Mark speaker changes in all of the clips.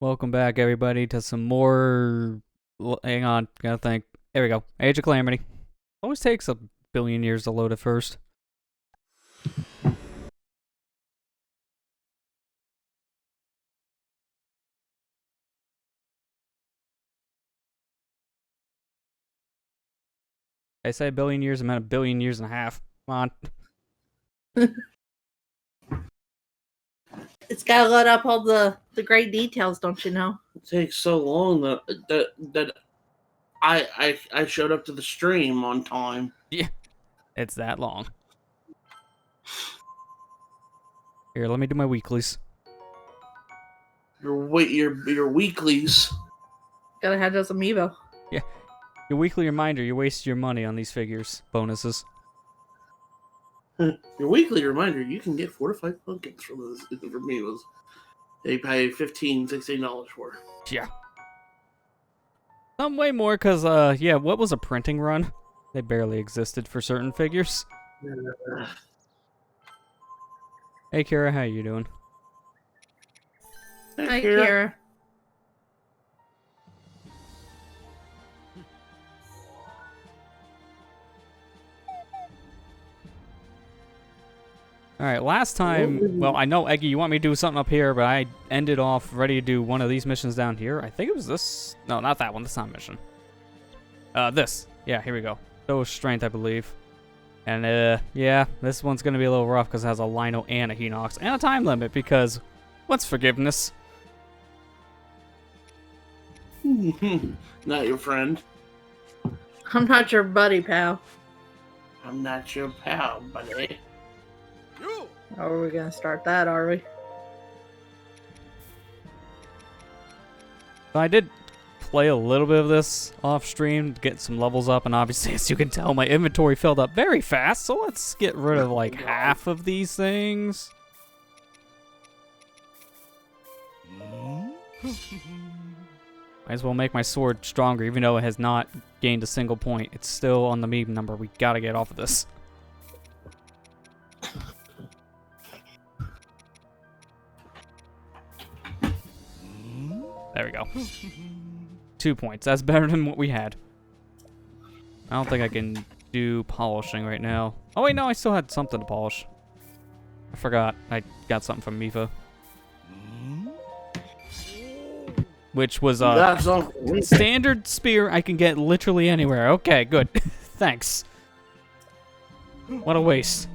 Speaker 1: Welcome back, everybody, to some more. Hang on, gotta think. There we go. Age of Calamity. Always takes a billion years to load at first. I say a billion years, I meant a billion years and a half. Come on.
Speaker 2: It's gotta load up all the great details, don't you know?
Speaker 3: It takes so long that I showed up to the stream on time.
Speaker 1: Yeah, it's that long. Here, let me do my weeklies.
Speaker 3: Your weeklies.
Speaker 2: Gotta have those amiibo.
Speaker 1: Yeah, your weekly reminder, you waste your money on these figures. Bonuses.
Speaker 3: Your weekly reminder, you can get 4 to 5 pumpkins from amiibos. They pay $15, $16 for.
Speaker 1: Yeah. Some way more, because, yeah, what was a printing run? They barely existed for certain figures. Hey, Kira, how you doing?
Speaker 3: Hey,
Speaker 2: Hi, Kira.
Speaker 1: Alright, last time, well, I know, Eggy, you want me to do something up here, but I ended off ready to do one of these missions down here. I think it was this. No, not that one. That's not a mission. This. Yeah, here we go. Show strength, I believe. And, yeah, this one's going to be a little rough because it has a Lino and a Hinox and a time limit because what's forgiveness?
Speaker 3: Not your friend.
Speaker 2: I'm not your buddy, pal.
Speaker 3: I'm not your pal, buddy.
Speaker 2: How are we gonna start that, are we?
Speaker 1: So I did play a little bit of this off stream to get some levels up, and obviously, as you can tell, my inventory filled up very fast, so let's get rid of like half of these things. Might as well make my sword stronger, even though it has not gained a single point. It's still on the meme number. We gotta get off of this. There we go. 2 points. That's better than what we had. I don't think I can do polishing right now. Oh wait, no, I still had something to polish. I forgot. I got something from Mifa. Which was standard spear I can get literally anywhere. Okay, good. Thanks. What a waste.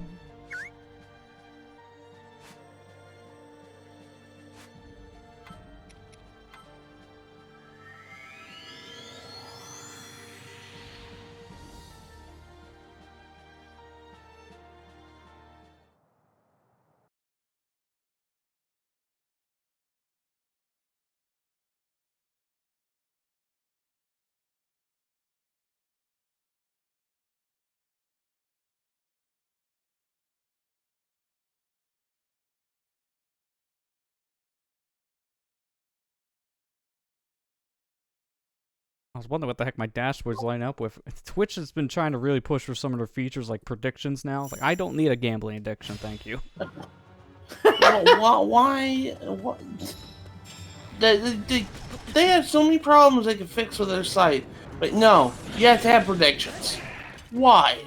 Speaker 1: I was wondering what the heck my dashboards line up with. Twitch has been trying to really push for some of their features like predictions now. It's like, I don't need a gambling addiction, thank you.
Speaker 3: Why? What? They have so many problems they can fix with their site, but no, you have to have predictions. Why?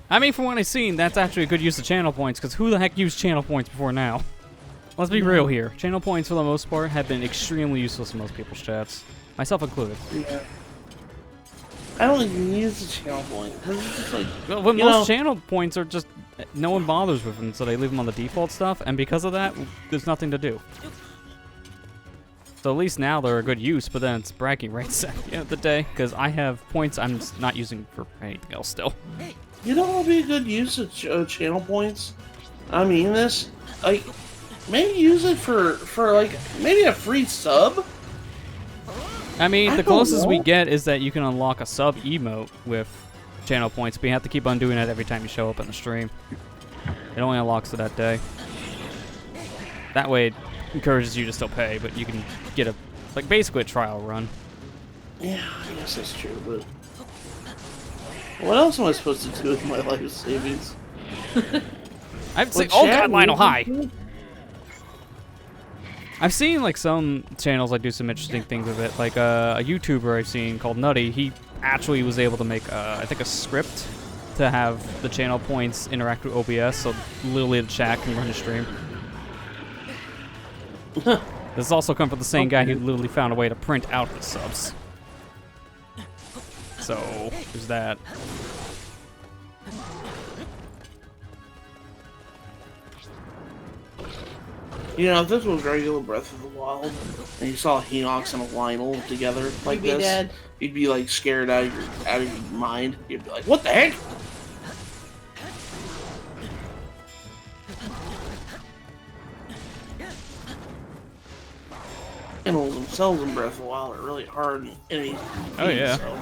Speaker 1: I mean, from what I've seen, that's actually a good use of channel points, because who the heck used channel points before now? Let's be real here. Channel points, for the most part, have been extremely useless in most people's chats. Myself included.
Speaker 3: Yeah. I don't even use the channel point. It's just like,
Speaker 1: well, most channel points are just, no one bothers with them, so they leave them on the default stuff, and because of that, there's nothing to do. So at least now they're a good use, but then it's bragging rights at the end of the day, because I have points I'm not using for anything else still.
Speaker 3: You know what would be a good use of channel points? I mean this, like, maybe use it for like, maybe a free sub?
Speaker 1: I mean, the closest we get is that you can unlock a sub emote with channel points, but you have to keep on doing that every time you show up in the stream. It only unlocks to that day. That way it encourages you to still pay, but you can get a, like, basically a trial run.
Speaker 3: Yeah, I guess that's true, but what else am I supposed to do with my life savings?
Speaker 1: I've seen, oh god, Lionel, hi! I've seen like some channels that do some interesting things with it. Like a YouTuber I've seen called Nutty, he actually was able to make I think a script to have the channel points interact with OBS, so literally the chat can run a stream. This also come from the same guy who literally found a way to print out his subs. So there's that.
Speaker 3: You know, if this was regular Breath of the Wild, and you saw Hinox and Lionel together like
Speaker 2: You'd be dead.
Speaker 3: you'd be like scared out of your mind. You'd be like, "What the heck?" Animals themselves in Breath of the Wild are really hard in any.
Speaker 1: Oh yeah.
Speaker 3: So,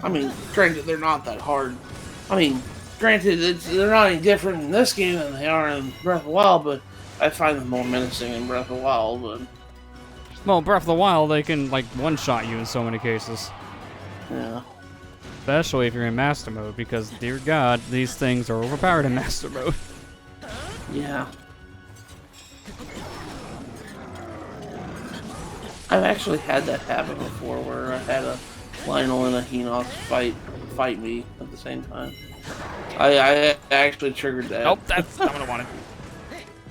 Speaker 3: I mean, granted, they're not that hard. I mean, granted, they're not any different in this game than they are in Breath of the Wild, but I find them more menacing in Breath of the Wild. But
Speaker 1: Well, Breath of the Wild, they can like one-shot you in so many cases.
Speaker 3: yeah.
Speaker 1: Especially if you're in Master Mode, because dear God, these things are overpowered in Master Mode.
Speaker 3: Yeah. I've actually had that happen before, where I had a Lionel and a Hinox fight me at the same time. I actually triggered that.
Speaker 1: Nope, that's not what I wanted.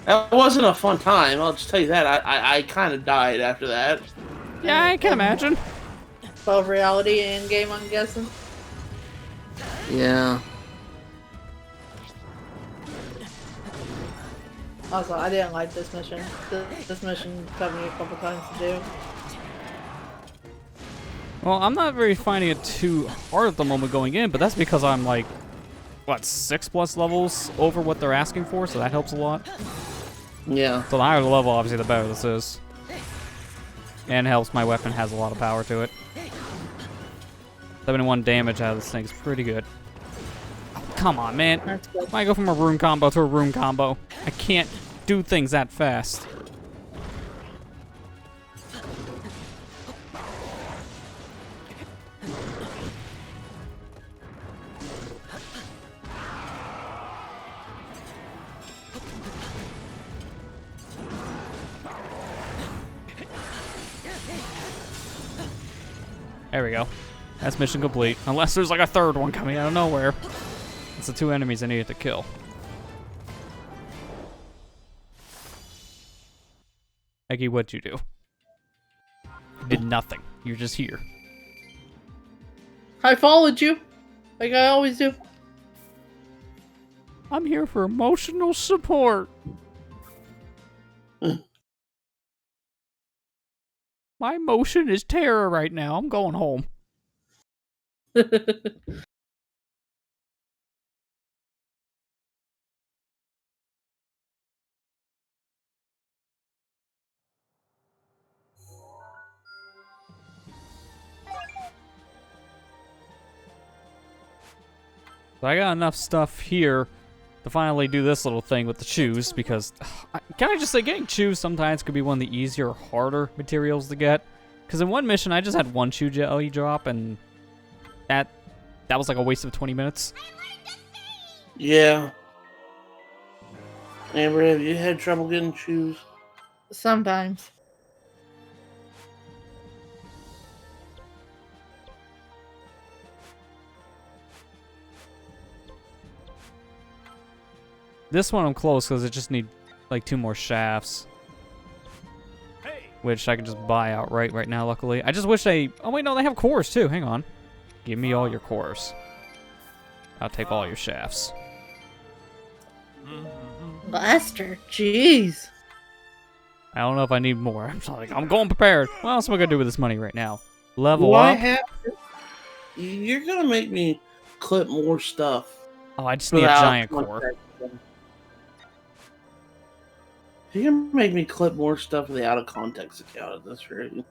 Speaker 3: That wasn't a fun time, I'll just tell you that. I kind of died after that.
Speaker 1: Yeah, I can imagine.
Speaker 2: Both reality and game, I'm guessing.
Speaker 3: Yeah.
Speaker 2: Also, I didn't like this mission. This mission took me a couple times to do.
Speaker 1: Well, I'm not really finding it too hard at the moment going in, but that's because I'm like, what, 6+ levels over what they're asking for, so that helps a lot.
Speaker 3: Yeah.
Speaker 1: So the higher the level, obviously, the better this is. And helps my weapon has a lot of power to it. 71 damage out of this thing is pretty good. Oh, come on, man.
Speaker 2: That's good.
Speaker 1: Why go from a room combo to a room combo? I can't do things that fast. There we go. That's mission complete. Unless there's like a third one coming out of nowhere. It's the 2 enemies I needed to kill. Eggy, what'd you do? You did nothing. You're just here.
Speaker 2: I followed you, like I always do.
Speaker 1: I'm here for emotional support. My emotion is terror right now. I'm going home. So I got enough stuff here to finally do this little thing with the shoes, because, can I just say, getting shoes sometimes could be one of the easier, harder materials to get. Because in one mission, I just had one shoe jelly drop, and that was like a waste of 20 minutes.
Speaker 3: Yeah. Amber, have you had trouble getting shoes?
Speaker 2: Sometimes.
Speaker 1: This one I'm close, because I just need like 2 more shafts. Which I can just buy outright right now, luckily. I just wish they... Oh, wait, no, they have cores, too. Hang on. Give me all your cores. I'll take all your shafts.
Speaker 2: Blaster, jeez.
Speaker 1: I don't know if I need more. I'm sorry, I'm going prepared. What else am I going to do with this money right now? Level
Speaker 3: Do I
Speaker 1: up?
Speaker 3: have to? You're gonna make me clip more stuff.
Speaker 1: Oh, I just need a
Speaker 3: without
Speaker 1: giant core.
Speaker 3: context. You're gonna make me clip more stuff with the out of context account at this rate.
Speaker 1: This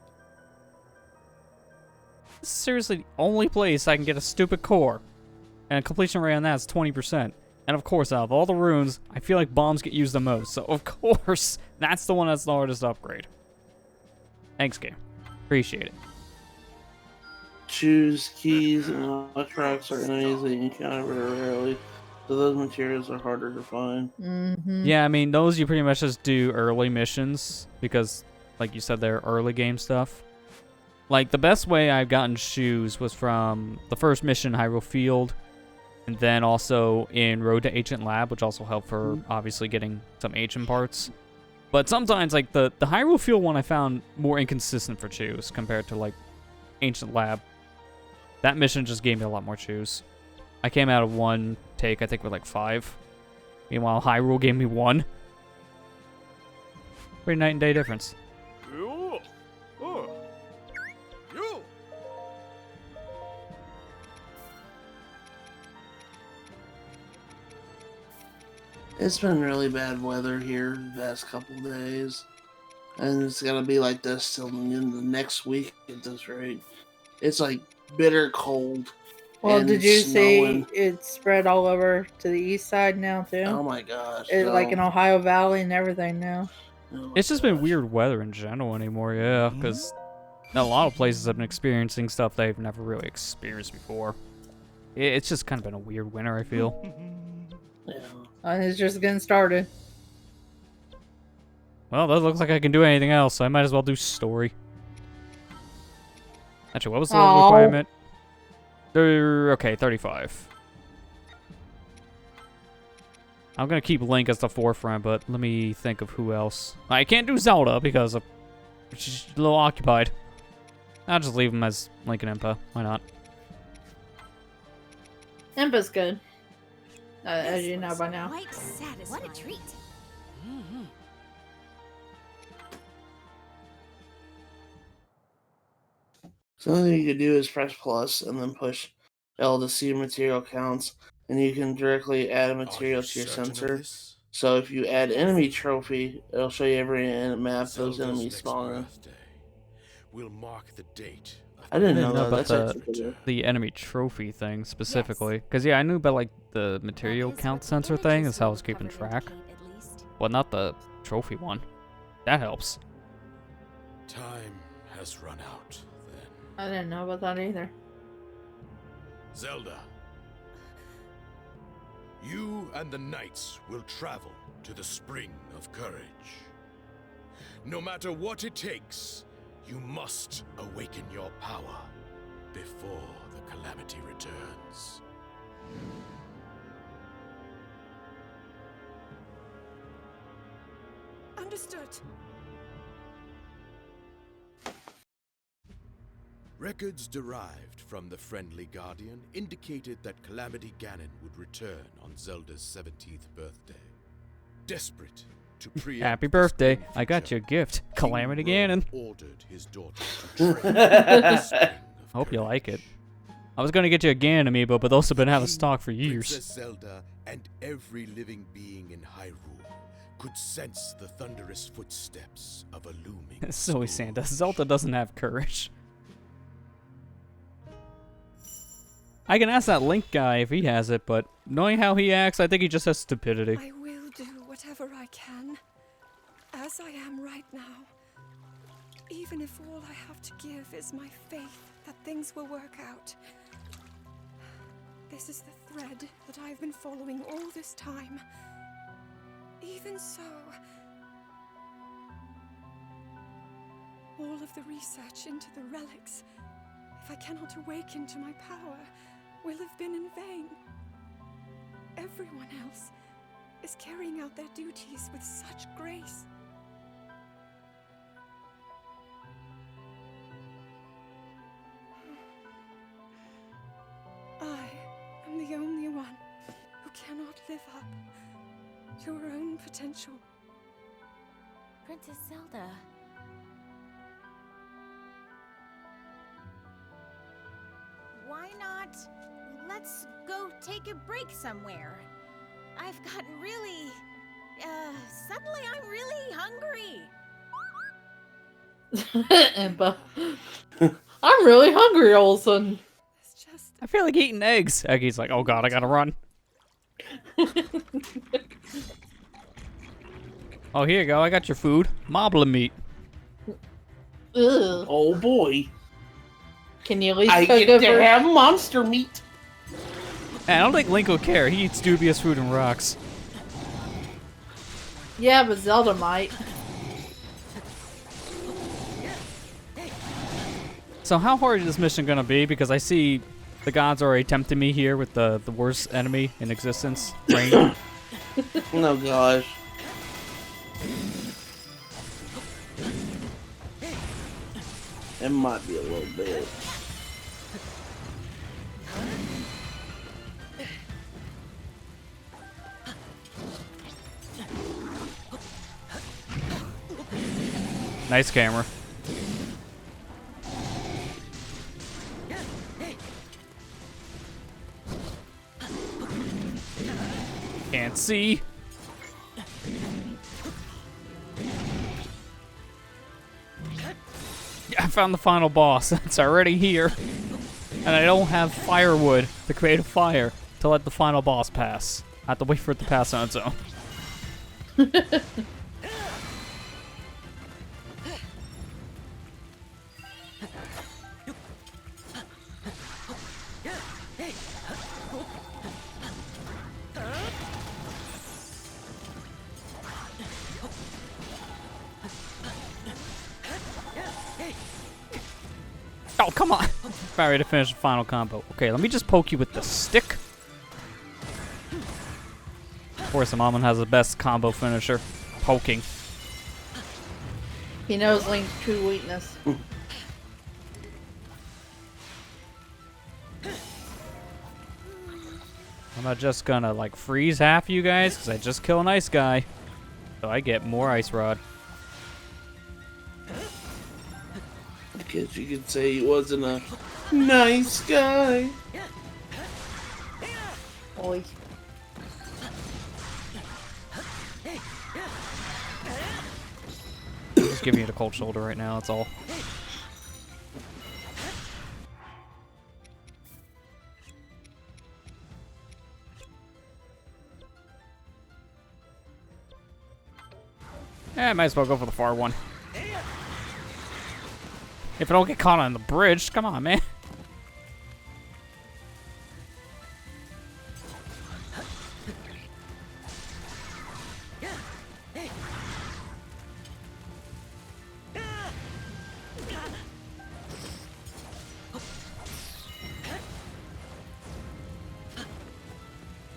Speaker 1: is seriously the only place I can get a stupid core. And a completion rate on that is 20%. And of course, out of all the runes, I feel like bombs get used the most. So of course, that's the one that's the hardest to upgrade. Thanks, game. Appreciate it.
Speaker 3: Choose keys and electronics are enemies that you encounter very rarely. So those materials are harder to find.
Speaker 2: Mm-hmm.
Speaker 1: Yeah, I mean, those you pretty much just do early missions because, like you said, they're early game stuff. Like, the best way I've gotten shoes was from the first mission, Hyrule Field, and then also in Road to Ancient Lab, which also helped for, obviously, getting some ancient parts. But sometimes, like, the Hyrule Field one I found more inconsistent for shoes compared to, like, Ancient Lab. That mission just gave me a lot more shoes. I came out of one take, I think, with, like, 5. Meanwhile, Hyrule gave me 1. Pretty night and day difference.
Speaker 3: It's been really bad weather here the past couple days. And it's gonna be like this till the end of the next week at this rate. It's like bitter cold.
Speaker 2: Well,
Speaker 3: and
Speaker 2: did you
Speaker 3: snowing.
Speaker 2: see it spread all over to the east side now too?
Speaker 3: Oh my gosh.
Speaker 2: It's like in Ohio Valley and everything now.
Speaker 3: Oh
Speaker 1: It's just been weird weather in general anymore, yeah, because a lot of places have been experiencing stuff they've never really experienced before. It's just kind of been a weird winter, I feel.
Speaker 3: Yeah.
Speaker 2: And it's just getting started.
Speaker 1: Well, that looks like I can do anything else, so I might as well do story. Actually, what was the requirement? Okay, 35. I'm gonna keep Link as the forefront, but let me think of who else. I can't do Zelda because she's a little occupied. I'll just leave him as Link and Impa. Why not?
Speaker 2: Impa's good. As you know by now.
Speaker 4: Quite satisfying. What a treat.
Speaker 3: So the thing you can do is press plus and then push L to see material counts, and you can directly add a material to your sensor. So if you add enemy trophy, it'll show you every map those enemies spawn in.
Speaker 5: We'll mark the date.
Speaker 3: I didn't know
Speaker 1: about
Speaker 3: that.
Speaker 1: the enemy trophy thing specifically. Because, yeah, I knew about, like, the material count sensor thing. That's how I was keeping track. But not the trophy one. That helps.
Speaker 5: Time has run out, then.
Speaker 2: I didn't know about that either.
Speaker 5: Zelda, you and the knights will travel to the Spring of Courage. No matter what it takes, you must awaken your power before the Calamity returns.
Speaker 4: Understood.
Speaker 5: Records derived from the Friendly Guardian indicated that Calamity Ganon would return on Zelda's 17th birthday. Desperate to preempt
Speaker 1: Happy birthday. I got you a gift. Calamity Ganon.
Speaker 5: Ordered his daughter to train in the Spring of
Speaker 1: Hope you like it.
Speaker 5: Courage.
Speaker 1: I was gonna get you a Ganon amiibo, but those have been out of stock for years.
Speaker 5: Princess Zelda and every living being in Hyrule could sense the thunderous footsteps of a looming
Speaker 1: Silly
Speaker 5: storm.
Speaker 1: Santa. Zelda doesn't have courage. I can ask that Link guy if he has it, but knowing how he acts, I think he just has stupidity.
Speaker 4: I will do whatever I can, as I am right now. Even if all I have to give is my faith that things will work out. This is the thread that I've been following all this time. Even so, all of the research into the relics, if I cannot awaken to my power, will have been in vain. Everyone else is carrying out their duties with such grace. I am the only one who cannot live up to her own potential.
Speaker 6: Princess Zelda. Why not? Let's go take a break somewhere. I've gotten really... suddenly I'm really hungry.
Speaker 2: Impa. I'm really hungry all of a sudden.
Speaker 4: It's just...
Speaker 1: I feel like eating eggs. Eggy's like, oh god, I gotta run. Oh, here you go. I got your food. Mobla meat.
Speaker 2: Ugh.
Speaker 3: Oh boy.
Speaker 2: Can you at least
Speaker 3: I
Speaker 2: cook
Speaker 3: get
Speaker 2: it
Speaker 3: to
Speaker 2: for...
Speaker 3: have monster meat.
Speaker 1: I don't think Link will care. He eats dubious food and rocks.
Speaker 2: Yeah, but Zelda might.
Speaker 1: So how hard is this mission gonna be? Because I see the gods already tempting me here with the worst enemy in existence, Rain.
Speaker 3: Oh gosh. It might be a little bit.
Speaker 1: Nice camera. Can't see. Yeah, I found the final boss. It's already here. And I don't have firewood to create a fire to let the final boss pass. I have to wait for it to pass on its own. Oh, come on. About ready to finish the final combo. Okay, let me just poke you with the stick. Of course, the Mammon has the best combo finisher. Poking.
Speaker 2: He knows Link's true weakness.
Speaker 1: I'm not just gonna, like, freeze half you guys, because I just kill an ice guy. So I get more ice rod.
Speaker 3: I guess you could say he wasn't a nice guy.
Speaker 2: Oi.
Speaker 1: Just giving you the cold shoulder right now, that's all. I might as well go for the far one. If I don't get caught on the bridge, come on, man.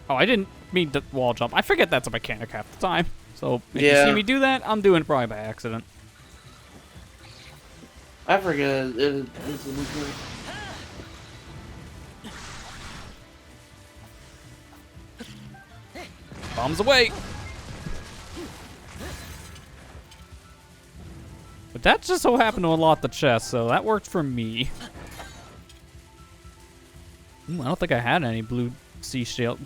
Speaker 1: Oh, I didn't mean to wall jump. I forget that's a mechanic half the time. So if you see me do that, I'm doing it probably by accident.
Speaker 3: I forget it's a mechanic.
Speaker 1: Bombs away. But that just so happened to unlock the chest, so that worked for me. Ooh, I don't think I had any blue sea shell.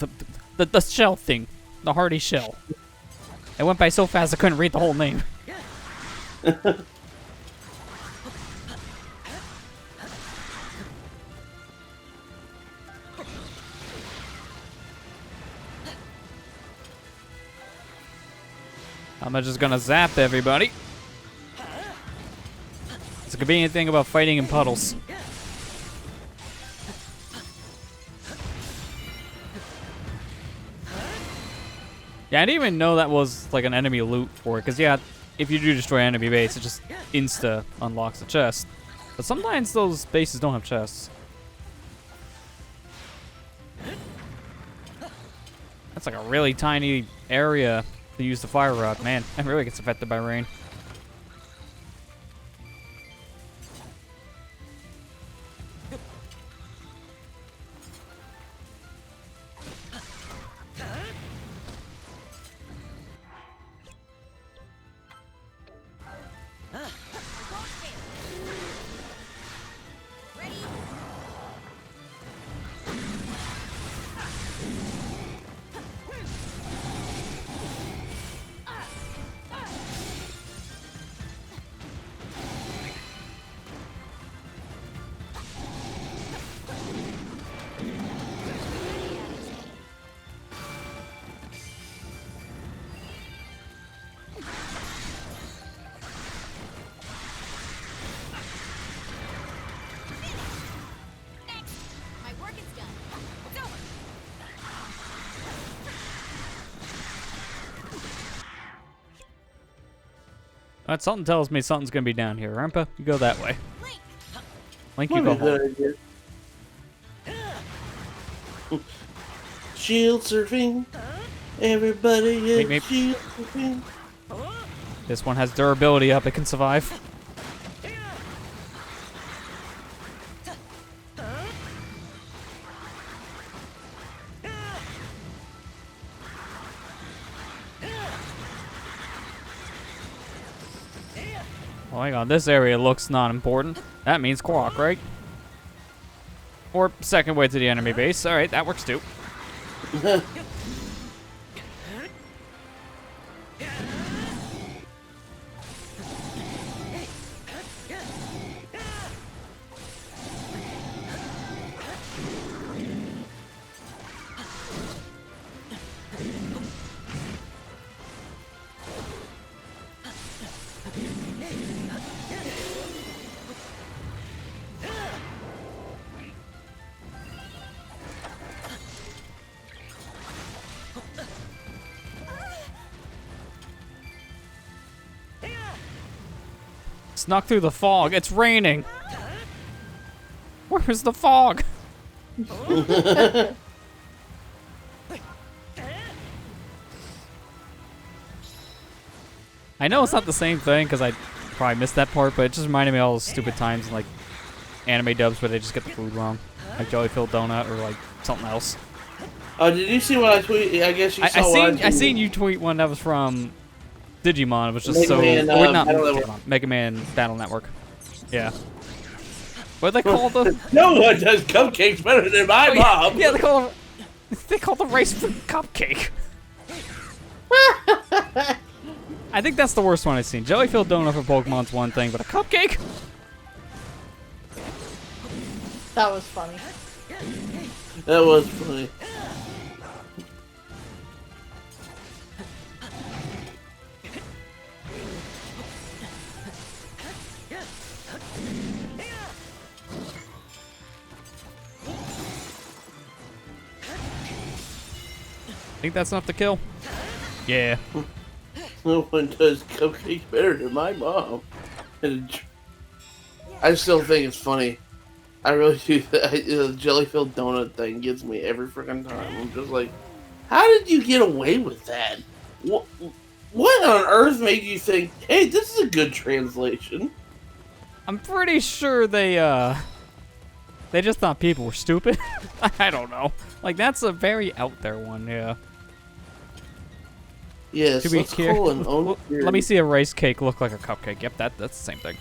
Speaker 1: The shell thing. The hardy shell. It went by so fast I couldn't read the whole name. I'm just gonna zap everybody. It's a convenient thing about fighting in puddles. Yeah, I didn't even know that was like an enemy loot for it, because yeah, if you do destroy enemy base, it just insta unlocks the chest. But sometimes those bases don't have chests. That's like a really tiny area to use the fire rod. Man, that really gets affected by rain. Something tells me something's gonna be down here. Rampa, you go that way. Link, you
Speaker 3: Might
Speaker 1: go
Speaker 3: be a
Speaker 1: home.
Speaker 3: good idea. Shield surfing. Everybody is
Speaker 1: Meep, meep.
Speaker 3: shield surfing.
Speaker 1: This one has durability up. It can survive. Oh, hang on. This area looks not important. That means Quark, right? Or second way to the enemy base. All right, that works too. Snuck through the fog. It's raining. Where's the fog? I know it's not the same thing because I probably missed that part, but it just reminded me of all those stupid times in like anime dubs where they just get the food wrong, like jelly-filled donut or like something else.
Speaker 3: Oh, did you see what I tweeted? I guess you saw what I tweeted.
Speaker 1: I seen you tweet one that was from Digimon. It was just
Speaker 3: Mega Man,
Speaker 1: not
Speaker 3: Battle
Speaker 1: Digimon,
Speaker 3: Network.
Speaker 1: Mega Man Battle Network. Yeah. What do they call the?
Speaker 3: No one does cupcakes better than my mom.
Speaker 1: Yeah, they call the rice fruit cupcake. I think that's the worst one I've seen. Jelly-filled donut for Pokemon's one thing, but a cupcake?
Speaker 2: That was funny.
Speaker 3: That was funny.
Speaker 1: Think that's enough to kill? Yeah.
Speaker 3: No one does cupcakes better than my mom. And I still think it's funny. I really do. The jelly-filled donut thing gets me every freaking time. I'm just like, how did you get away with that? What on earth made you think, hey, this is a good translation?
Speaker 1: I'm pretty sure they just thought people were stupid. I don't know. Like, that's a very out there one, yeah.
Speaker 3: Yes,
Speaker 1: To be
Speaker 3: let's
Speaker 1: clear,
Speaker 3: call an own
Speaker 1: let me see a rice cake look like a cupcake. Yep, that's the same thing.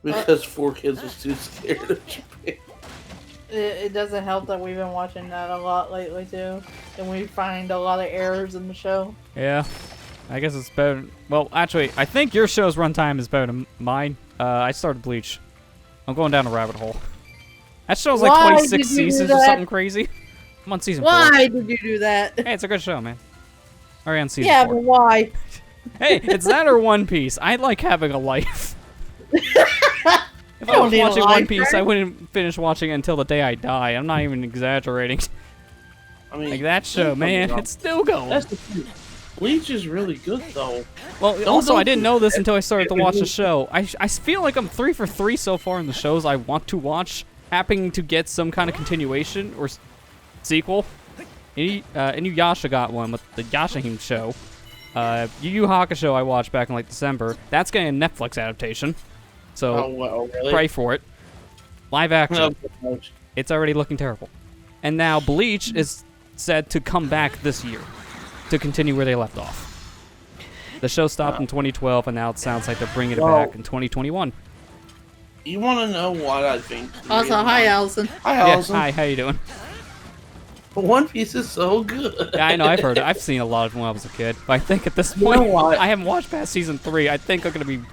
Speaker 3: Because 4Kids was too scared of Japan.
Speaker 2: It doesn't help that we've been watching that a lot lately too, and we find a lot of errors in the show.
Speaker 1: Yeah, I guess it's better. Well, actually, I think your show's runtime is better than mine. I started Bleach. I'm going down a rabbit hole. That show's like
Speaker 2: Why
Speaker 1: 26
Speaker 2: did you do
Speaker 1: seasons or
Speaker 2: that?
Speaker 1: something crazy. I'm on season 4.
Speaker 2: Why did you do that?
Speaker 1: Hey, it's a good show, man. Already on season
Speaker 2: Yeah,
Speaker 1: 4.
Speaker 2: but why?
Speaker 1: Hey, it's that or One Piece. I like having a life. If I
Speaker 2: don't
Speaker 1: was
Speaker 2: need a
Speaker 1: watching
Speaker 2: life,
Speaker 1: One Piece, I
Speaker 2: right?
Speaker 1: wouldn't finish watching it until the day I die. I'm not even exaggerating.
Speaker 3: I mean,
Speaker 1: Like that show, man, it's still going.
Speaker 3: that's the thing. Bleach is really good, though.
Speaker 1: Well, also, I didn't know this until I started to watch the show. I feel like I'm 3 for 3 so far in the shows I want to watch, happening to get some kind of continuation or sequel. Inuyasha got one with the Yashahime show. Yu Yu Hakusho I watched back in like December. That's getting a Netflix adaptation. So,
Speaker 3: Oh, well, really?
Speaker 1: pray for it. Live action.
Speaker 3: No,
Speaker 1: It's already looking terrible. And now Bleach is said to come back this year to continue where they left off. The show stopped in 2012, and now it sounds like they're bringing it back in 2021.
Speaker 3: You want to know what I think?
Speaker 2: Also, hi, Allison.
Speaker 3: Hi,
Speaker 1: Yeah,
Speaker 3: Allison.
Speaker 1: hi, how you doing?
Speaker 3: One Piece is so good.
Speaker 1: Yeah, I know, I've heard it. I've seen a lot of it when I was a kid. But I think at this
Speaker 3: You know
Speaker 1: point,
Speaker 3: what?
Speaker 1: I haven't watched past season 3. I think I'm going to be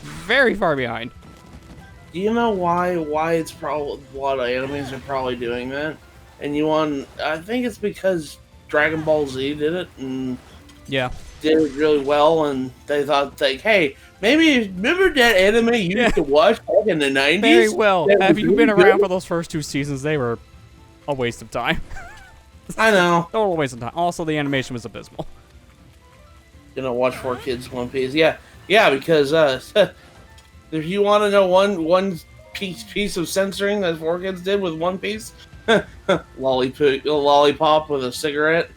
Speaker 1: very far behind.
Speaker 3: Do you know why it's probably a lot of animes are probably doing that? And I think it's because Dragon Ball Z did it and
Speaker 1: Yeah.
Speaker 3: did it really well, and they thought like, hey, maybe remember that anime you
Speaker 1: Yeah.
Speaker 3: used to watch back in the 90s?
Speaker 1: Very well.
Speaker 3: That
Speaker 1: Have
Speaker 3: was
Speaker 1: you
Speaker 3: really
Speaker 1: been around
Speaker 3: good?
Speaker 1: for those first 2 seasons? They were a waste of time.
Speaker 3: I know.
Speaker 1: Total waste of time. Also, the animation was abysmal.
Speaker 3: watch 4Kids One Piece. Yeah, because if you want to know one piece of censoring that 4Kids did with One Piece, lollipop with a cigarette.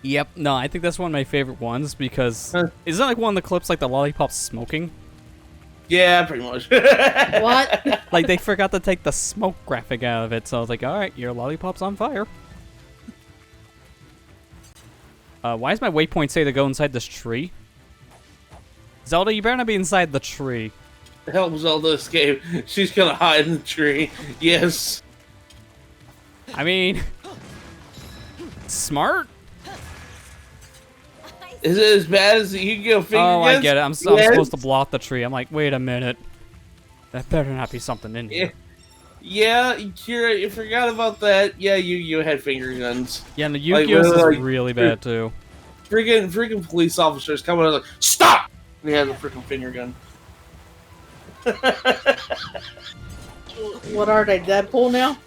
Speaker 1: Yep. No, I think that's one of my favorite ones because isn't that like one of the clips like the lollipop smoking?
Speaker 3: Yeah, pretty much.
Speaker 2: What?
Speaker 1: Like they forgot to take the smoke graphic out of it, so I was like, all right, your lollipop's on fire. Why does my waypoint say to go inside this tree? Zelda, you better not be inside the tree.
Speaker 3: Help Zelda escape. She's gonna hide in the tree. Yes.
Speaker 1: I mean, smart.
Speaker 3: Is it as bad as the Yu-Gi-Oh finger
Speaker 1: Oh, I
Speaker 3: guns?
Speaker 1: get it. I'm supposed to blow off the tree. I'm like, wait a minute. That better not be something in here.
Speaker 3: Yeah, Kira, you forgot about that. Yeah, Yu-Gi-Oh had finger guns.
Speaker 1: Yeah, and the Yu-Gi-Oh
Speaker 3: Like,
Speaker 1: is really bad too.
Speaker 3: Freaking police officers coming out like, stop! And he has a freaking finger gun.
Speaker 2: What are they, Deadpool now?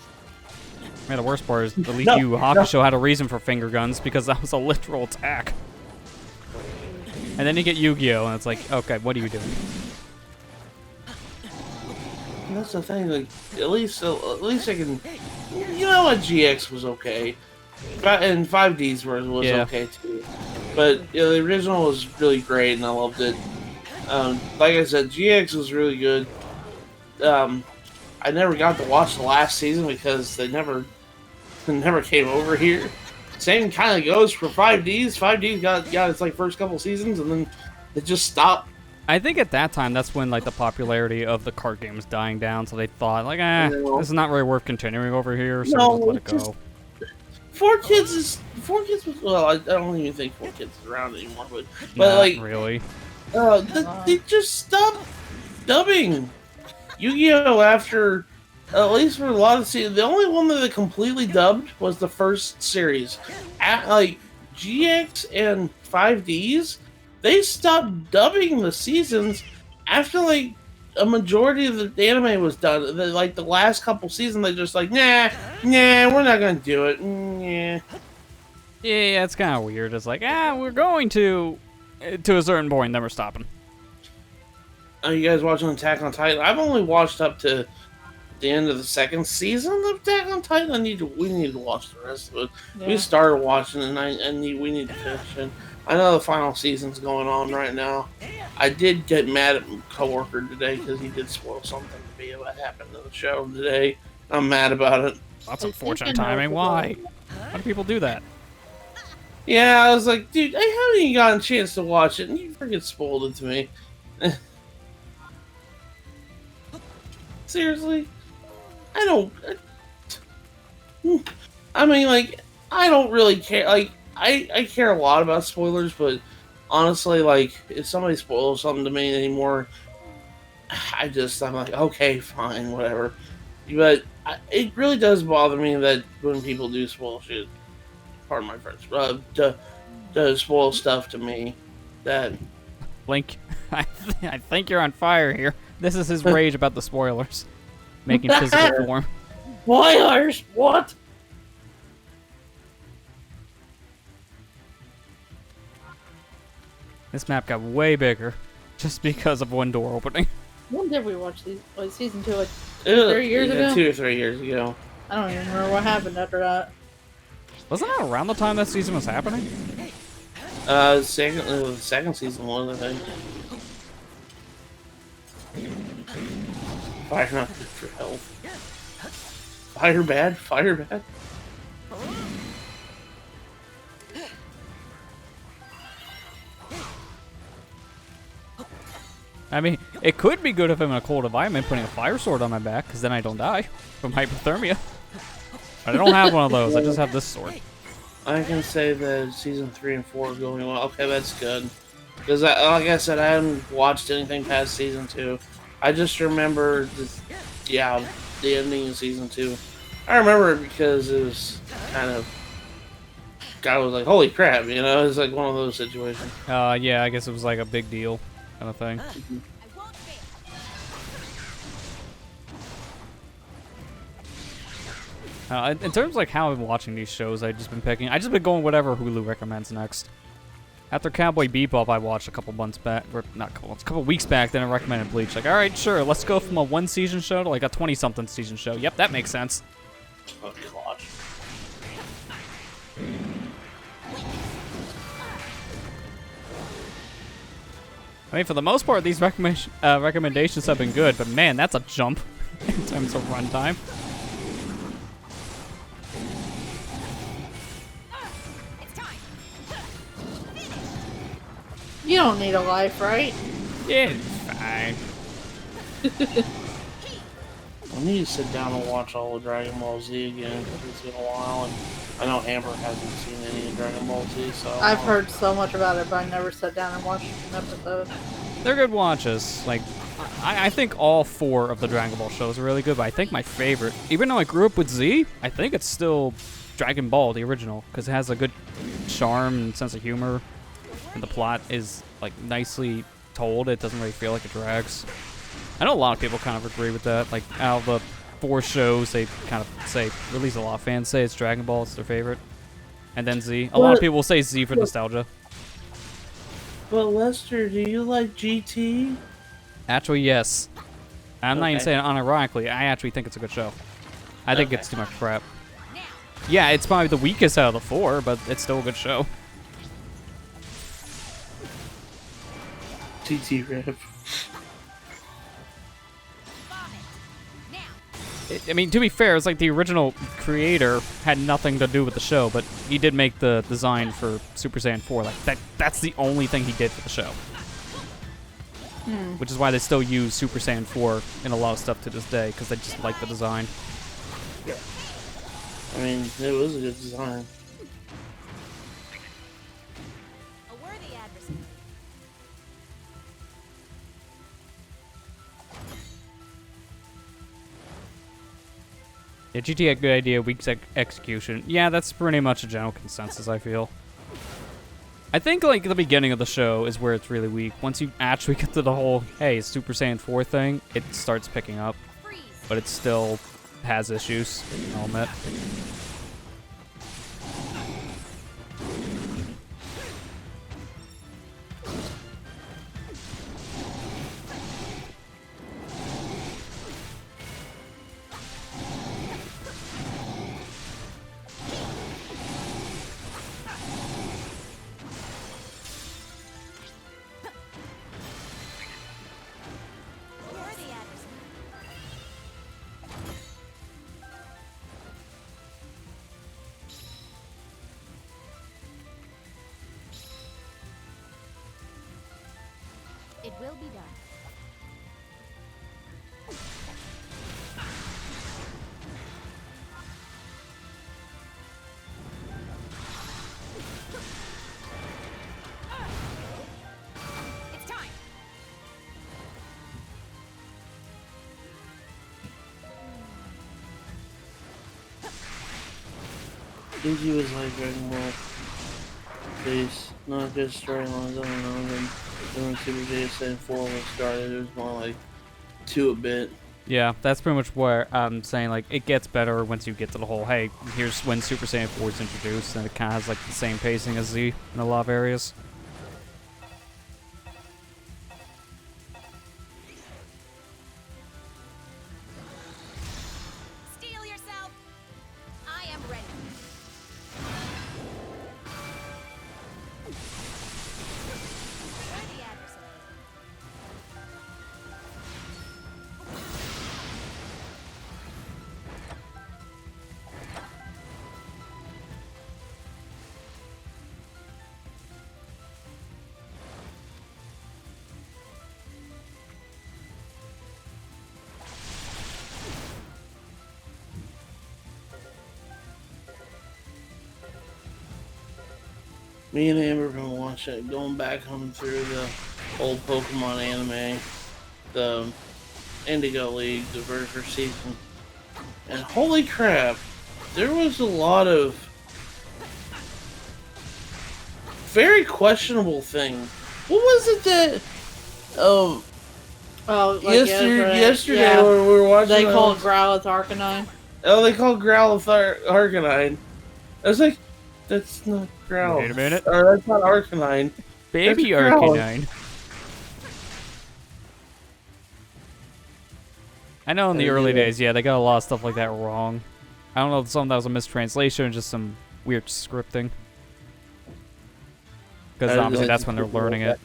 Speaker 1: Man, the worst part is at least Yu Hakusho had a reason for finger guns because that was a literal attack. And then you get Yu-Gi-Oh, and it's like, okay, what are you doing?
Speaker 3: And that's the thing, like, at least I can, you know what, GX was okay. And 5D's was okay too. But, yeah, the original was really great, and I loved it. Like I said, GX was really good. I never got to watch the last season because they never came over here. Same kind of goes for 5Ds. 5Ds got its like first couple seasons, and then it just stopped.
Speaker 1: I think at that time, that's when like the popularity of the card game was dying down, so they thought like, this is not really worth continuing over here, so let's let it go.
Speaker 3: 4Kids was, well, I don't even think 4Kids is around anymore, but
Speaker 1: Not
Speaker 3: like
Speaker 1: really.
Speaker 3: they just stopped dubbing Yu-Gi-Oh after, at least for a lot of seasons. The only one that they completely dubbed was the first series. Like GX and 5Ds, they stopped dubbing the seasons after like a majority of the anime was done. Like the last couple seasons, they just like, nah, we're not gonna do it. Yeah,
Speaker 1: it's kind of weird. It's like, we're going to a certain point, then we're stopping.
Speaker 3: Are you guys watching Attack on Titan? I've only watched up to the end of the second season of Attack on Titan. We need to watch the rest of it. Yeah. We started watching it, and we need to finish it. I know the final season's going on right now. I did get mad at my coworker today because he did spoil something to me about happened in the show today. I'm mad about it.
Speaker 1: That's unfortunate timing. Why? Why do people do that?
Speaker 3: Yeah, I was like, dude, I haven't even gotten a chance to watch it, and you freaking spoiled it to me. Seriously? I mean, like, I don't really care. Like, I care a lot about spoilers, but honestly, like, if somebody spoils something to me anymore, I'm like, okay, fine, whatever. But it really does bother me that when people do spoil shit, pardon my French, to spoil stuff to me, that...
Speaker 1: Link, I think you're on fire here. This is his rage about the spoilers. Making physical form.
Speaker 3: Spoilers? What?
Speaker 1: This map got way bigger just because of one door opening.
Speaker 2: When did we watch these? Like season 2, like 3 years ago?
Speaker 3: 2 or 3 years ago.
Speaker 2: I don't even remember what happened after that.
Speaker 1: Wasn't that around the time that season was happening?
Speaker 3: The second season was, I think. Fire not good for health. Fire bad? Fire bad?
Speaker 1: I mean, it could be good if I'm in a cold environment putting a fire sword on my back, because then I don't die from hypothermia. But I don't have one of those, I just have this sword.
Speaker 3: I can say that season 3 and 4 are going well. Okay, that's good. Because, like I said, I haven't watched anything past season 2. I just remember, the ending of season 2. I remember it because it was kind of... I was like, holy crap, you know? It's like one of those situations.
Speaker 1: Yeah, I guess it was like a big deal kind of thing. In terms of like how I've been watching these shows, I've just been going whatever Hulu recommends next. After Cowboy Bebop, I watched a couple months back, or not a couple months, a couple weeks back, then I recommended Bleach. Like, alright, sure, let's go from a 1-season show to like a 20-something season show. Yep, that makes sense.
Speaker 3: Oh, gosh.
Speaker 1: I mean, for the most part, these recommendations have been good, but man, that's a jump in terms of runtime.
Speaker 2: You don't need a life, right?
Speaker 1: Yeah, it's fine.
Speaker 3: I need to sit down and watch all of Dragon Ball Z again, because it's been a while, and I know Amber hasn't seen any of Dragon Ball Z, so...
Speaker 2: I've heard so much about it, but I never sat down and watched an episode.
Speaker 1: They're good watches. Like, I think all 4 of the Dragon Ball shows are really good, but I think my favorite, even though I grew up with Z, I think it's still Dragon Ball, the original, because it has a good charm and sense of humor. And the plot is like nicely told. It doesn't really feel like it drags. I know a lot of people kind of agree with that. Like out of the 4 shows, they kind of say, at least a lot of fans say it's Dragon Ball. It's their favorite. And then Z. A lot of people will say Z for nostalgia.
Speaker 3: But Lester, do you like GT?
Speaker 1: Actually, yes. I'm not even
Speaker 3: Okay.
Speaker 1: saying it unironically. I actually think it's a good show. I think it's too much crap. Yeah, it's probably the weakest out of the 4, but it's still a good show.
Speaker 3: GT rip.
Speaker 1: I mean, to be fair, it's like the original creator had nothing to do with the show, but he did make the design for Super Saiyan 4. Like that's the only thing he did for the show. Which is why they still use Super Saiyan 4 in a lot of stuff to this day, because they just like the design.
Speaker 3: I mean, it was a good design.
Speaker 6: A worthy adversary.
Speaker 1: Yeah, GT had a good idea, weak execution. Yeah, that's pretty much a general consensus, I feel. I think, like, the beginning of the show is where it's really weak. Once you actually get to the whole, hey, it's Super Saiyan 4 thing, it starts picking up. But it still has issues, I'll admit.
Speaker 6: Worthy adversary. It will be done. It's time.
Speaker 3: GT was like Dragon Ball base, not just storylines, I don't know. Then when Super Saiyan 4 was started, it was more like 2-a-bit.
Speaker 1: Yeah, that's pretty much where I'm saying, like, it gets better once you get to the whole, hey, here's when Super Saiyan 4 is introduced, and it kind of has, like, the same pacing as Z in a lot of areas.
Speaker 6: Steel yourself. I am ready. Worthy adversary.
Speaker 3: Me and Amber have been watching, going back on through the old Pokemon anime, the Indigo League, the very first season. And holy crap, there was a lot of very questionable things. What was it that,
Speaker 2: Oh, like
Speaker 3: yesterday
Speaker 2: yeah.
Speaker 3: when we were watching
Speaker 2: They call it
Speaker 3: those-
Speaker 2: Growlithe Arcanine.
Speaker 3: Oh, they call Growlithe Arcanine. I was like, That's not Growl.
Speaker 1: Wait a minute.
Speaker 3: Or that's not Arcanine.
Speaker 1: Baby
Speaker 3: That's Growl.
Speaker 1: Arcanine. I know in the early days, yeah, they got a lot of stuff like that wrong. I don't know if some of that was a mistranslation or just some weird scripting. Because obviously that's when they're learning it.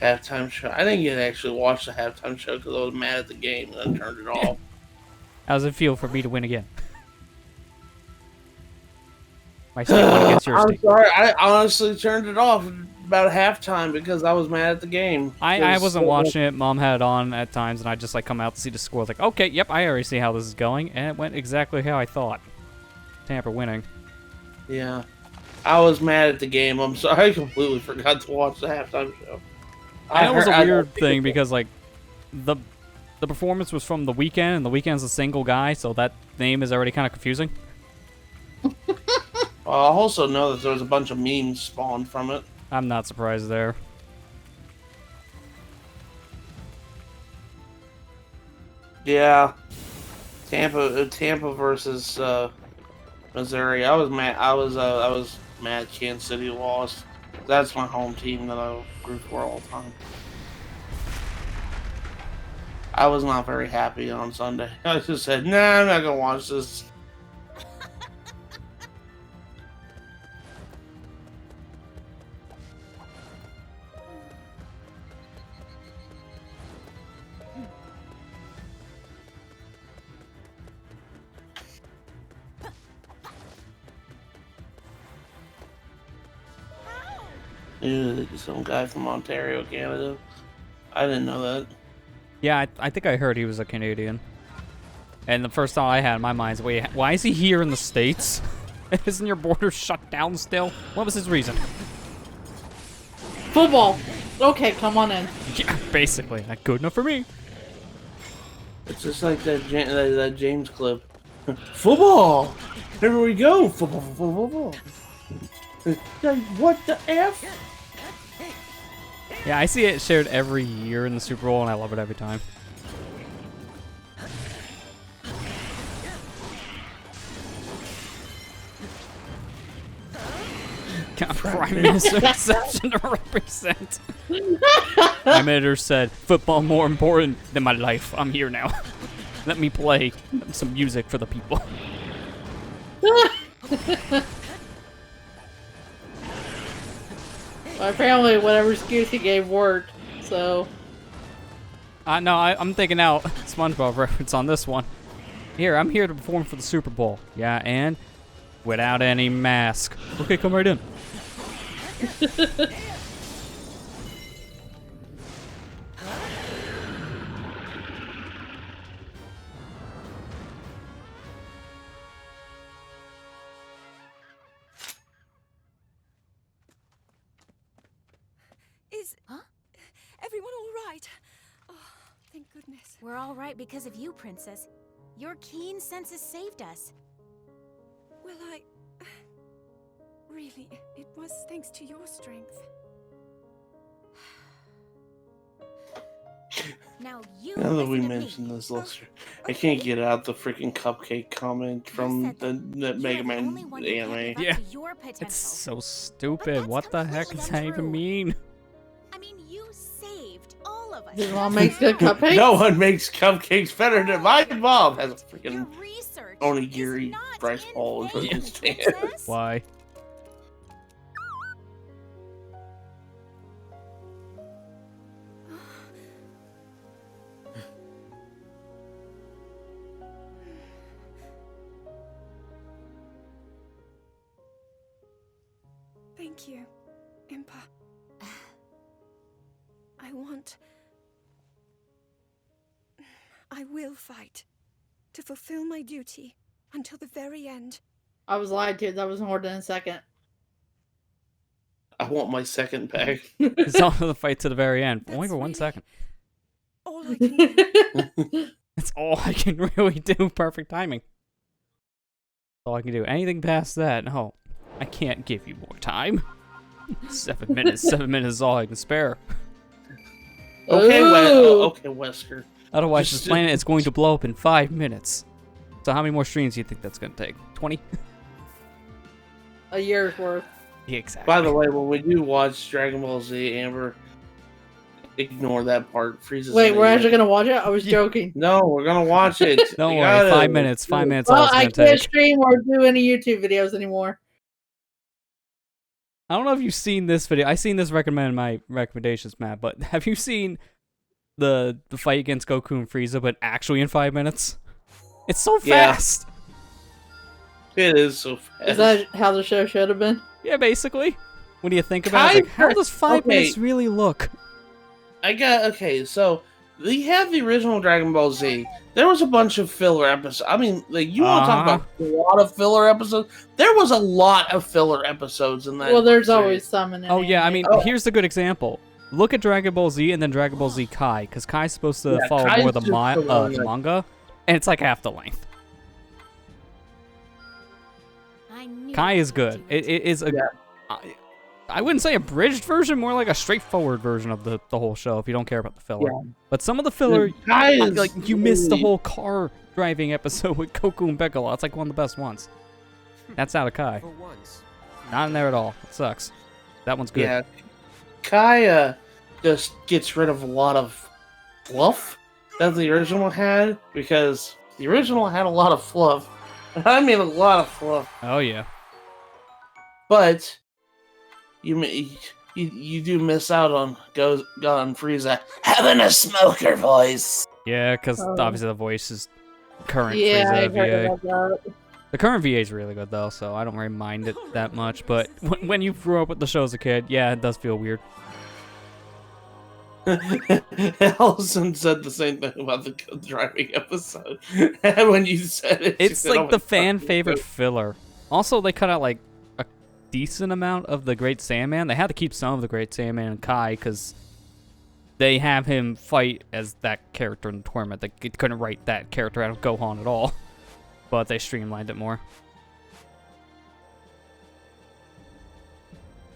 Speaker 3: Halftime show. I didn't get to actually watch the halftime show because I was mad at the game and then turned it off.
Speaker 1: How does it feel for me to win again? My state won against your
Speaker 3: I'm
Speaker 1: state.
Speaker 3: sorry, I honestly turned it off about halftime because I was mad at the game.
Speaker 1: I wasn't watching it. Mom had it on at times, and I just like come out to see the score. Like, okay, yep, I already see how this is going, and it went exactly how I thought. Tampa winning.
Speaker 3: Yeah, I was mad at the game. I'm sorry, I completely forgot to watch the halftime show.
Speaker 1: I know it was a weird thing because like the performance was from The Weeknd, and The Weeknd's a single guy, so that name is already kind of confusing.
Speaker 3: I also know that there was a bunch of memes spawned from it.
Speaker 1: I'm not surprised there.
Speaker 3: Yeah, Tampa versus Missouri. I was mad. I was mad Kansas City lost. That's my home team that I root for all the time. I was not very happy on Sunday. I just said, "Nah, I'm not gonna watch this." Ew, some guy from Ontario, Canada. I didn't know that.
Speaker 1: Yeah, I think I heard he was a Canadian. And the first thought I had in my mind is, wait, why is he here in the States? Isn't your border shut down still? What was his reason?
Speaker 2: Football. Okay, come on in.
Speaker 1: Yeah, basically. Not good enough for me.
Speaker 3: It's just like that James clip. Football! Here we go! Football. What the F?
Speaker 1: Yeah, I see it shared every year in the Super Bowl, and I love it every time. Prime Minister exception to represent. Prime Minister said, football more important than my life. I'm here now. Let me play some music for the people.
Speaker 2: Well, apparently, whatever excuse he gave worked, so...
Speaker 1: No, I'm thinking out SpongeBob reference on this one. Here, I'm here to perform for the Super Bowl. Yeah, and without any mask. Okay, come right in.
Speaker 4: Is everyone all right? Oh, thank goodness.
Speaker 6: We're all right because of you, Princess. Your keen senses saved us.
Speaker 4: Well, really, it was thanks to your strength.
Speaker 6: Now you
Speaker 3: Now that
Speaker 6: listen
Speaker 3: we
Speaker 6: to
Speaker 3: mentioned
Speaker 6: me.
Speaker 3: this, I can't get out the freaking cupcake comment from the Mega Man anime.
Speaker 1: Yeah.
Speaker 6: Your potential.
Speaker 1: It's so
Speaker 6: But
Speaker 1: stupid.
Speaker 6: that's
Speaker 1: What the heck does that
Speaker 6: completely
Speaker 1: even
Speaker 6: untrue.
Speaker 1: mean?
Speaker 6: I mean, you saved all of us.
Speaker 2: Your mom makes good cupcakes?
Speaker 3: No one makes cupcakes better than my mom. Has a freaking
Speaker 6: Your research
Speaker 3: onigiri
Speaker 6: is not
Speaker 3: Bryce
Speaker 6: in
Speaker 3: Hall is
Speaker 6: vain,
Speaker 3: what you stand.
Speaker 6: Princess.
Speaker 1: Why?
Speaker 4: Thank you, Impa. I will fight to fulfill my duty until the very end.
Speaker 2: I was lied to. That was more than a second.
Speaker 3: I want my second pack.
Speaker 1: It's all the fight to the very end. Only
Speaker 4: That's
Speaker 1: for 1
Speaker 4: really
Speaker 1: second.
Speaker 4: All I can do.
Speaker 1: That's all I can really do. Perfect timing. That's all I can do. Anything past that, no. I can't give you more time. 7 minutes. 7 minutes is all I can spare.
Speaker 3: Okay,
Speaker 2: Ooh.
Speaker 3: okay, Wesker.
Speaker 1: Otherwise,
Speaker 3: Just-
Speaker 1: this planet is going to blow up in 5 minutes. So how many more streams do you think that's going to take? 20?
Speaker 2: A year's worth.
Speaker 1: Yeah, exactly.
Speaker 3: By the way, when we do watch Dragon Ball Z, Amber, ignore that part. Frieza's
Speaker 2: Wait,
Speaker 3: an
Speaker 2: we're
Speaker 3: idiot.
Speaker 2: actually gonna watch it? I was joking.
Speaker 3: No, we're gonna watch it.
Speaker 1: Don't
Speaker 3: We
Speaker 1: worry,
Speaker 3: gotta.
Speaker 1: 5 minutes. 5 minutes. All
Speaker 2: Well,
Speaker 1: it's
Speaker 2: I
Speaker 1: gonna
Speaker 2: can't
Speaker 1: take.
Speaker 2: stream or do any YouTube videos anymore.
Speaker 1: I don't know if you've seen this video. I seen this recommended in my recommendations, Matt. But have you seen the fight against Goku and Frieza, but actually in 5 minutes? It's so
Speaker 3: Yeah.
Speaker 1: fast.
Speaker 3: It is so fast.
Speaker 2: Is that how the show should have been?
Speaker 1: Yeah, basically. When you think about it, it's like, how does 5
Speaker 3: Okay.
Speaker 1: minutes really look?
Speaker 3: Okay, so we had the original Dragon Ball Z. There was a bunch of filler episodes. I mean, like, you want to talk about a lot of filler episodes? There was a lot of filler episodes in that.
Speaker 2: Well, there's
Speaker 3: series.
Speaker 2: always some in it.
Speaker 1: Oh yeah, I mean,
Speaker 3: Oh.
Speaker 1: here's a good example. Look at Dragon Ball Z and then Dragon Ball Z Kai, because Kai's supposed to
Speaker 3: Yeah,
Speaker 1: follow
Speaker 3: Kai's
Speaker 1: more the
Speaker 3: just the one that-
Speaker 1: manga, and it's like half the length.
Speaker 6: I knew
Speaker 1: Kai
Speaker 6: you
Speaker 1: is
Speaker 6: would
Speaker 1: good.
Speaker 6: do
Speaker 1: It is a.
Speaker 3: Yeah.
Speaker 1: I wouldn't say abridged version, more like a straightforward version of the whole show if you don't care about the filler.
Speaker 3: Yeah.
Speaker 1: But some of the filler,
Speaker 3: Kai is
Speaker 1: like you missed the
Speaker 3: really-
Speaker 1: whole car driving episode with Goku and Piccolo. It's like one of the best ones. That's out of Kai.
Speaker 7: For once.
Speaker 1: Not in there at all. It sucks. That one's good.
Speaker 3: Yeah, Kai just gets rid of a lot of fluff that the original had, because the original had a lot of fluff. I mean, a lot of fluff.
Speaker 1: Oh yeah.
Speaker 3: But you do miss out on Gon Frieza having a smoker voice.
Speaker 1: Yeah, because
Speaker 2: Oh.
Speaker 1: obviously the voice is current
Speaker 2: Yeah, I
Speaker 1: Frieza
Speaker 2: heard
Speaker 1: VA.
Speaker 2: about that.
Speaker 1: The current VA is really good though, so I don't really mind it that much. But when you grew up with the show as a kid, yeah, it does feel weird.
Speaker 3: Allison said the same thing about the driving episode. And when you said it, she
Speaker 1: It's
Speaker 3: said,
Speaker 1: like
Speaker 3: "Oh my
Speaker 1: the
Speaker 3: God."
Speaker 1: fan favorite filler. Also, they cut out like a decent amount of the Great Sandman. They had to keep some of the Great Sandman and Kai because they have him fight as that character in the tournament. They couldn't write that character out of Gohan at all, but they streamlined it more.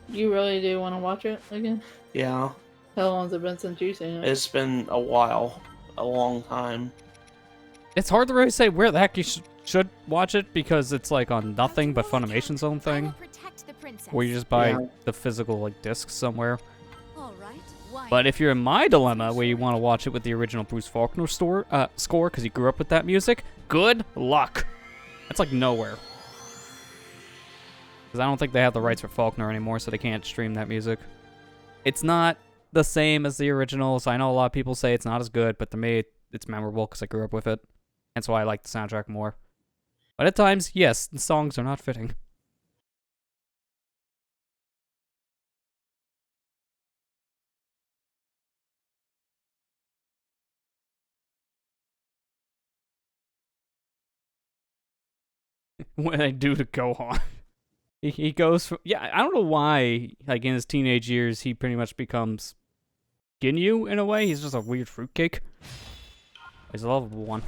Speaker 2: You really do want to watch it again?
Speaker 3: Yeah,
Speaker 2: How long has it been since you've seen it?
Speaker 3: it's been a while, a long time.
Speaker 1: It's hard to really say where the heck you should watch it because it's like on nothing but Funimation's own
Speaker 6: I will
Speaker 1: thing,
Speaker 6: protect the princess.
Speaker 1: where you just buy
Speaker 3: Yeah.
Speaker 1: the physical like discs somewhere.
Speaker 6: All right. Why
Speaker 1: But if you're in my dilemma where you want to watch it with the original Bruce Faulkner score because you grew up with that music, good luck. It's like nowhere. Because I don't think they have the rights for Faulkner anymore, so they can't stream that music. It's not the same as the originals. I know a lot of people say it's not as good, but to me, it's memorable because I grew up with it. That's why I like the soundtrack more. But at times, yes, the songs are not fitting. What I do to Gohan. He goes from, yeah, I don't know why, like in his teenage years, he pretty much becomes Ginyu in a way. He's just a weird fruitcake. He's a lovable one.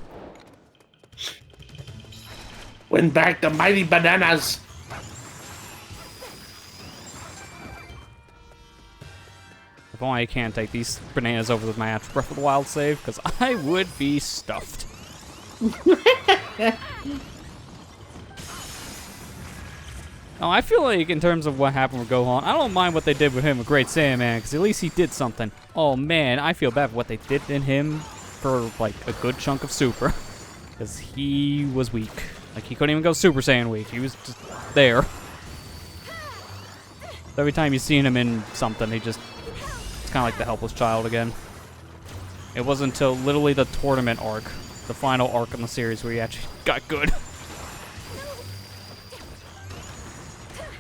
Speaker 3: Win back the mighty bananas.
Speaker 1: If only I can't take these bananas over the match Breath of the Wild save, because I would be stuffed. Oh, I feel like in terms of what happened with Gohan, I don't mind what they did with him with Great Saiyaman, because at least he did something. Oh man, I feel bad for what they did in him for like a good chunk of Super. Because he was weak. Like he couldn't even go Super Saiyan weak. He was just there. Every time you seen him in something, it's kind of like the helpless child again. It wasn't until literally the tournament arc, the final arc in the series, where he actually got good.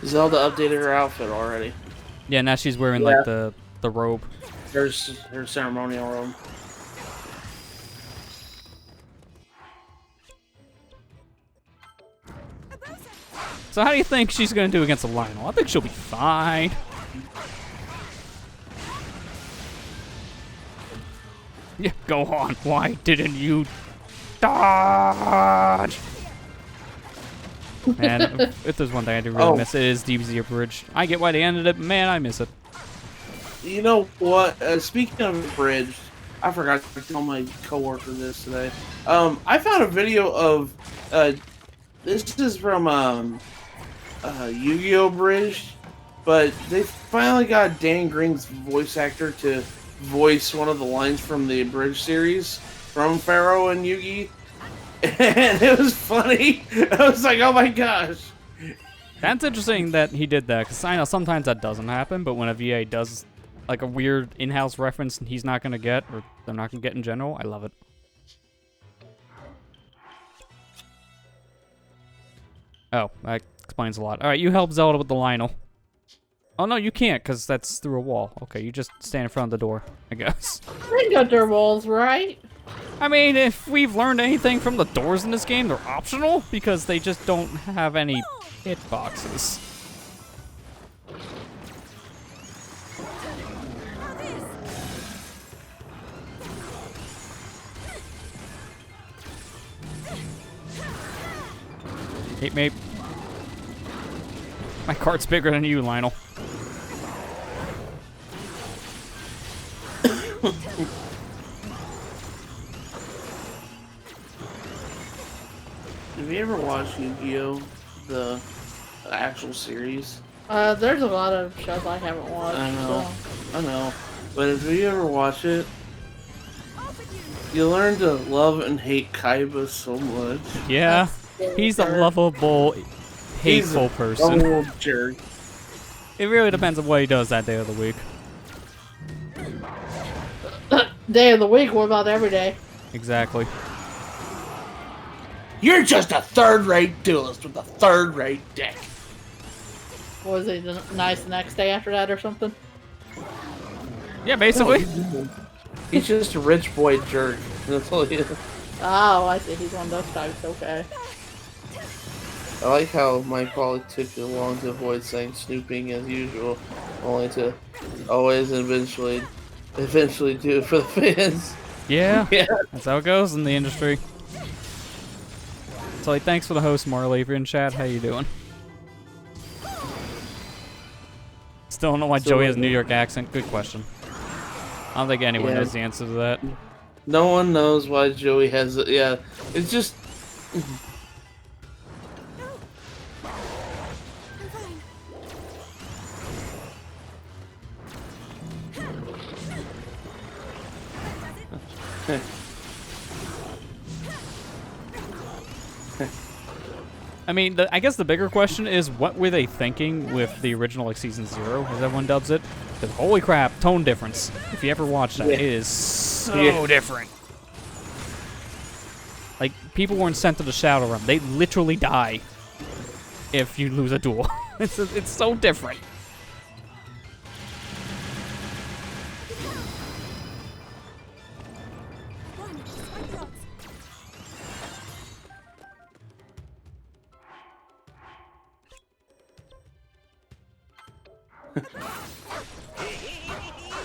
Speaker 3: Zelda updated her outfit already.
Speaker 1: Yeah, now she's wearing
Speaker 3: Yeah.
Speaker 1: like the robe.
Speaker 3: Her ceremonial robe.
Speaker 1: So how do you think she's gonna do against a Lionel? I think she'll be fine. Yeah, go on. Why didn't you dodge? Man, if there's one thing I do really miss, it is DBZ Abridged. I get why they ended it, but man, I miss it.
Speaker 3: You know what? Speaking of bridge, I forgot to tell my coworker this today. I found a video of this is from Yu-Gi-Oh! Bridge, but they finally got Dan Green's voice actor to voice one of the lines from the Bridge series from Pharaoh and Yugi, and it was funny. I was like, oh my gosh.
Speaker 1: That's interesting that he did that, because I know sometimes that doesn't happen, but when a VA does like a weird in-house reference he's not going to get, or they're not going to get in general, I love it. Oh, that explains a lot. Alright, you help Zelda with the Lionel. Oh no, you can't, because that's through a wall. Okay, you just stand in front of the door, I guess.
Speaker 2: They got their walls, right?
Speaker 1: I mean, if we've learned anything from the doors in this game, they're optional, because they just don't have any hitboxes. Hey, mate. My cart's bigger than you, Lionel.
Speaker 3: Have you ever watched Yu-Gi-Oh! The actual series?
Speaker 2: There's a lot of shows I haven't watched.
Speaker 3: I know.
Speaker 2: So.
Speaker 3: I know. But if you ever watch it, you learn to love and hate Kaiba so much.
Speaker 1: Yeah, he's a lovable, hateful person.
Speaker 3: Oh, jerk.
Speaker 1: It really depends on what he does that day of the week.
Speaker 2: Day of the week, what about every day?
Speaker 1: Exactly.
Speaker 3: You're just a third-rate duelist with a third-rate deck.
Speaker 2: Was he nice the next day after that or something?
Speaker 1: Yeah, basically.
Speaker 3: He's just a rich boy jerk. That's all he is.
Speaker 2: Oh, I see. He's one of those types. Okay.
Speaker 3: I like how Mike Pollock took it long to avoid saying snooping as usual, only to always and eventually do it for the fans.
Speaker 1: Yeah,
Speaker 3: Yeah.
Speaker 1: That's how it goes in the industry. So, like, thanks for the host, Marley. If you're in chat, how you doing? Still don't know why Joey has a New York accent. Good question. I don't think anyone knows the answer to that.
Speaker 3: No one knows why Joey has it. Yeah, it's just.
Speaker 1: I mean, I guess the bigger question is, what were they thinking with the original, like, Season 0, as everyone dubs it? Because, holy crap, tone difference. If you ever watch that, it is so different. Like, people weren't sent to the Shadow Realm. They literally die if you lose a duel. It's so different.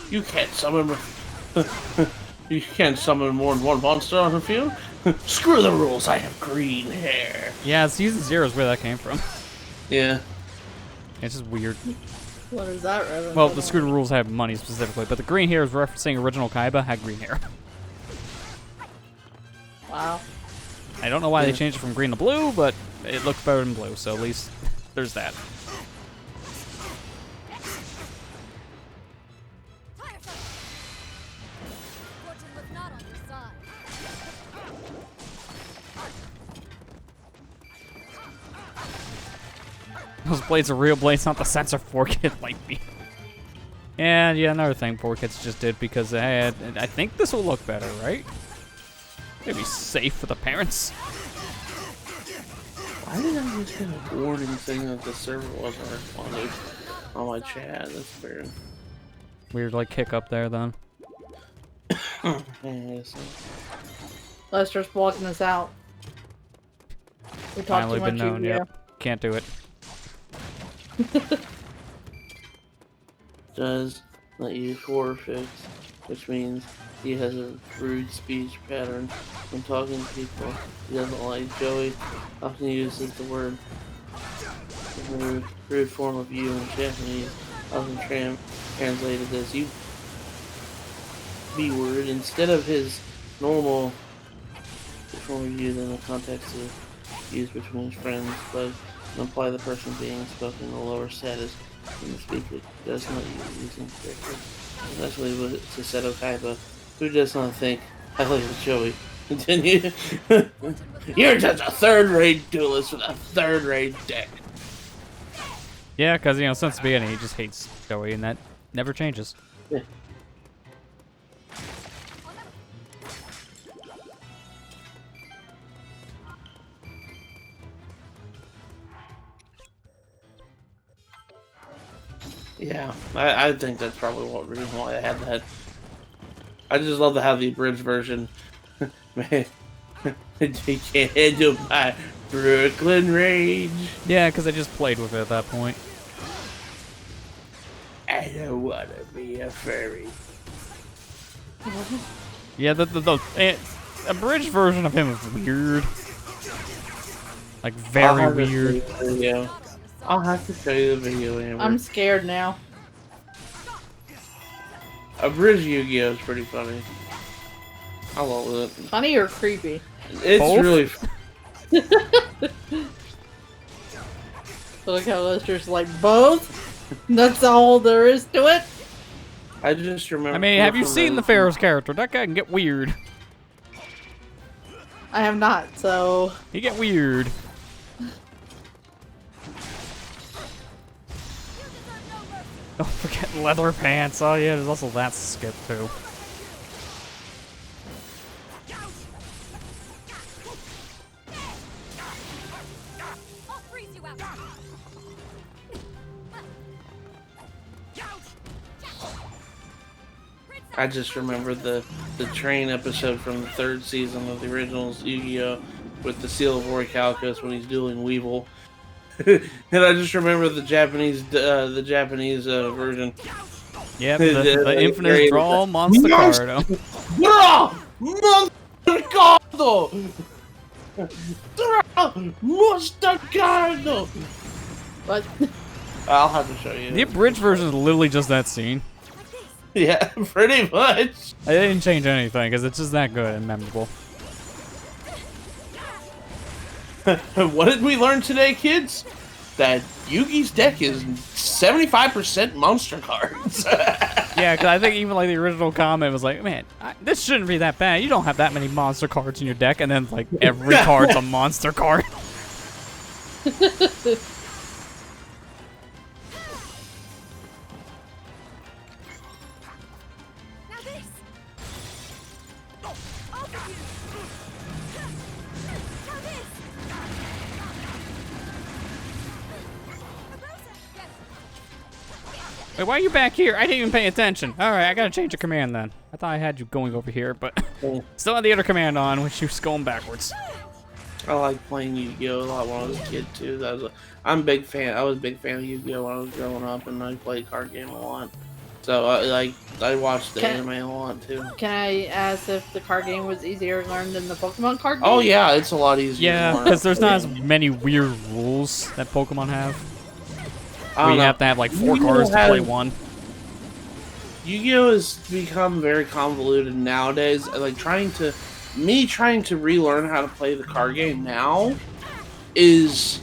Speaker 3: You can't summon. You can't summon more than one monster on the field. Screw the rules. I have green hair.
Speaker 1: Yeah, Season 0 is where that came from.
Speaker 3: Yeah.
Speaker 1: It's just weird.
Speaker 2: What is that reference?
Speaker 1: Well, the Screw the Rules have money specifically, but the green hair is referencing original Kaiba had green hair.
Speaker 2: Wow.
Speaker 1: I don't know why they changed it from green to blue, but it looks better than blue, so at least there's that. Those blades are real blades, not the sensor 4-kit like me. And yeah, another thing 4-kits just did because they had, I think this will look better, right? It'll be safe for the parents.
Speaker 3: Why did I just get a warning saying that the server wasn't responding on my chat? That's weird.
Speaker 1: Weird, like, kick up there then.
Speaker 3: Yeah, so.
Speaker 2: Lester's blocking us out. We talked
Speaker 1: Finally
Speaker 2: too much
Speaker 1: been known,
Speaker 2: Yu-Gi-Oh.
Speaker 1: yep. Can't do it.
Speaker 3: Does let you forfeit, which means he has a rude speech pattern when talking to people. He doesn't like Joey. Often uses the word rude form of you in Japanese, often translated as you B word instead of his normal form of you in the context of used between friends, but imply the person being spoken in the lower status in the speaker does not use using character. Especially with Suseto Kaiba, who does not think highly of Joey. Continue. You're just a third-rate duelist with a third-rate deck.
Speaker 1: Yeah, because, you know, since the beginning, he just hates Joey, and that never changes.
Speaker 3: Yeah. Yeah, I think that's probably one reason why I had that. I just love to have the abridged version. Man, you can't handle my Brooklyn rage.
Speaker 1: Yeah, because I just played with it at that point.
Speaker 3: I don't want to be a furry.
Speaker 1: Yeah, the abridged version of him is weird. Like, very weird.
Speaker 3: I'll have to show you the video, Amber.
Speaker 2: I'm scared now.
Speaker 3: Abridged Yu-Gi-Oh! Is pretty funny. I love it.
Speaker 2: Funny or creepy?
Speaker 3: It's
Speaker 1: Both?
Speaker 3: really...
Speaker 2: Look how Lester's like, both? That's all there is to it?
Speaker 3: I just remember...
Speaker 1: I mean, have you seen the Pharaoh's character? That guy can get weird.
Speaker 2: I have not, so...
Speaker 1: He get weird. Don't forget leather pants. Oh yeah, there's also that skip too.
Speaker 3: I just remember the train episode from the 3rd season of the original Yu-Gi-Oh! With the Seal of Orichalcos when he's dueling Weevil. And I just remember the Japanese version.
Speaker 1: Yep, the infinite draw monster card.
Speaker 3: Monster Cardo! Monster Cardo!
Speaker 2: But
Speaker 3: I'll have to show you.
Speaker 1: The abridged version is literally just that scene.
Speaker 3: Yeah, pretty much.
Speaker 1: I didn't change anything because it's just that good and memorable.
Speaker 3: What did we learn today, kids? That Yugi's deck is 75% monster cards.
Speaker 1: Yeah, because I think even like the original comment was like, man, this shouldn't be that bad. You don't have that many monster cards in your deck, and then like every card's a monster card. Wait, why are you back here? I didn't even pay attention. Alright, I gotta change your command then. I thought I had you going over here, but still had the other command on, which was going backwards.
Speaker 3: I like playing Yu-Gi-Oh! A lot when I was a kid too. I'm a big fan. I was a big fan of Yu-Gi-Oh! When I was growing up, and I played card game a lot. So I watched the anime a lot too.
Speaker 2: can I ask if the card game was easier to learn than the Pokemon card game?
Speaker 3: Oh yeah, it's a lot easier.
Speaker 1: Yeah, because there's not as many weird rules that Pokemon have. Where you have to have like 4 cards to play one.
Speaker 3: Yu-Gi-Oh! Has become very convoluted nowadays. Like trying to relearn how to play the card game now is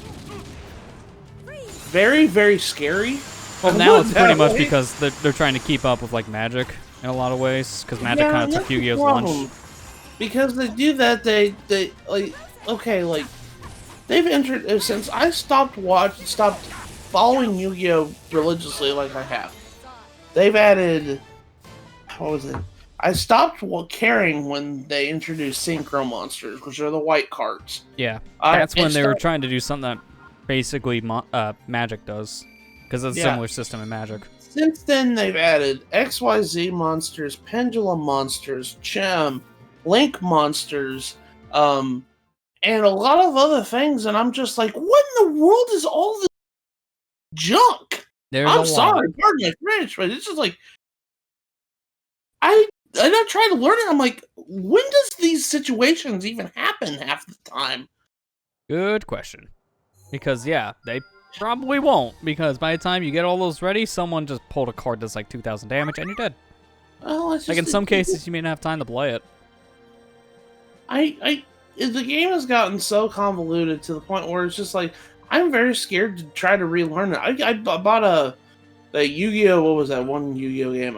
Speaker 3: very, very scary.
Speaker 1: Well, now it's pretty much because they're trying to keep up with like Magic in a lot of ways, because Magic kind of took Yu-Gi-Oh's lunch.
Speaker 3: Because they do that, they they've entered since I stopped following Yu-Gi-Oh! Religiously like I have. They've added, what was it? I stopped caring when they introduced Synchro Monsters, which are the white cards.
Speaker 1: Yeah, that's when they were trying to do something that basically Magic does, because it's a similar system in Magic.
Speaker 3: Since then, they've added XYZ monsters, Pendulum monsters, Link monsters, and a lot of other things, and I'm just like, what in the world is all this junk? I'm sorry, pardon my French, but it's just like, I'm not trying to learn it. I'm like, when does these situations even happen half the time?
Speaker 1: Good question. Because, yeah, they probably won't. Because by the time you get all those ready, someone just pulled a card that's like 2,000 damage and you're dead.
Speaker 3: Well, it's just,
Speaker 1: like in some cases, you may not have time to play it.
Speaker 3: The game has gotten so convoluted to the point where it's just like, I'm very scared to try to relearn it. I bought the Yu-Gi-Oh! What was that one Yu-Gi-Oh! Game?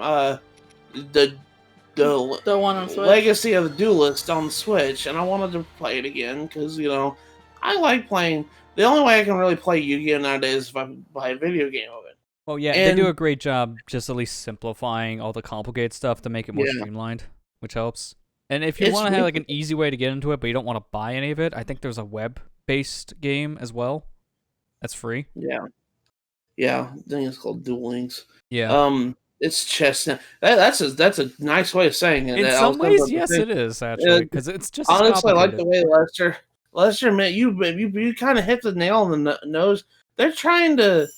Speaker 3: The
Speaker 2: one on Switch.
Speaker 3: Legacy of the Duelist on the Switch, and I wanted to play it again because I like playing. The only way I can really play Yu-Gi-Oh! Nowadays is if I buy a video game of it.
Speaker 1: Well, yeah, they do a great job just at least simplifying all the complicated stuff to make it more streamlined, which helps. And if you want to have like an easy way to get into it, but you don't want to buy any of it, I think there's a web-based game as well. That's free.
Speaker 3: Yeah. I think it's called Duel Links.
Speaker 1: Yeah.
Speaker 3: It's chess. That's a nice way of saying it.
Speaker 1: In some ways, yes, it is actually, because it's just
Speaker 3: honestly, I like the way Lester, man, you kind of hit the nail on the nose. They're trying to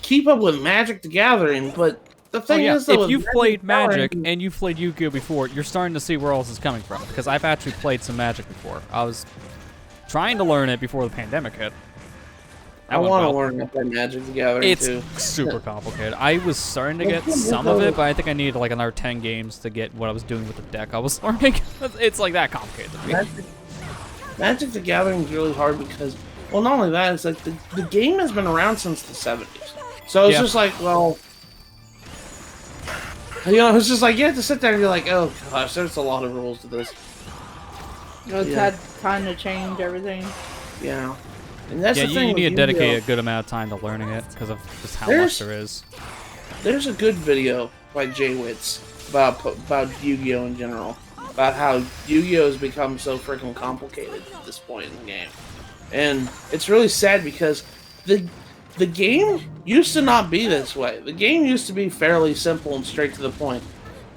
Speaker 3: keep up with Magic the Gathering, but the thing is, though,
Speaker 1: if you've played Magic and you've played Yu-Gi-Oh before, you're starting to see where all this is coming from. Because I've actually played some Magic before. I was trying to learn it before the pandemic hit.
Speaker 3: I want to learn how to play Magic the Gathering too.
Speaker 1: It's super complicated. I was starting to get some of it, but I think I needed like another 10 games to get what I was doing with the deck I was learning. It's like that complicated to me.
Speaker 3: Magic the Gathering is really hard because, well, not only that, it's like the game has been around since the 70s. So it's just like, well, it's just like you have to sit there and be like, oh gosh, there's a lot of rules to this.
Speaker 2: It's had time to change everything.
Speaker 3: Yeah. And that's the thing.
Speaker 1: You need to dedicate a good amount of time to learning it because of just how much there is.
Speaker 3: There's a good video by Jay Witz about Yu-Gi-Oh! In general. About how Yu-Gi-Oh! Has become so freaking complicated at this point in the game. And it's really sad because the game used to not be this way. The game used to be fairly simple and straight to the point.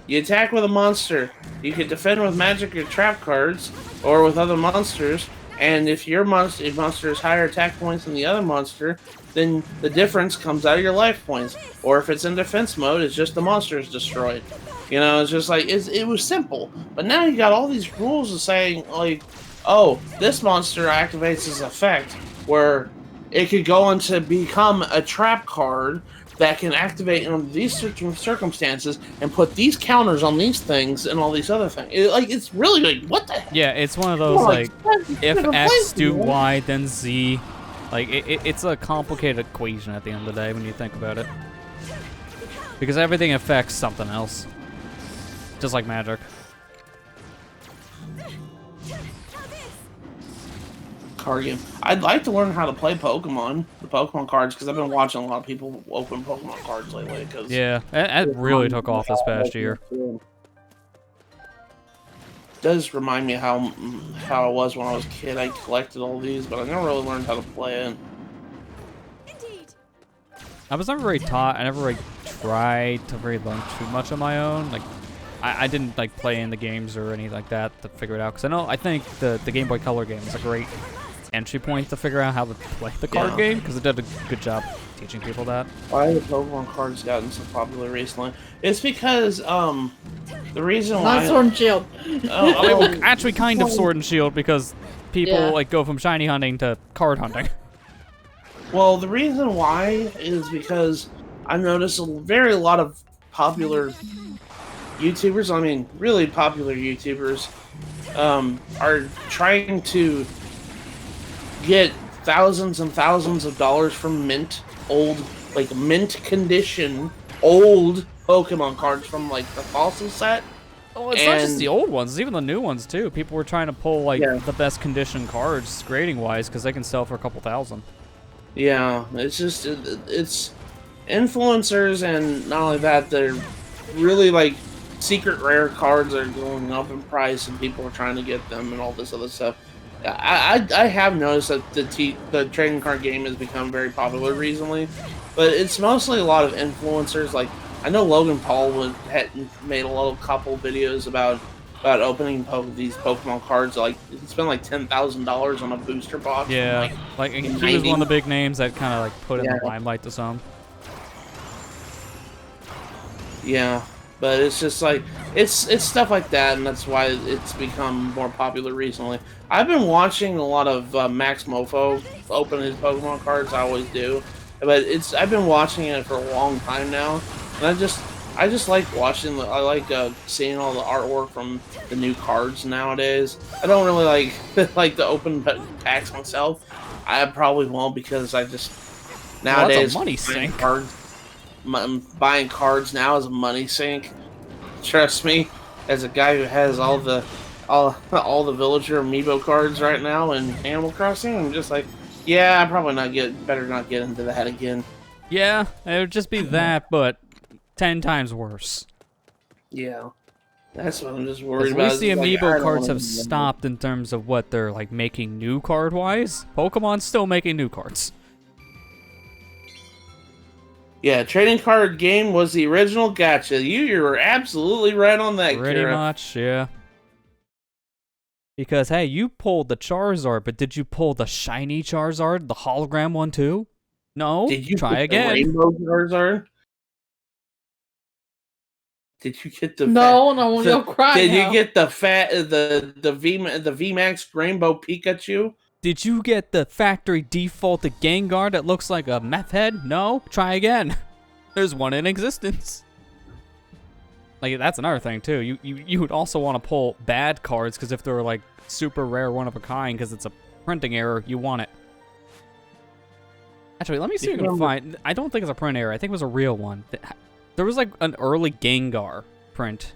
Speaker 3: You attack with a monster. You can defend with magic or trap cards, or with other monsters. And if your monster has higher attack points than the other monster, then the difference comes out of your life points. Or if it's in defense mode, it's just the monster is destroyed. It's just like, it was simple. But now you got all these rules of saying, like, oh, this monster activates its effect, where it could go on to become a trap card that can activate in these circumstances and put these counters on these things and all these other things. It's really like, what the heck?
Speaker 1: Yeah, it's one of those, like, if X do Y, then Z. Like, it's a complicated equation at the end of the day when you think about it. Because everything affects something else. Just like Magic.
Speaker 3: Card game. I'd like to learn how to play Pokemon, the Pokemon cards, because I've been watching a lot of people open Pokemon cards lately.
Speaker 1: Yeah, that really took off this past year.
Speaker 3: It does remind me how I was when I was a kid. I collected all these, but I never really learned how to play it.
Speaker 1: I was never very taught. I never really tried to really learn too much on my own. Like, I didn't like play in the games or anything like that to figure it out. Because I think the Game Boy Color game is a great entry point to figure out how to play the card game, because it did a good job teaching people that.
Speaker 3: Why have Pokemon cards gotten so popular recently? It's because the reason why
Speaker 2: not Sword and Shield.
Speaker 1: Actually, kind of Sword and Shield, because people like go from shiny hunting to card hunting.
Speaker 3: Well, the reason why is because I've noticed a lot of popular YouTubers, I mean really popular YouTubers, are trying to get thousands and thousands of dollars from mint condition old Pokemon cards from like the fossil set.
Speaker 1: Oh, it's not just the old ones, it's even the new ones too. People were trying to pull like the best condition cards grading wise because they can sell for a couple thousand.
Speaker 3: Yeah, it's just it's influencers, and not only that, they're really like secret rare cards are going up in price and people are trying to get them and all this other stuff. I have noticed that the trading card game has become very popular recently, but it's mostly a lot of influencers. Like, I know Logan Paul had made a couple videos about opening these Pokemon cards. Like, he spent like $10,000 on a booster box.
Speaker 1: Yeah, like he was one of the big names that kind of like put in the limelight to some.
Speaker 3: Yeah. But it's just like, it's stuff like that, and that's why it's become more popular recently. I've been watching a lot of Max Mofo open his Pokemon cards. I always do, but I've been watching it for a long time now, and I just like watching. I like seeing all the artwork from the new cards nowadays. I don't really like like to open packs myself, I probably won't because I just
Speaker 1: Well,
Speaker 3: nowadays
Speaker 1: that's a money sink.
Speaker 3: Buying cards now is a money sink. Trust me, as a guy who has all the villager amiibo cards right now in Animal Crossing, I'm just like, yeah, I probably better not get into that again.
Speaker 1: Yeah, it would just be that, but 10 times worse.
Speaker 3: Yeah, that's what I'm just worried
Speaker 1: At
Speaker 3: about.
Speaker 1: least the
Speaker 3: It's like, I
Speaker 1: amiibo
Speaker 3: don't
Speaker 1: cards
Speaker 3: wanna
Speaker 1: have
Speaker 3: do that.
Speaker 1: stopped in terms of what they're like making new card wise. Pokemon's still making new cards.
Speaker 3: Yeah, trading card game was the original gacha. You were absolutely right on that,
Speaker 1: Pretty
Speaker 3: Kira.
Speaker 1: much, yeah. Because hey, you pulled the Charizard, but did you pull the shiny Charizard, the hologram one too? No.
Speaker 3: Did you
Speaker 1: try
Speaker 3: get
Speaker 1: again?
Speaker 3: the Rainbow Charizard? Did you get the
Speaker 2: No, no, you'll cry
Speaker 3: Did
Speaker 2: now.
Speaker 3: you get the VMAX Rainbow Pikachu?
Speaker 1: Did you get the factory defaulted Gengar that looks like a meth head? No. Try again. There's one in existence. Like, that's another thing, too. You would also want to pull bad cards, because if they're, like, super rare, one of a kind, because it's a printing error, you want it. Actually, let me see if I can find... I don't think it's a print error. I think it was a real one. There was, like, an early Gengar print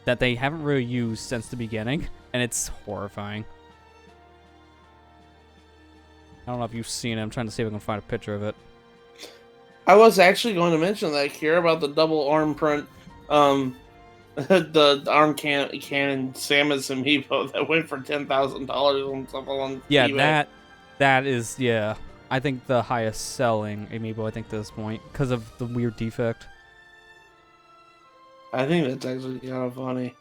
Speaker 1: that they haven't really used since the beginning, and it's horrifying. I don't know if you've seen it. I'm trying to see if I can find a picture of it.
Speaker 3: I was actually going to mention that, Kira, about the double arm print, the arm cannon Samus amiibo that went for $10,000 on something on
Speaker 1: Yeah,
Speaker 3: eBay.
Speaker 1: that is, yeah. I think the highest selling amiibo, I think, to this point, because of the weird defect.
Speaker 3: I think that's actually kind of funny.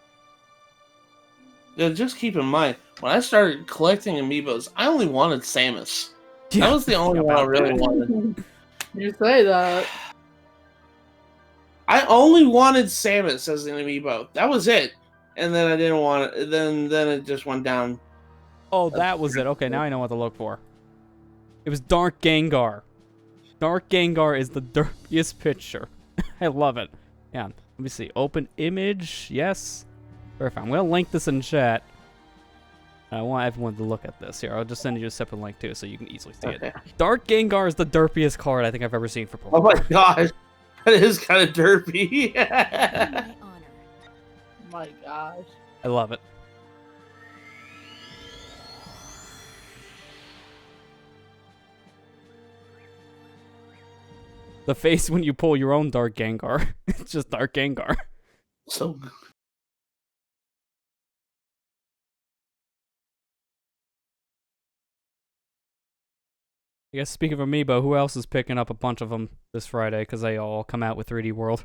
Speaker 3: Yeah, just keep in mind, when I started collecting amiibos, I only wanted Samus.
Speaker 1: Yeah,
Speaker 3: That was the only one I really wanted.
Speaker 2: You say that.
Speaker 3: I only wanted Samus as an amiibo. That was it. And then I didn't want it. Then it just went down.
Speaker 1: Oh, that was it. Okay, now I know what to look for. It was Dark Gengar. Dark Gengar is the dirtiest picture. I love it. Yeah, let me see. Open image. Yes. Perfect. I'm going to link this in chat. I want everyone to look at this. Here, I'll just send you a separate link, too, so you can easily see
Speaker 3: Okay.
Speaker 1: it. Dark Gengar is the derpiest card I think I've ever seen for Pokemon.
Speaker 3: Oh my gosh. That is kind of derpy.
Speaker 6: My honor.
Speaker 2: My gosh.
Speaker 1: I love it. The face when you pull your own Dark Gengar. It's just Dark Gengar.
Speaker 3: So good.
Speaker 1: I guess speaking of Amiibo, who else is picking up a bunch of them this Friday? Because they all come out with 3D World.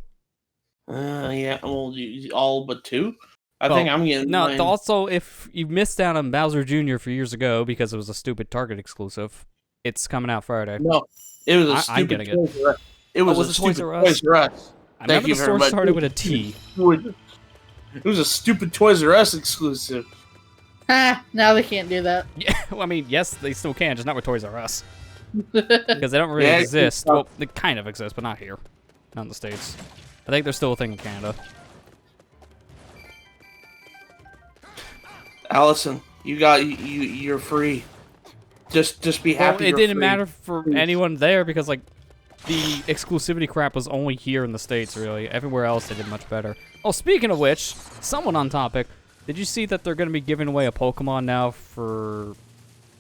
Speaker 3: Yeah, well, all but two. I
Speaker 1: Well,
Speaker 3: think I'm getting
Speaker 1: No,
Speaker 3: mine.
Speaker 1: also, if you missed out on Bowser Jr. for years ago because it was a stupid Target exclusive, it's coming out Friday.
Speaker 3: No, it was a
Speaker 1: I'm
Speaker 3: stupid
Speaker 1: getting it.
Speaker 3: Toys R Us. It was
Speaker 1: was
Speaker 3: a
Speaker 1: it Toys
Speaker 3: stupid
Speaker 1: R Us?
Speaker 3: Toys R Us.
Speaker 1: I
Speaker 3: Thank
Speaker 1: remember
Speaker 3: you
Speaker 1: the
Speaker 3: very
Speaker 1: store
Speaker 3: much.
Speaker 1: started with a T.
Speaker 3: It was a stupid Toys R Us exclusive.
Speaker 2: Ha! Now they can't do that.
Speaker 1: Yeah, well, I mean, yes, they still can, just not with Toys R Us. Because they don't really
Speaker 3: Yeah,
Speaker 1: exist.
Speaker 3: it's
Speaker 1: Well, they kind of exist, but not here. Not in the States. I think they're still a thing in Canada.
Speaker 3: Allison, you're free. Just be happy.
Speaker 1: Well, it
Speaker 3: you're
Speaker 1: didn't
Speaker 3: free.
Speaker 1: matter for anyone there because, like, the exclusivity crap was only here in the States, really. Everywhere else, they did much better. Oh, speaking of which, someone on topic, did you see that they're going to be giving away a Pokemon now for,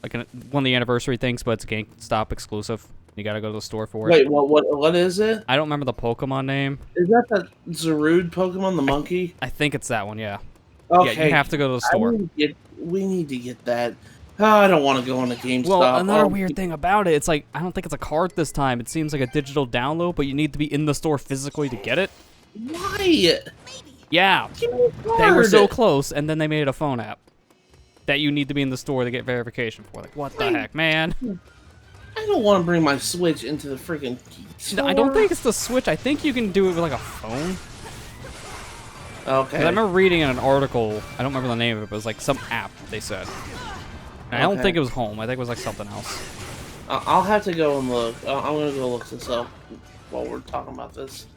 Speaker 1: like, one of the anniversary things, but it's a GameStop exclusive? You got to go to the store for it.
Speaker 3: Wait, what is it?
Speaker 1: I don't remember the Pokemon name.
Speaker 3: Is that the Zarude Pokemon, the monkey?
Speaker 1: I think it's that one, yeah.
Speaker 3: Okay.
Speaker 1: Yeah, you have to go to the store.
Speaker 3: We need to get that. Oh, I don't want to go on a GameStop.
Speaker 1: Well, another
Speaker 3: Oh,
Speaker 1: weird thing about it, it's like, I don't think it's a card this time. It seems like a digital download, but you need to be in the store physically to get it.
Speaker 3: Why?
Speaker 1: Yeah,
Speaker 3: Give me a
Speaker 1: they were
Speaker 3: card.
Speaker 1: so close, and then they made a phone app that you need to be in the store to get verification for. Like, what the heck, man?
Speaker 3: I don't want to bring my Switch into the freaking store.
Speaker 1: I don't think it's the Switch. I think you can do it with, like, a phone.
Speaker 3: Okay.
Speaker 1: 'Cause I remember reading in an article, I don't remember the name of it, but it was like some app, they said. And I don't
Speaker 3: Okay.
Speaker 1: think it was home. I think it was like something else.
Speaker 3: I'll have to go and look. I'm gonna go look this up while we're talking about this.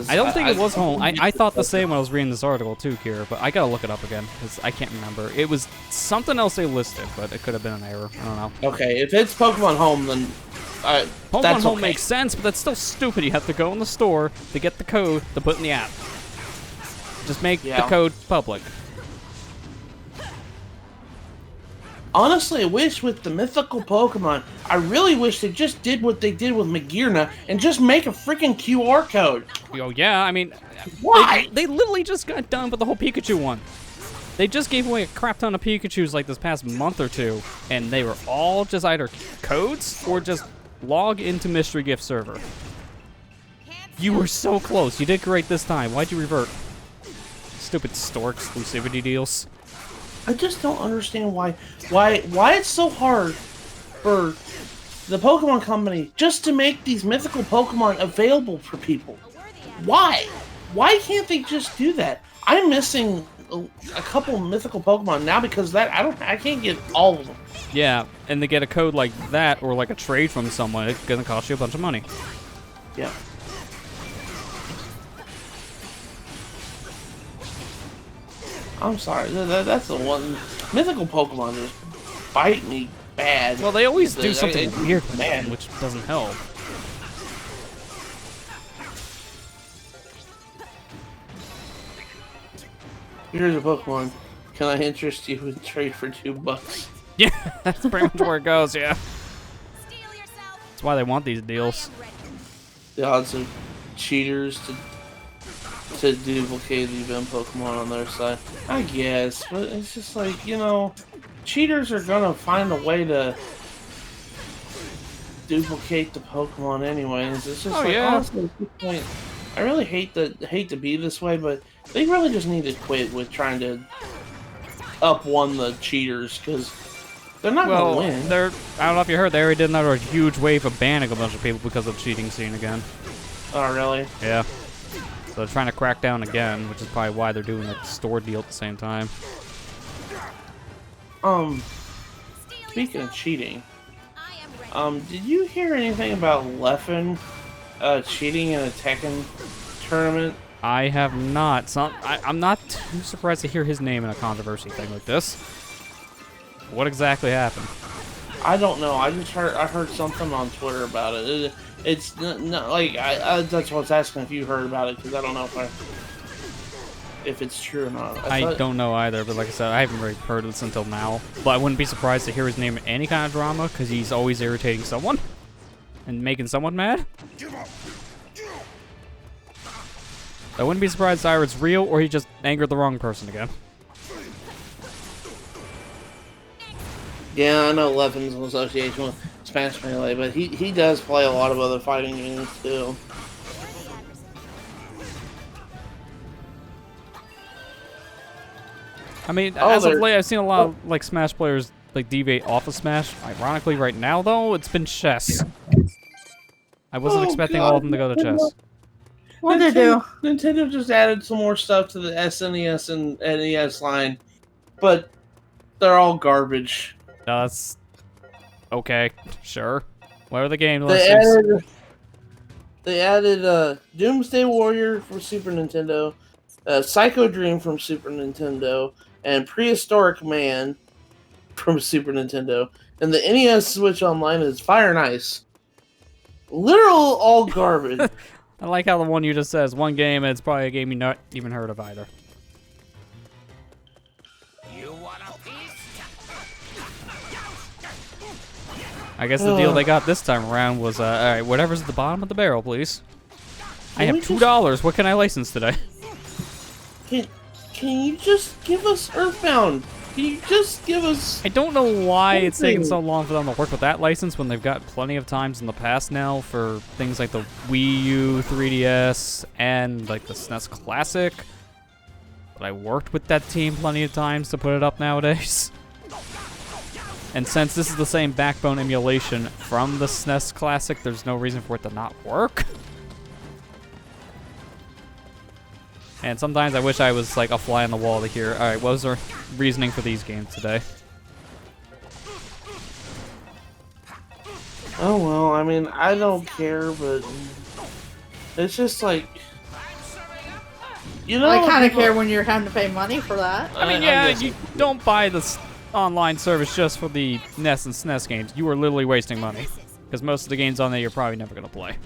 Speaker 1: I don't think it was home. I thought the same when I was reading this article too, Kira, but I gotta look it up again because I can't remember. It was something else they listed, but it could have been an error. I don't know.
Speaker 3: Okay, if it's Pokemon Home, then
Speaker 1: Pokemon
Speaker 3: that's
Speaker 1: Home
Speaker 3: okay.
Speaker 1: makes sense, but that's still stupid. You have to go in the store to get the code to put in the app. Just make the code public.
Speaker 3: Honestly, I wish with the mythical Pokemon, I really wish they just did what they did with Magearna and just make a freaking QR code.
Speaker 1: Oh yeah, I mean,
Speaker 3: Why?
Speaker 1: They literally just got done with the whole Pikachu one. They just gave away a crap ton of Pikachus like this past month or two, and they were all just either codes or just log into mystery gift server. You were so close. You did great this time. Why'd you revert? Stupid store exclusivity deals.
Speaker 3: I just don't understand why it's so hard for the Pokemon Company just to make these mythical Pokemon available for people. Why? Why can't they just do that? I'm missing a couple mythical Pokemon now because I can't get all of them.
Speaker 1: Yeah, and to get a code like that or like a trade from someone, it's gonna cost you a bunch of money.
Speaker 3: Yeah. I'm sorry, that's the one. Mythical Pokemon just bite me bad.
Speaker 1: Well, they always do something weird with
Speaker 3: man.
Speaker 1: them, which doesn't help.
Speaker 3: Here's a Pokemon. Can I interest you in trade for $2?
Speaker 1: Yeah, that's pretty much where it goes, yeah. That's why they want these deals.
Speaker 3: The odds of cheaters to duplicate the event Pokemon on their side. I guess, but it's just like, cheaters are gonna find a way to duplicate the Pokemon anyways. It's just honestly, at this point, I really hate to be this way, but they really just need to quit with trying to up one the cheaters because they're not gonna win.
Speaker 1: I don't know if you heard, they already did another huge wave of banning a bunch of people because of the cheating scene again.
Speaker 3: Oh really?
Speaker 1: Yeah. So they're trying to crack down again, which is probably why they're doing a store deal at the same time.
Speaker 3: Speaking of cheating, did you hear anything about Leffen cheating in a Tekken tournament?
Speaker 1: I have not. I'm not too surprised to hear his name in a controversy thing like this. What exactly happened?
Speaker 3: I don't know. I heard something on Twitter about it. It's not like that's what I was asking if you heard about it because I don't know if it's true or not.
Speaker 1: I don't know either, but like I said, I haven't really heard of this until now. But I wouldn't be surprised to hear his name in any kind of drama because he's always irritating someone and making someone mad. I wouldn't be surprised either it's real or he just angered the wrong person again.
Speaker 3: Yeah, I know Leffen's in association with Smash Melee, but he does play a lot of other fighting games too.
Speaker 1: I mean, as of late, I've seen a lot of like Smash players like deviate off of Smash. Ironically, right now though, it's been chess. I wasn't expecting all of them to go to chess.
Speaker 2: What'd they do?
Speaker 3: Nintendo just added some more stuff to the SNES and NES line, but they're all garbage.
Speaker 1: No, that's okay. Sure. What are the game listings?
Speaker 3: They added Doomsday Warrior for Super Nintendo, Psycho Dream from Super Nintendo, and Prehistoric Man from Super Nintendo. And the NES Switch Online is Fire and Ice. Literal all garbage.
Speaker 1: I like how the one you just says one game, and it's probably a game you not even heard of either.
Speaker 5: You want a piece?
Speaker 1: I guess the deal they got this time around was, all right, whatever's at the bottom of the barrel, please. I have $2. What can I license today?
Speaker 3: Can you just give us Earthbound? Can you just give us...
Speaker 1: I don't know why it's taking so long for them to work with that license when they've got plenty of times in the past now for things like the Wii U, 3DS, and like the SNES Classic. But I worked with that team plenty of times to put it up nowadays. And since this is the same backbone emulation from the SNES Classic, there's no reason for it to not work. And sometimes I wish I was like a fly on the wall to hear, alright, what was our reasoning for these games today?
Speaker 3: Oh well, I mean, I don't care, but it's just like, You know,
Speaker 2: I kind of
Speaker 3: people-
Speaker 2: care when you're having to pay money for that.
Speaker 1: I mean, yeah, you don't buy this online service just for the NES and SNES games. You are literally wasting money. Because most of the games on there you're probably never going to play.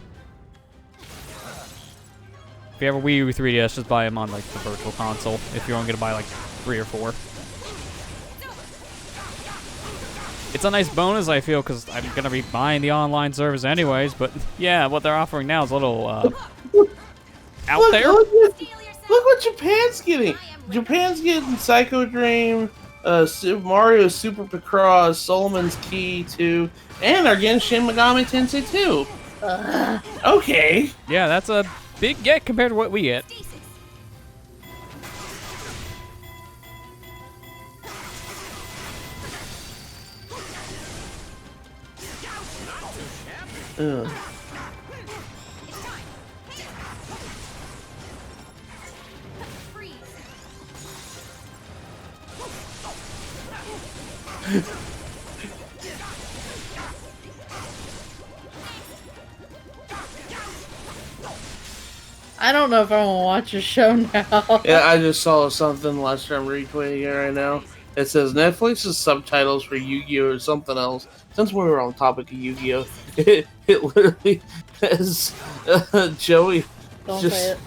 Speaker 1: If you have a Wii U 3DS, just buy them on like the virtual console. If you're only going to buy like 3 or 4. It's a nice bonus, I feel, because I'm going to be buying the online service anyways. But yeah, what they're offering now is a little out there.
Speaker 3: Look what Japan's getting. Japan's getting Psycho Dream, Super Mario Super Picross, Solomon's Key 2, and are getting Shin Megami Tensei 2. Okay.
Speaker 1: Yeah, that's a big get compared to what we get.
Speaker 3: Ugh.
Speaker 2: I don't know if I want to watch a show now.
Speaker 3: Yeah, I just saw something last time retweeting it right now. It says Netflix's subtitles for Yu-Gi-Oh! Or something else. Since we were on topic of Yu-Gi-Oh! It literally has Joey
Speaker 2: Don't
Speaker 3: just...
Speaker 2: say it.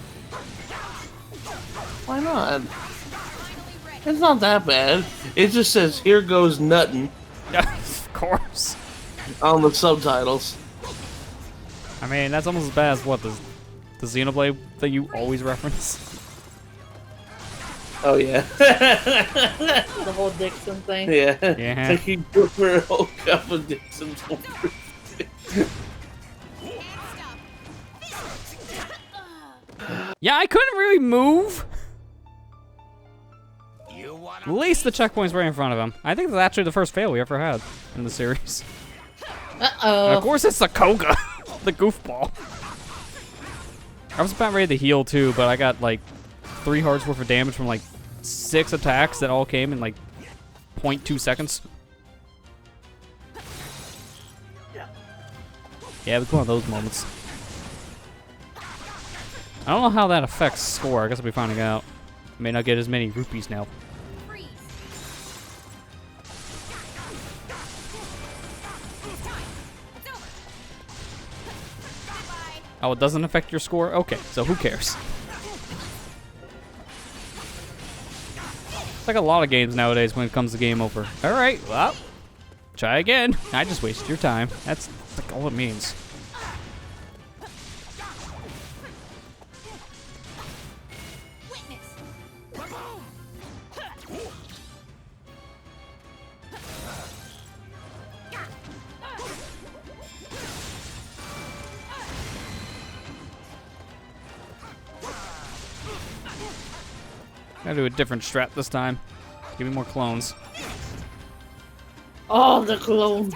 Speaker 3: Why not? It's not that bad. It just says, "Here goes nuttin'"
Speaker 1: Of course.
Speaker 3: on the subtitles.
Speaker 1: I mean, that's almost as bad as what, the Xenoblade that you always reference?
Speaker 3: Oh, yeah.
Speaker 2: The whole Dixon thing.
Speaker 3: Yeah.
Speaker 1: Yeah.
Speaker 3: Like you go for a whole cup of Dixon's over.
Speaker 1: Yeah, I couldn't really move. At least the checkpoint's right in front of him. I think that's actually the first fail we ever had in the series.
Speaker 2: Uh-oh.
Speaker 1: And of course it's the Koga, the goofball. I was about ready to heal too, but I got like 3 hearts worth of damage from like 6 attacks that all came in like 0.2 seconds. Yeah, it was one of those moments. I don't know how that affects score. I guess I'll be finding out. I may not get as many rupees now. Oh, it doesn't affect your score? Okay, so who cares? It's like a lot of games nowadays when it comes to game over. Alright, well, try again. I just wasted your time. That's like all it means. Gotta do a different strat this time. Give me more clones.
Speaker 2: Oh, the clones.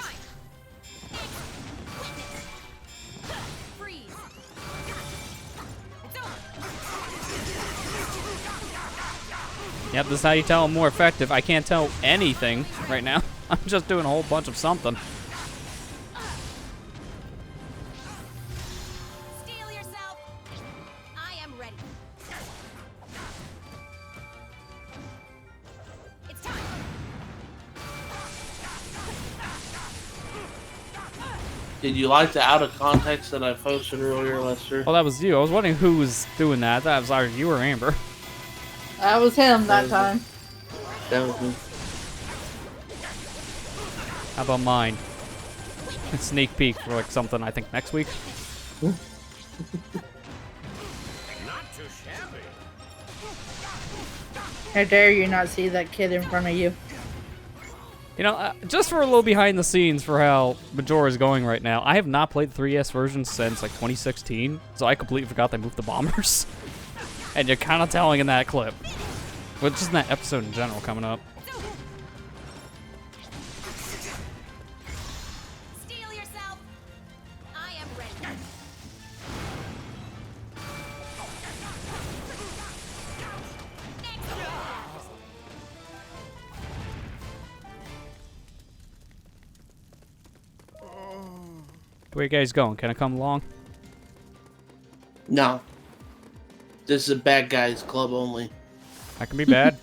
Speaker 1: Yep, this is how you tell I'm more effective. I can't tell anything right now. I'm just doing a whole bunch of something.
Speaker 6: Steel yourself. I am ready. It's time.
Speaker 3: Did you like the out of context that I posted earlier, Lester?
Speaker 1: Well, that was you. I was wondering who was doing that. That was either you or Amber.
Speaker 2: That was him that time.
Speaker 3: That was me.
Speaker 1: How about mine? A sneak peek for like something I think next week.
Speaker 5: Not too shabby.
Speaker 2: How dare you not see that kid in front of you?
Speaker 1: You know, just for a little behind the scenes for how Majora is going right now, I have not played the 3DS version since like 2016, so I completely forgot they moved the bombers. And you're kind of telling in that clip. Well, just in that episode in general coming up.
Speaker 6: Steel yourself. I am ready.
Speaker 1: Where you guys going? Can I come along?
Speaker 3: No. this is a bad guys club only.
Speaker 1: That can be bad.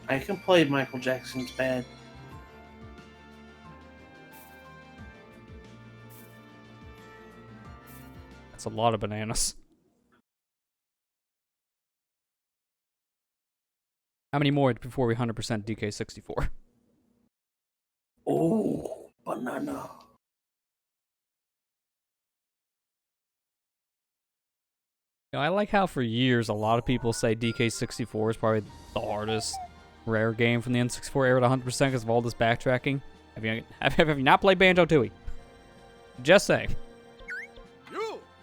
Speaker 3: I can play Michael Jackson's bad.
Speaker 1: That's a lot of bananas. How many more before we 100% DK64?
Speaker 3: Oh, banana.
Speaker 1: I like how for years a lot of people say DK64 is probably the hardest rare game from the N64 era to 100% because of all this backtracking. Have you not played Banjo-Tooie? Just saying.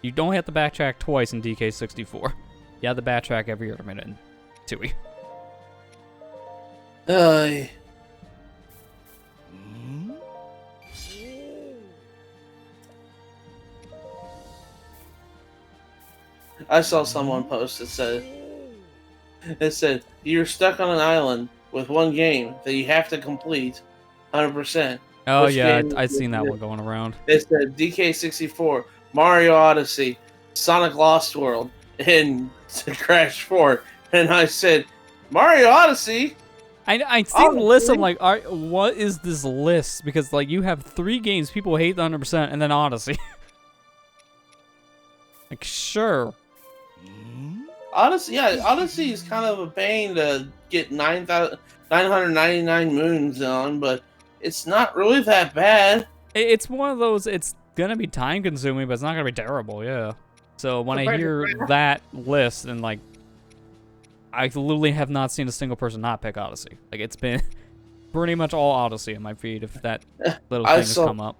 Speaker 1: You don't have to backtrack twice in DK64. You have to backtrack every other minute in Tooie.
Speaker 3: I saw someone post that said you're stuck on an island with one game that you have to complete 100%.
Speaker 1: Oh
Speaker 3: Which
Speaker 1: yeah,
Speaker 3: game
Speaker 1: I've seen that one going around.
Speaker 3: It said DK64, Mario Odyssey, Sonic Lost World, and Crash 4. And I said, Mario Odyssey?
Speaker 1: I see the list. I'm like, what is this list? Because like you have 3 games people hate the 100%, and then Odyssey. Like sure.
Speaker 3: Odyssey is kind of a pain to get 999 moons on, but it's not really that bad.
Speaker 1: It's one of those. It's gonna be time consuming, but it's not gonna be terrible. Yeah. So when I hear that list and like, I literally have not seen a single person not pick Odyssey. Like it's been pretty much all Odyssey in my feed. If that little thing has come up.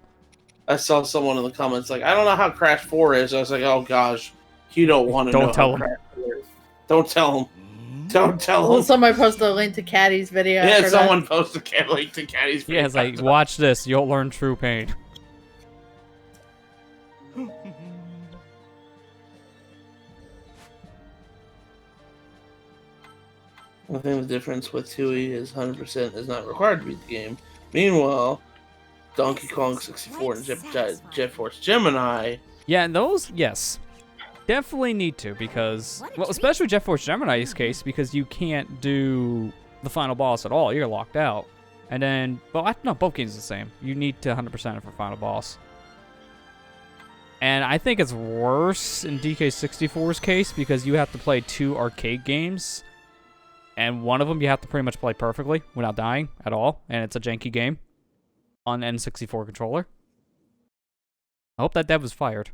Speaker 3: I saw someone in the comments like, I don't know how Crash 4 is. I was like, oh gosh, you don't want to know how Crash 4 is. Don't tell him. Don't tell him.
Speaker 2: Well, somebody posted a link to Caddy's video.
Speaker 3: Yeah, someone posted a link to Caddy's video.
Speaker 1: Yeah, it's like, watch this. You'll learn true pain.
Speaker 3: I think the difference with Tooie is 100% is not required to beat the game. Meanwhile, Donkey Kong 64 and Jet Force Gemini.
Speaker 1: Yeah, and those, yes. Definitely need to, because, well, especially Jet Force Gemini's case, because you can't do the final boss at all. You're locked out. And then, well, no, both games are the same. You need to 100% it for final boss. And I think it's worse in DK64's case, because you have to play 2 arcade games. And one of them you have to pretty much play perfectly without dying at all. And it's a janky game on N64 controller. I hope that dev was fired.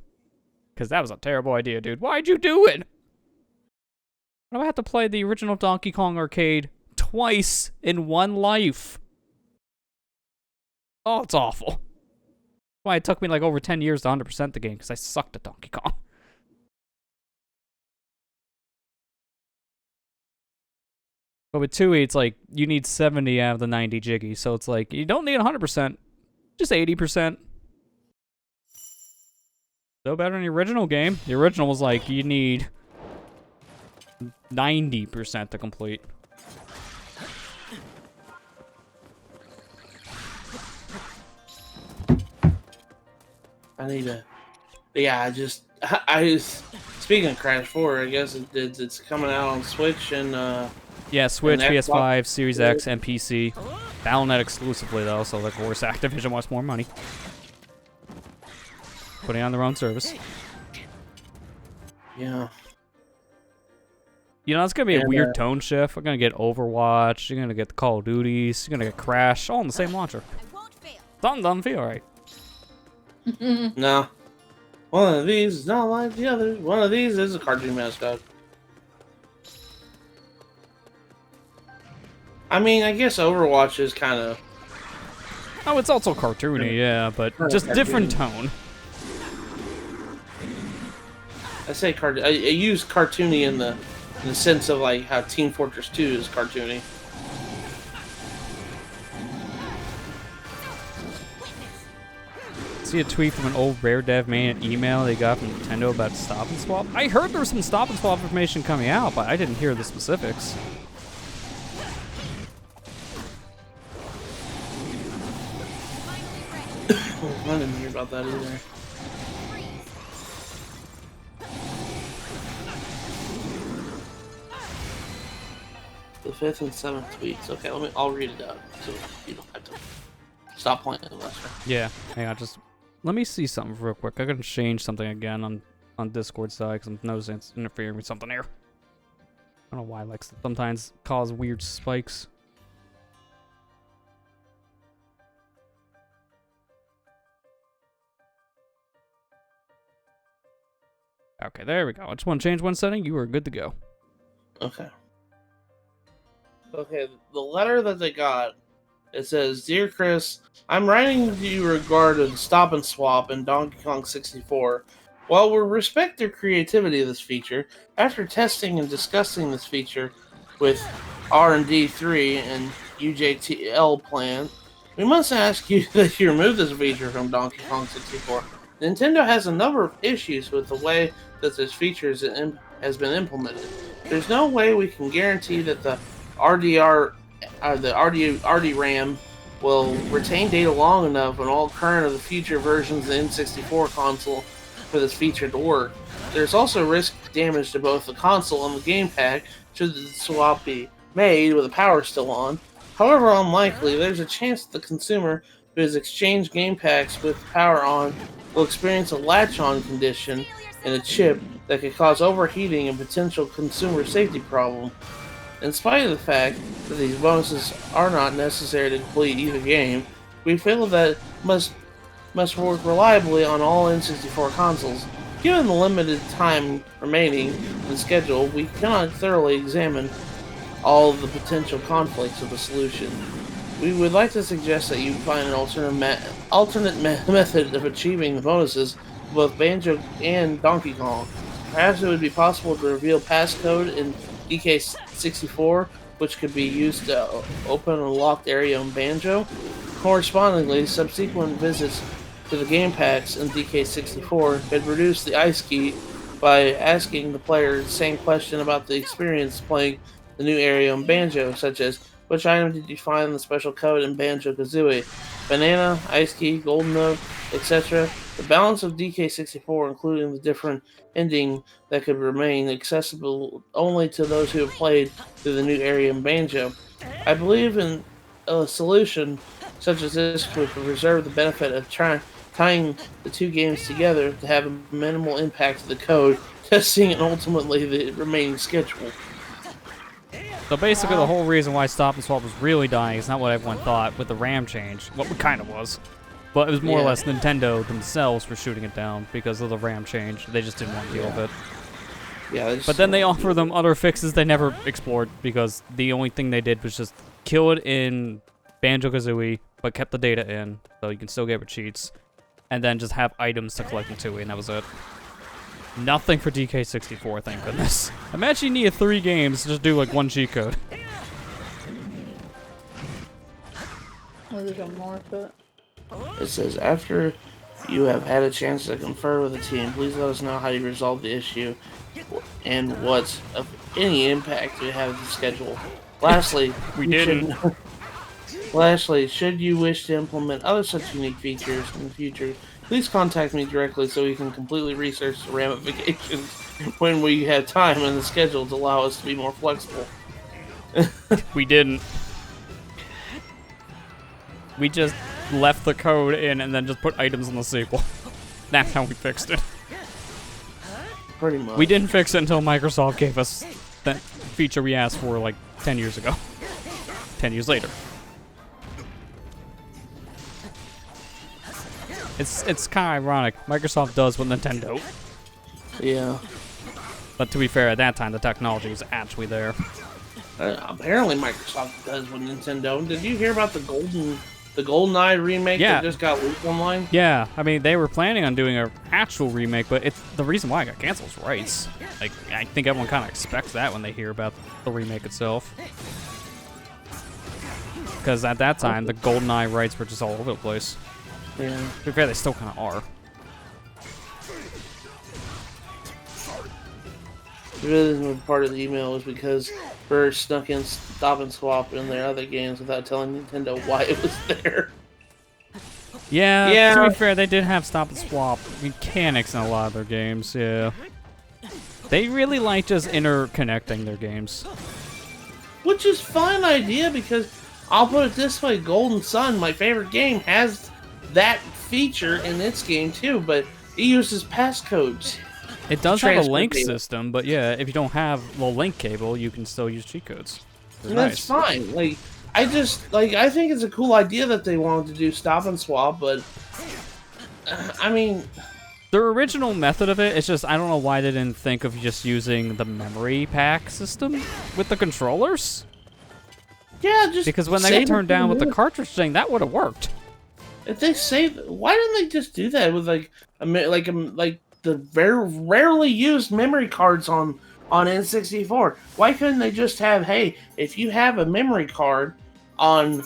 Speaker 1: Because that was a terrible idea, dude. Why'd you do it? Why do I have to play the original Donkey Kong arcade twice in one life? Oh, it's awful. Why it took me like over 10 years to 100% the game, because I sucked at Donkey Kong. But with 2E, it's like, you need 70 out of the 90 jiggy, so it's like, you don't need 100%, just 80%. So better than the original game. The original was like, you need 90% to complete.
Speaker 3: I need to... Yeah, speaking of Crash 4, I guess it's coming out on Switch and...
Speaker 1: Yeah, Switch,
Speaker 3: and
Speaker 1: PS5, Series X, and PC. Battle.net exclusively, though, so of course Activision wants more money. Putting on their own service.
Speaker 3: Yeah.
Speaker 1: You know, it's going to be a weird tone shift. We're going to get Overwatch, you're going to get the Call of Duties, you're going to get Crash, all in the same launcher. Something doesn't feel right.
Speaker 3: No. One of these is not like the other. One of these is a cartoon mascot. I mean, I guess Overwatch is kind of...
Speaker 1: Oh, it's also cartoony, yeah, but just different tone.
Speaker 3: I use cartoony in the sense of like how Team Fortress 2 is cartoony.
Speaker 1: See a tweet from an old Rare Dev man email they got from Nintendo about Stop and Swap. I heard there was some Stop and Swap information coming out, but I didn't hear the specifics.
Speaker 3: I didn't hear about that either. The 5th and 7th tweets. Okay, I'll read it out so you don't have to stop playing it unless
Speaker 1: Yeah, hang on, just let me see something real quick. I gotta change something again on Discord side because I'm noticing it's interfering with something here. I don't know why it likes to sometimes cause weird spikes. Okay, there we go. I just want to change one setting. You are good to go.
Speaker 3: Okay. Okay, the letter that they got, it says, Dear Chris, I'm writing to you regarding Stop and Swap in Donkey Kong 64. While we respect the creativity of this feature, after testing and discussing this feature with R&D 3 and UJTL plan, we must ask you that you remove this feature from Donkey Kong 64. Nintendo has a number of issues with the way that this feature has been implemented. There's no way we can guarantee that the RDRAM will retain data long enough on all current or the future versions of the N64 console for this feature to work. There's also risk damage to both the console and the game pack should the swap be made with the power still on. However unlikely, there's a chance that the consumer who has exchanged game packs with the power on will experience a latch-on condition in a chip that could cause overheating and potential consumer safety problem. In spite of the fact that these bonuses are not necessary to complete either game, we feel that must work reliably on all N64 consoles. Given the limited time remaining in the schedule, we cannot thoroughly examine all of the potential conflicts of the solution. We would like to suggest that you find an alternate method of achieving the bonuses for both Banjo and Donkey Kong. Perhaps it would be possible to reveal passcode in DK64, which could be used to open a locked area in Banjo. Correspondingly, subsequent visits to the game packs in DK64 could reduce the ice key by asking the player the same question about the experience playing the new area in Banjo, such as, which item did you find in the special code in Banjo-Kazooie? Banana, Ice Key, Golden Note, etc. The balance of DK64, including the different ending that could remain accessible only to those who have played through the new area in Banjo. I believe in a solution such as this would preserve the benefit of tying the two games together to have a minimal impact to the code, testing, and ultimately the remaining schedule.
Speaker 1: So basically, the whole reason why Stop and Swap was really dying is not what everyone thought with the RAM change. What it kind of was. But it was more or less Nintendo themselves for shooting it down because of the RAM change. They just didn't want to deal with it.
Speaker 3: Yeah,
Speaker 1: but then they offer them other fixes they never explored because the only thing they did was just kill it in Banjo-Kazooie, but kept the data in, so you can still get with cheats. And then just have items to collect in Tooie, and that was it. Nothing for DK64, thank goodness. Imagine you needed 3 games to just do like one cheat code.
Speaker 3: It says, after you have had a chance to confer with the team, please let us know how you resolved the issue and what, of any impact you have the schedule. Lastly, Lastly, should you wish to implement other such unique features in the future, please contact me directly so we can completely research the ramifications when we have time in the schedule to allow us to be more flexible.
Speaker 1: We didn't. We just left the code in and then just put items in the sequel. That's how we fixed it.
Speaker 3: Pretty much.
Speaker 1: We didn't fix it until Microsoft gave us that feature we asked for like 10 years ago. 10 years later. It's kind of ironic. Microsoft does what Nintendo.
Speaker 3: Yeah.
Speaker 1: But to be fair, at that time, the technology was actually there.
Speaker 3: Apparently Microsoft does with Nintendo. Did you hear about the GoldenEye remake that just got leaked online?
Speaker 1: Yeah, I mean, they were planning on doing an actual remake, but it's the reason why it got canceled is rights. Like, I think everyone kind of expects that when they hear about the remake itself. Because at that time, the GoldenEye rights were just all over the place.
Speaker 3: Yeah.
Speaker 1: To be fair, they still kind of are.
Speaker 3: The reason part of the email was because Burr snuck in Stop and Swap in their other games without telling Nintendo why it was there.
Speaker 1: Yeah, to be fair, they did have Stop and Swap mechanics in a lot of their games, yeah. They really like just interconnecting their games.
Speaker 3: which is fine idea because I'll put it this way: Golden Sun, my favorite game, has that feature in its game too, but it uses passcodes.
Speaker 1: It does have a
Speaker 3: Transfer
Speaker 1: link
Speaker 3: cable.
Speaker 1: system, but yeah, if you don't have the link cable, you can still use cheat codes. It's
Speaker 3: And that's fine. Like, I think it's a cool idea that they wanted to do stop and swap, but I mean,
Speaker 1: Their original method of it, it's just, I don't know why they didn't think of just using the memory pack system with the controllers.
Speaker 3: yeah, just
Speaker 1: Because when they
Speaker 3: save
Speaker 1: got turned down with the
Speaker 3: it.
Speaker 1: cartridge thing, that would have worked.
Speaker 3: If they save, why didn't they just do that with like the very rarely used memory cards on N64? Why couldn't they just have, hey, if you have a memory card on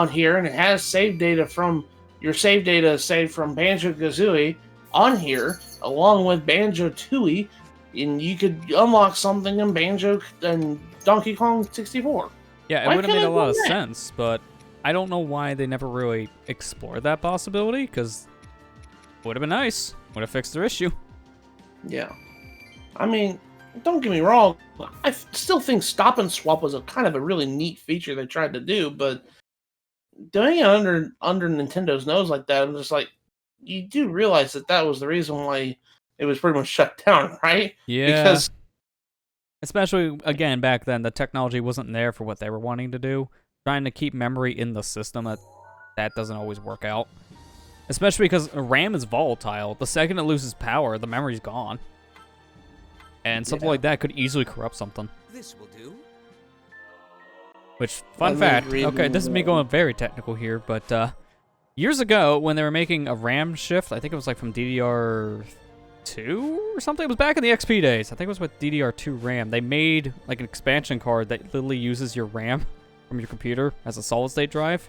Speaker 3: here and it has save data from your save data saved from Banjo-Kazooie on here along with Banjo-Tooie, and you could unlock something in Banjo and Donkey Kong 64.
Speaker 1: Yeah, it
Speaker 3: Why
Speaker 1: would have made
Speaker 3: couldn't
Speaker 1: a lot
Speaker 3: I
Speaker 1: of
Speaker 3: do that?
Speaker 1: sense, but I don't know why they never really explored that possibility, because it would have been nice. Would have fixed their issue.
Speaker 3: Yeah. I mean, don't get me wrong. I still think Stop and Swap was a kind of a really neat feature they tried to do, but doing it under Nintendo's nose like that, I'm just like, you do realize that was the reason why it was pretty much shut down, right?
Speaker 1: Yeah.
Speaker 3: Because
Speaker 1: Especially, again, back then, the technology wasn't there for what they were wanting to do. Trying to keep memory in the system, that doesn't always work out. Especially because RAM is volatile. The second it loses power, the memory's gone. And something like that could easily corrupt something.
Speaker 7: This will do.
Speaker 1: Which, fun
Speaker 3: And then
Speaker 1: fact,
Speaker 3: reading
Speaker 1: okay, this is me going very technical here, but years ago, when they were making a RAM shift, I think it was like from DDR2 or something, it was back in the XP days, I think it was with DDR2 RAM, they made like an expansion card that literally uses your RAM from your computer as a solid state drive.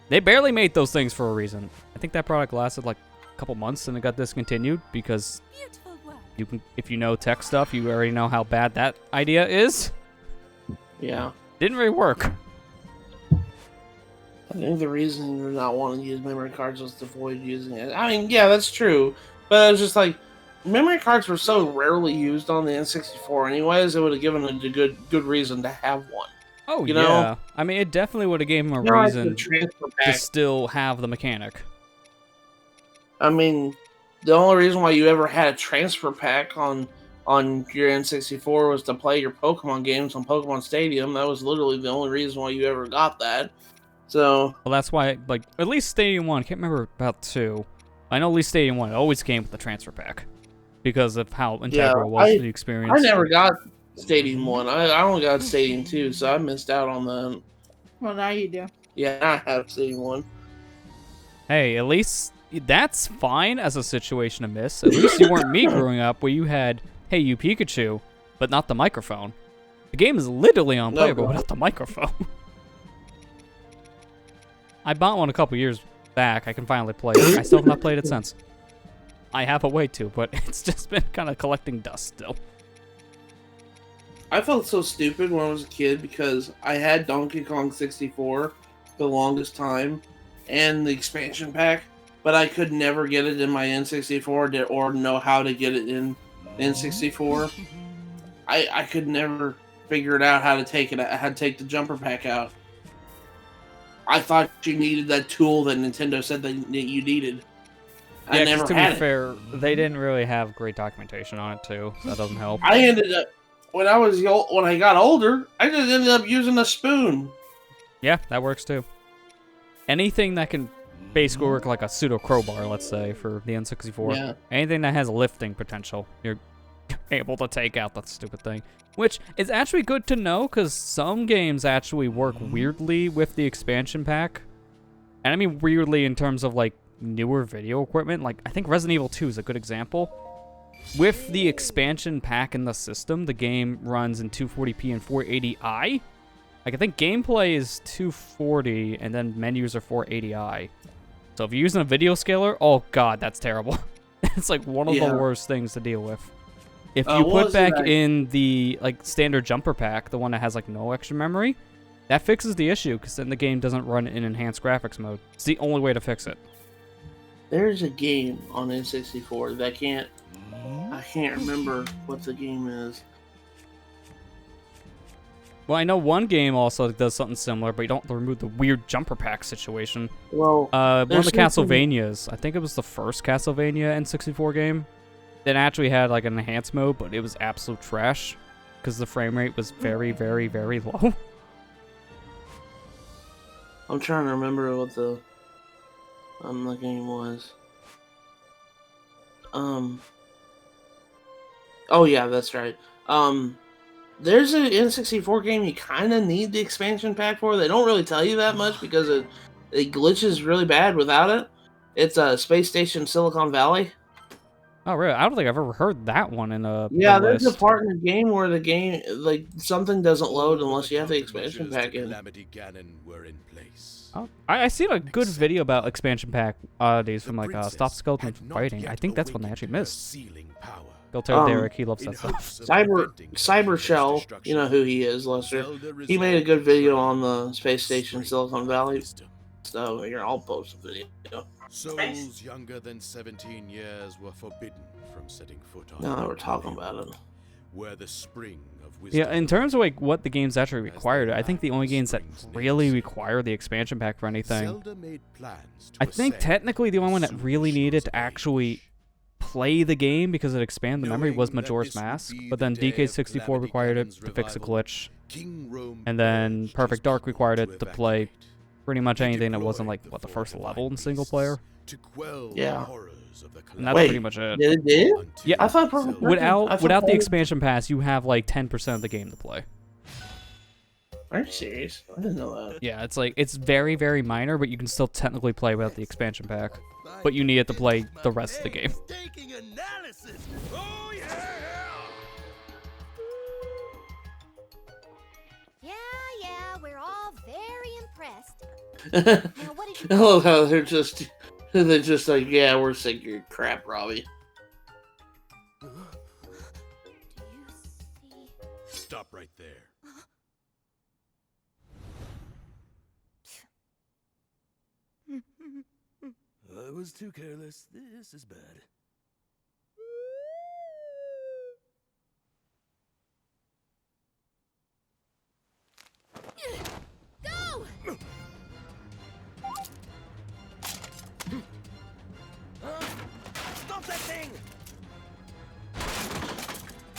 Speaker 1: They barely made those things for a reason. I think that product lasted like a couple months and it got discontinued because
Speaker 6: Beautiful work.
Speaker 1: you can, if you know tech stuff, you already know how bad that idea is.
Speaker 3: yeah,
Speaker 1: Didn't really work.
Speaker 3: I think the reason you're not wanting to use memory cards was to avoid using it. I mean, yeah, that's true, but it's just like memory cards were so rarely used on the N64 anyways, it would have given it a good reason to have one.
Speaker 1: Oh,
Speaker 3: You
Speaker 1: yeah.
Speaker 3: know?
Speaker 1: I mean, it definitely would have given him a
Speaker 3: You know, like the
Speaker 1: reason
Speaker 3: transfer
Speaker 1: to
Speaker 3: pack.
Speaker 1: still have the mechanic.
Speaker 3: I mean, the only reason why you ever had a transfer pack on your N64 was to play your Pokemon games on Pokemon Stadium. That was literally the only reason why you ever got that. So,
Speaker 1: Well, that's why, like, at least Stadium 1, I can't remember about 2. I know at least Stadium 1, it always came with the transfer pack. Because of how integral it was to the experience.
Speaker 3: I never got Stadium 1. I only got Stadium 2, so I missed out on that.
Speaker 2: Well, now you do.
Speaker 3: Yeah, I have Stadium 1.
Speaker 1: Hey, at least that's fine as a situation to miss. At least you weren't me growing up where you had, hey, you Pikachu, but not the microphone. The game is literally unplayable
Speaker 3: No.
Speaker 1: without the microphone. I bought one a couple years back. I can finally play it. I still have not played it since. I have a way to, but it's just been kind of collecting dust still.
Speaker 3: I felt so stupid when I was a kid because I had Donkey Kong 64 the longest time and the expansion pack, but I could never get it in my N64 or know how to get it in N64. I could never figure it out how to take the jumper pack out. I thought you needed that tool that Nintendo said that you needed. I
Speaker 1: Yeah,
Speaker 3: never
Speaker 1: because to
Speaker 3: had
Speaker 1: be
Speaker 3: it.
Speaker 1: fair, they didn't really have great documentation on it too, so that doesn't help.
Speaker 3: I ended up when I got older, I just ended up using a spoon.
Speaker 1: Yeah, that works too. Anything that can basically work like a pseudo crowbar, let's say, for the N64.
Speaker 3: Yeah.
Speaker 1: Anything that has lifting potential, you're able to take out that stupid thing. Which is actually good to know, because some games actually work weirdly with the expansion pack. And I mean weirdly in terms of, like, newer video equipment. Like, I think Resident Evil 2 is a good example. With the expansion pack in the system, the game runs in 240p and 480i. Like, I think gameplay is 240, and then menus are 480i. So if you're using a video scaler, oh god, that's terrible. It's like one of the worst things to deal with. If you put back in the like standard jumper pack, the one that has like no extra memory, that fixes the issue, because then the game doesn't run in enhanced graphics mode. It's the only way to fix it.
Speaker 3: There's a game on N64 that I can't remember what the game is.
Speaker 1: Well, I know one game also does something similar, but you don't remove the weird jumper pack situation.
Speaker 3: Well,
Speaker 1: One of the
Speaker 3: there's something-
Speaker 1: Castlevanias, I think it was the first Castlevania N64 game, that actually had like an enhanced mode, but it was absolute trash because the frame rate was very, very, very low.
Speaker 3: I'm trying to remember what the game was. Oh yeah, that's right. There's an N64 game you kind of need the expansion pack for. They don't really tell you that much because it glitches really bad without it. It's a Space Station Silicon Valley.
Speaker 1: Oh, really? I don't think I've ever heard that one in a
Speaker 3: Yeah,
Speaker 1: the
Speaker 3: there's a
Speaker 1: list.
Speaker 3: part in the game where the game, like, something doesn't load unless you have the expansion pack in.
Speaker 5: Calamity Ganon were in place.
Speaker 1: Oh, I seen a good video about expansion pack oddities from like
Speaker 5: princess
Speaker 1: Stop Skeleton
Speaker 5: had
Speaker 1: from
Speaker 5: not
Speaker 1: Fighting.
Speaker 5: yet
Speaker 1: I think that's one they
Speaker 5: awakened
Speaker 1: actually
Speaker 5: her
Speaker 1: missed.
Speaker 5: sealing power.
Speaker 1: Go tell Derek, he
Speaker 5: In
Speaker 1: loves that stuff.
Speaker 5: hopes of
Speaker 3: Cyber
Speaker 5: preventing
Speaker 3: Shell,
Speaker 5: Calamity
Speaker 3: you know who he is, Lester.
Speaker 5: Zelda
Speaker 3: He made a
Speaker 5: resolved
Speaker 3: good
Speaker 5: to
Speaker 3: video
Speaker 5: train
Speaker 3: on the Space
Speaker 5: the
Speaker 3: Station
Speaker 5: spring
Speaker 3: Silicon
Speaker 5: of
Speaker 3: Valley.
Speaker 5: wisdom.
Speaker 3: So here, I'll post a video.
Speaker 5: Souls younger than 17 years were forbidden from setting foot on.
Speaker 3: Now that
Speaker 5: Hyrule,
Speaker 3: we're talking about it.
Speaker 5: Where the spring of wisdom.
Speaker 1: Yeah, in terms of like what the games actually required, I think the only games that really require the expansion pack for anything,
Speaker 5: Zelda made plans to
Speaker 1: I think
Speaker 5: ascend
Speaker 1: technically the only one that
Speaker 5: soon
Speaker 1: really
Speaker 5: as she
Speaker 1: needed
Speaker 5: was
Speaker 1: to
Speaker 5: of
Speaker 1: actually
Speaker 5: age.
Speaker 1: play the game because it expanded the memory was
Speaker 5: Knowing that
Speaker 1: Majora's
Speaker 5: this would
Speaker 1: Mask,
Speaker 5: be
Speaker 1: but
Speaker 5: the
Speaker 1: then
Speaker 5: day of
Speaker 1: DK64
Speaker 5: Calamity
Speaker 1: required it
Speaker 5: Ganon's
Speaker 1: to fix a
Speaker 5: revival,
Speaker 1: glitch,
Speaker 5: King Rome
Speaker 1: and then
Speaker 5: urged
Speaker 1: Perfect
Speaker 5: his
Speaker 1: Dark
Speaker 5: people
Speaker 1: required
Speaker 5: to
Speaker 1: it to play
Speaker 5: evacuate.
Speaker 1: pretty much
Speaker 5: He
Speaker 1: anything that wasn't like,
Speaker 5: deployed
Speaker 1: what, the
Speaker 5: four
Speaker 1: first
Speaker 5: divine
Speaker 1: level in single
Speaker 5: beasts
Speaker 1: player.
Speaker 5: to quell
Speaker 3: Yeah.
Speaker 5: the horrors of the
Speaker 1: And that's
Speaker 3: Wait,
Speaker 1: pretty much it.
Speaker 3: Did it did?
Speaker 5: until
Speaker 1: Yeah,
Speaker 3: I thought Perfect
Speaker 5: Zelda-
Speaker 3: Dark- I
Speaker 1: Without
Speaker 3: thought
Speaker 1: without the
Speaker 3: Perfect-
Speaker 1: expansion pass, you have like 10% of the game to play.
Speaker 3: Are you serious? I didn't know that.
Speaker 1: Yeah, it's like it's very, very minor, but you can still technically play without the expansion pack. But you need it to play the rest of the game.
Speaker 5: Taking analysis. Oh yeah.
Speaker 6: Yeah, we're all very impressed. Now, what did
Speaker 3: I
Speaker 6: you
Speaker 3: love how they're just like, yeah, we're sick of your crap, Robbie.
Speaker 6: do you see?
Speaker 5: Stop right there.
Speaker 7: I was too careless. This is bad.
Speaker 6: Go!
Speaker 7: Stop that thing!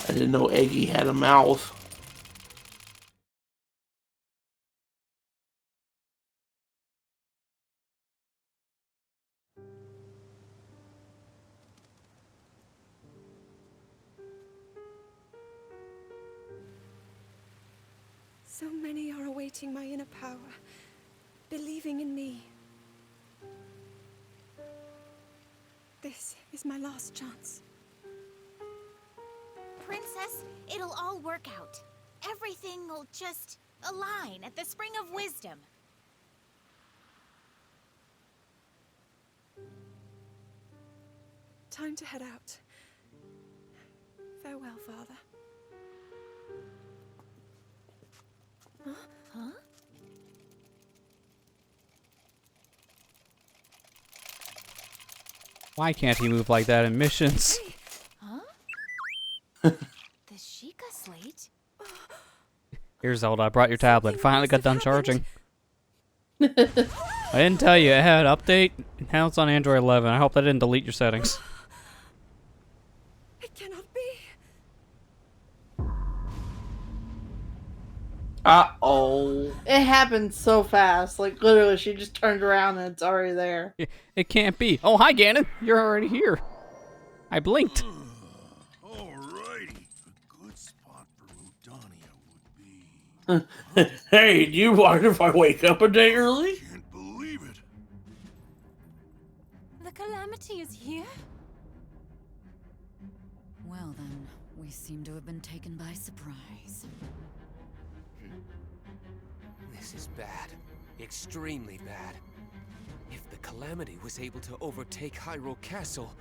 Speaker 3: I didn't know Eggy had a mouth.
Speaker 4: So many are awaiting my inner power, believing in me. This is my last chance.
Speaker 6: Princess, it'll all work out. Everything will just align at the Spring of Wisdom.
Speaker 4: Time to head out. Farewell, Father.
Speaker 6: Huh?
Speaker 1: Why can't he move like that in missions?
Speaker 6: Huh? The Sheikah slate?
Speaker 1: Here, Zelda, I brought your tablet. Finally got done charging. I didn't tell you it had an update. Now it's on Android 11. I hope that didn't delete your settings.
Speaker 4: It cannot be.
Speaker 3: Uh-oh.
Speaker 2: It happened so fast. Like, literally, she just turned around and it's already there.
Speaker 1: It can't be. Oh, hi, Ganon. You're already here. I blinked.
Speaker 7: Alrighty. A good spot for Rodania would be...
Speaker 3: Hey, do you mind if I wake up a day early?
Speaker 7: Can't believe it.
Speaker 6: The Calamity is here?
Speaker 8: Well then, we seem to have been taken by surprise.
Speaker 9: This is bad. Extremely bad. If the Calamity was able to overtake Hyrule Castle...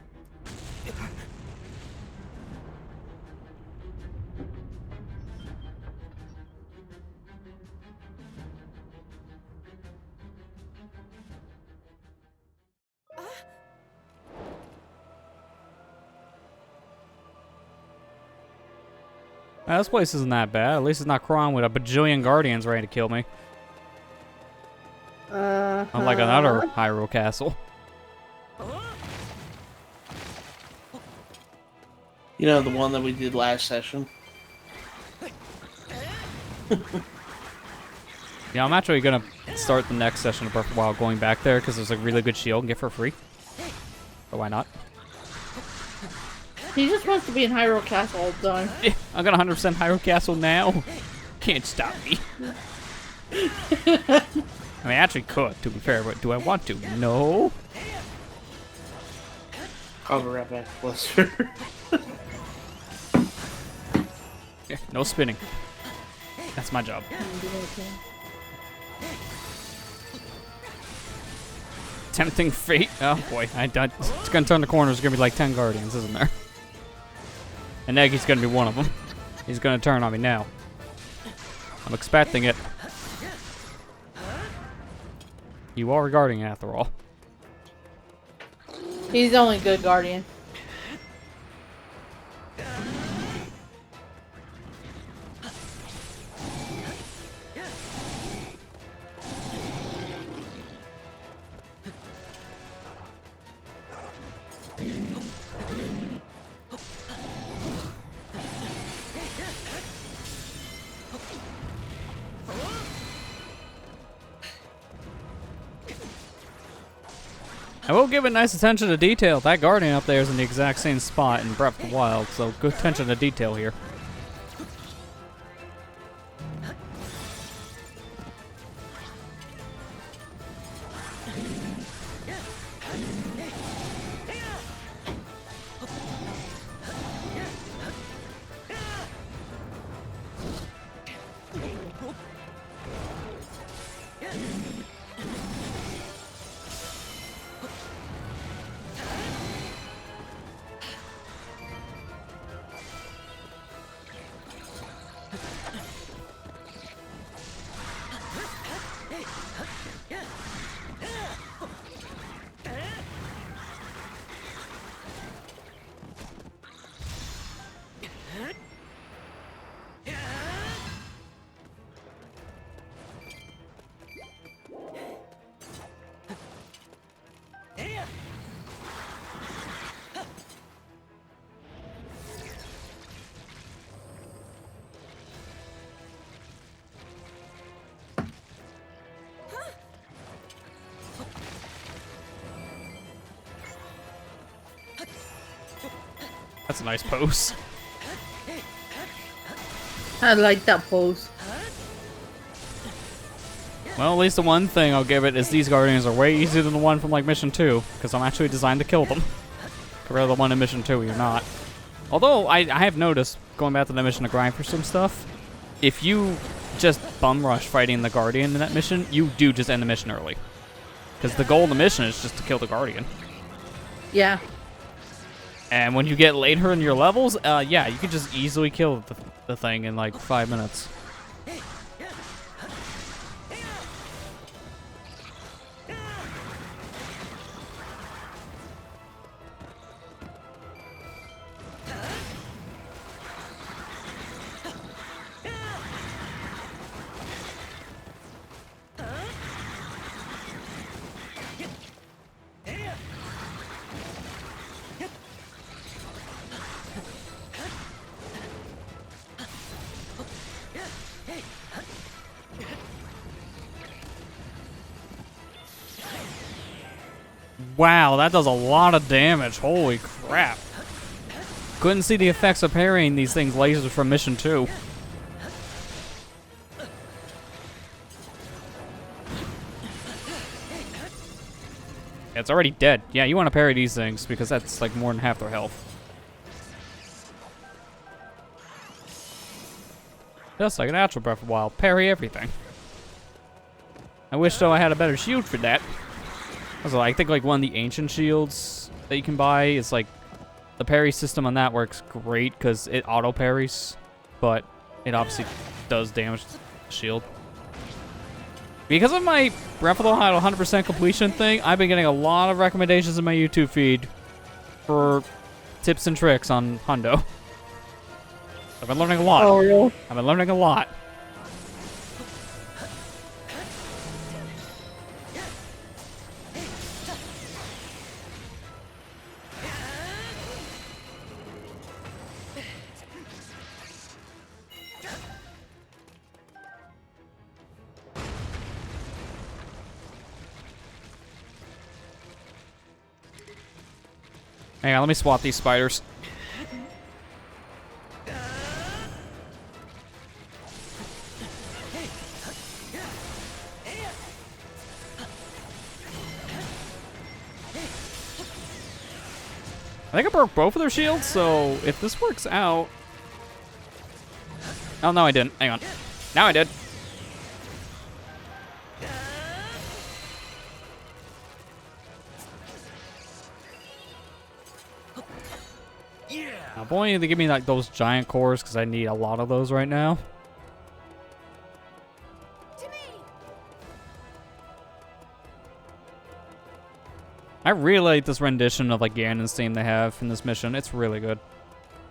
Speaker 1: This place isn't that bad. At least it's not crawling with a bajillion guardians ready to kill me. Unlike another Hyrule castle.
Speaker 3: You know, the one that we did last session.
Speaker 1: Yeah, I'm actually gonna start the next session of Breath of the Wild going back there because there's a really good shield and get for free. So why not?
Speaker 2: He just wants to be in Hyrule Castle all the time.
Speaker 1: Yeah, I'm gonna 100% Hyrule Castle now. Can't stop me. I mean, I actually could, to be fair, but do I want to? No.
Speaker 3: I'll be right back. Bless her.
Speaker 1: Yeah, no spinning. That's my job. Tempting fate. Oh boy, it's gonna turn the corner. There's gonna be like 10 guardians, isn't there? And Eggy's gonna be one of them. He's gonna turn on me now. I'm expecting it. You are guarding after all.
Speaker 2: He's the only good guardian.
Speaker 1: I will give it nice attention to detail. That guardian up there is in the exact same spot in Breath of the Wild, so good attention to detail here. That's a nice pose.
Speaker 2: I like that pose.
Speaker 1: Well, at least the one thing I'll give it is these guardians are way easier than the one from like Mission 2, because I'm actually designed to kill them. Compared to the one in Mission 2, you're not. Although, I have noticed, going back to the mission to grind for some stuff, if you just bum rush fighting the guardian in that mission, you do just end the mission early. Because the goal of the mission is just to kill the guardian.
Speaker 2: Yeah.
Speaker 1: And when you get later in your levels, yeah, you can just easily kill the thing in like 5 minutes. Wow, that does a lot of damage. Holy crap. Couldn't see the effects of parrying these things lasers from Mission 2. It's already dead. Yeah, you want to parry these things because that's like more than half their health. Just like an actual Breath of the Wild. Parry everything. I wish though I had a better shield for that. Also, I think like one of the ancient shields that you can buy is like the parry system on that works great because it auto parries, but it obviously does damage to the shield. Because of my Breath of the Wild 100% completion thing, I've been getting a lot of recommendations in my YouTube feed for tips and tricks on Hundo. I've been learning a lot.
Speaker 2: Oh, really?
Speaker 1: I've been learning a lot. Hang on, let me swap these spiders. I think I broke both of their shields, so if this works out... Oh, no, I didn't. Hang on. Now I did. Now, boy, they give me like those giant cores because I need a lot of those right now. I really like this rendition of like Ganon's theme they have in this mission. It's really good.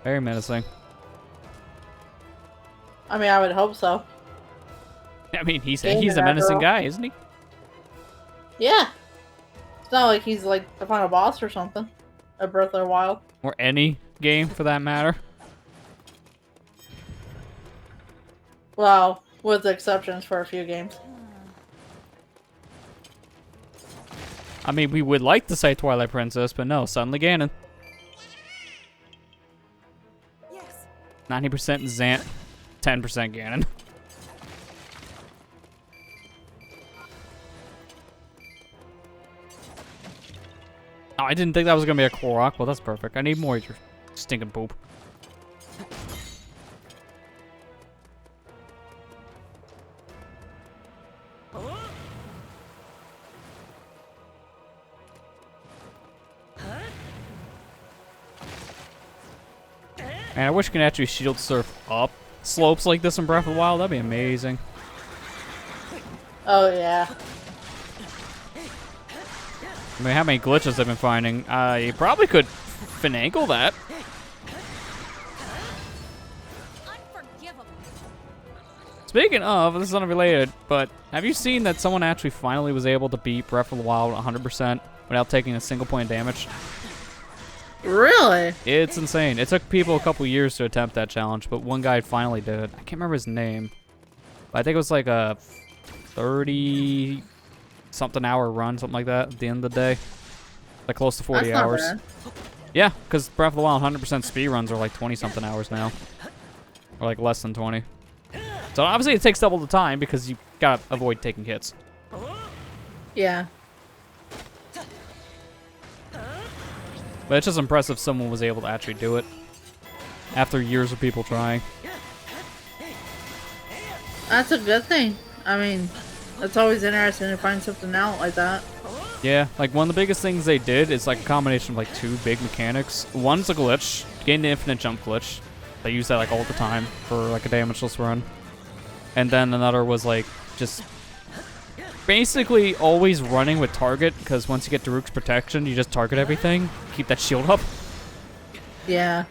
Speaker 1: Very menacing.
Speaker 2: I mean, I would hope so.
Speaker 1: I mean, he's a menacing guy, isn't he?
Speaker 2: Yeah. It's not like he's like the final boss or something. A Breath of the Wild.
Speaker 1: Or any game for that matter.
Speaker 2: Well, with exceptions for a few games.
Speaker 1: I mean, we would like to say Twilight Princess, but no, suddenly Ganon.
Speaker 4: Yes.
Speaker 1: 90% Zant, 10% Ganon. Oh, I didn't think that was gonna be a Korok. Well, that's perfect. I need more of your stinking poop. Man, I wish you could actually shield surf up slopes like this in Breath of the Wild. That'd be amazing.
Speaker 2: Oh, yeah.
Speaker 1: I mean, how many glitches I've been finding? You probably could finagle that. Speaking of, this is unrelated, but have you seen that someone actually finally was able to beat Breath of the Wild 100% without taking a single point of damage?
Speaker 2: Really?
Speaker 1: It's insane. It took people a couple years to attempt that challenge, but one guy finally did it. I can't remember his name, but I think it was like a 30-something hour run, something like that, at the end of the day. Like close to 40
Speaker 2: That's
Speaker 1: hours.
Speaker 2: Not bad.
Speaker 1: Yeah, because Breath of the Wild 100% speed runs are like 20-something hours now. Or like less than 20. So obviously it takes double the time because you gotta avoid taking hits.
Speaker 2: Yeah.
Speaker 1: But it's just impressive someone was able to actually do it after years of people trying.
Speaker 2: That's a good thing. I mean, it's always interesting to find something out like that.
Speaker 1: Yeah, like one of the biggest things they did is like a combination of like two big mechanics. One's a glitch, gain the infinite jump glitch. They use that like all the time for like a damageless run. And then another was like just basically always running with target, because once you get Daruk's protection, you just target everything, keep that shield up.
Speaker 2: Yeah.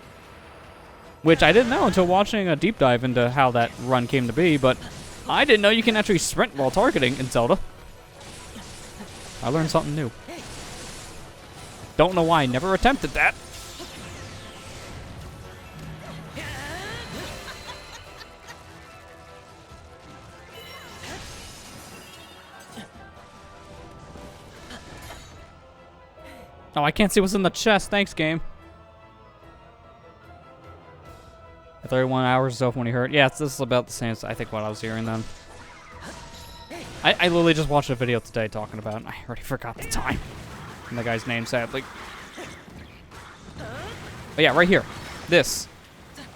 Speaker 1: Which I didn't know until watching a deep dive into how that run came to be, but I didn't know you can actually sprint while targeting in Zelda. I learned something new. Don't know why I never attempted that. Oh, I can't see what's in the chest. Thanks, game. 31 hours off when he hurt. Yeah, this is about the same as I think what I was hearing then. I literally just watched a video today talking about it, and I already forgot the time. And the guy's name, sadly. But yeah, right here. This.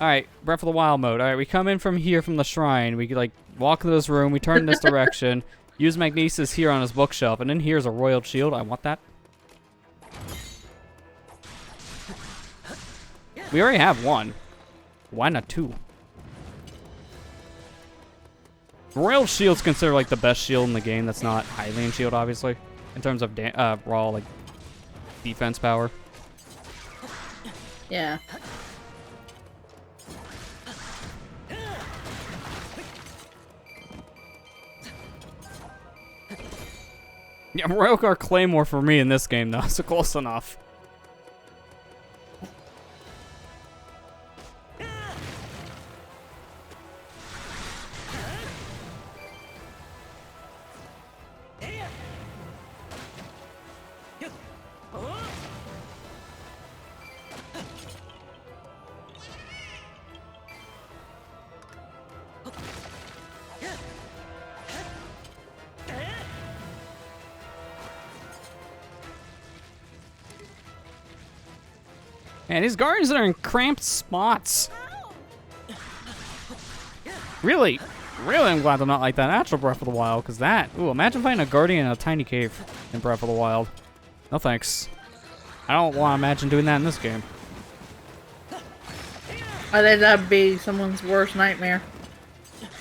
Speaker 1: Alright, Breath of the Wild mode. Alright, we come in from here from the shrine. We like walk into this room. We turn in this direction. Use Magnesis here on his bookshelf. And then here's a royal shield. I want that. We already have one. Why not two? Royal Shield's considered like the best shield in the game that's not Hylian Shield, obviously, in terms of raw like defense power.
Speaker 2: Yeah.
Speaker 1: Yeah, Royal Guard Claymore for me in this game, though, so close enough. Man, these guardians are in cramped spots. Really, I'm glad they're not like that natural Breath of the Wild, because that... Ooh, imagine finding a guardian in a tiny cave in Breath of the Wild. No thanks. I don't want to imagine doing that in this game.
Speaker 2: I think that'd be someone's worst nightmare.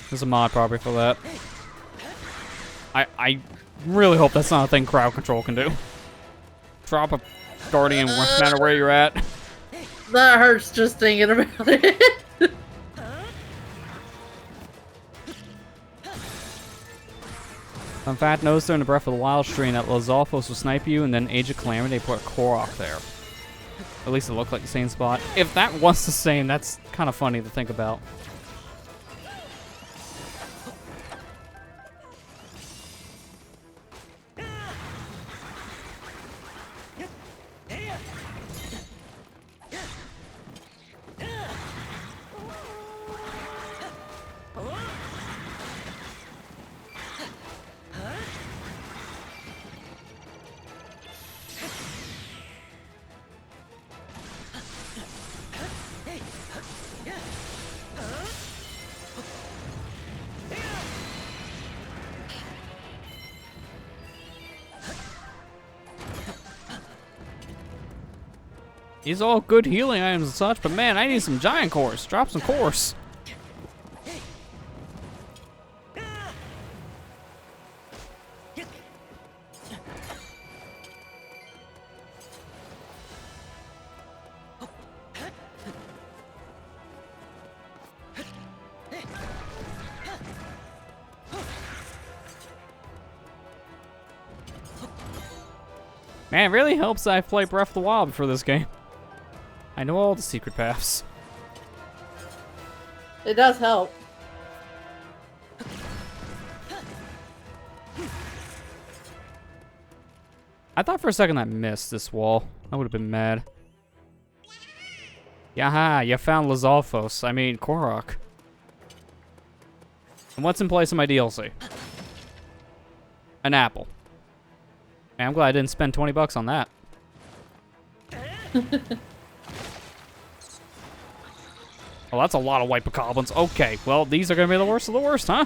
Speaker 1: There's a mod probably for that. I really hope that's not a thing crowd control can do. Drop a guardian no matter where you're at.
Speaker 2: That hurts just thinking about it.
Speaker 1: Fun fact, notice during the Breath of the Wild stream that Lizalfos will snipe you, and then Age of Calamity, they put a Korok there. At least it looked like the same spot. If that was the same, that's kind of funny to think about. These are all good healing items and such, but man, I need some giant cores. Drop some cores. Man, it really helps that I played Breath of the Wild before this game. I know all the secret paths.
Speaker 2: It does help.
Speaker 1: I thought for a second I missed this wall. I would have been mad. Yaha, you found Lizalfos. I mean, Korok. And what's in place of my DLC? An apple. Man, I'm glad I didn't spend 20 bucks on that. Oh, that's a lot of white bokoblins. Okay, well, these are going to be the worst of the worst, huh?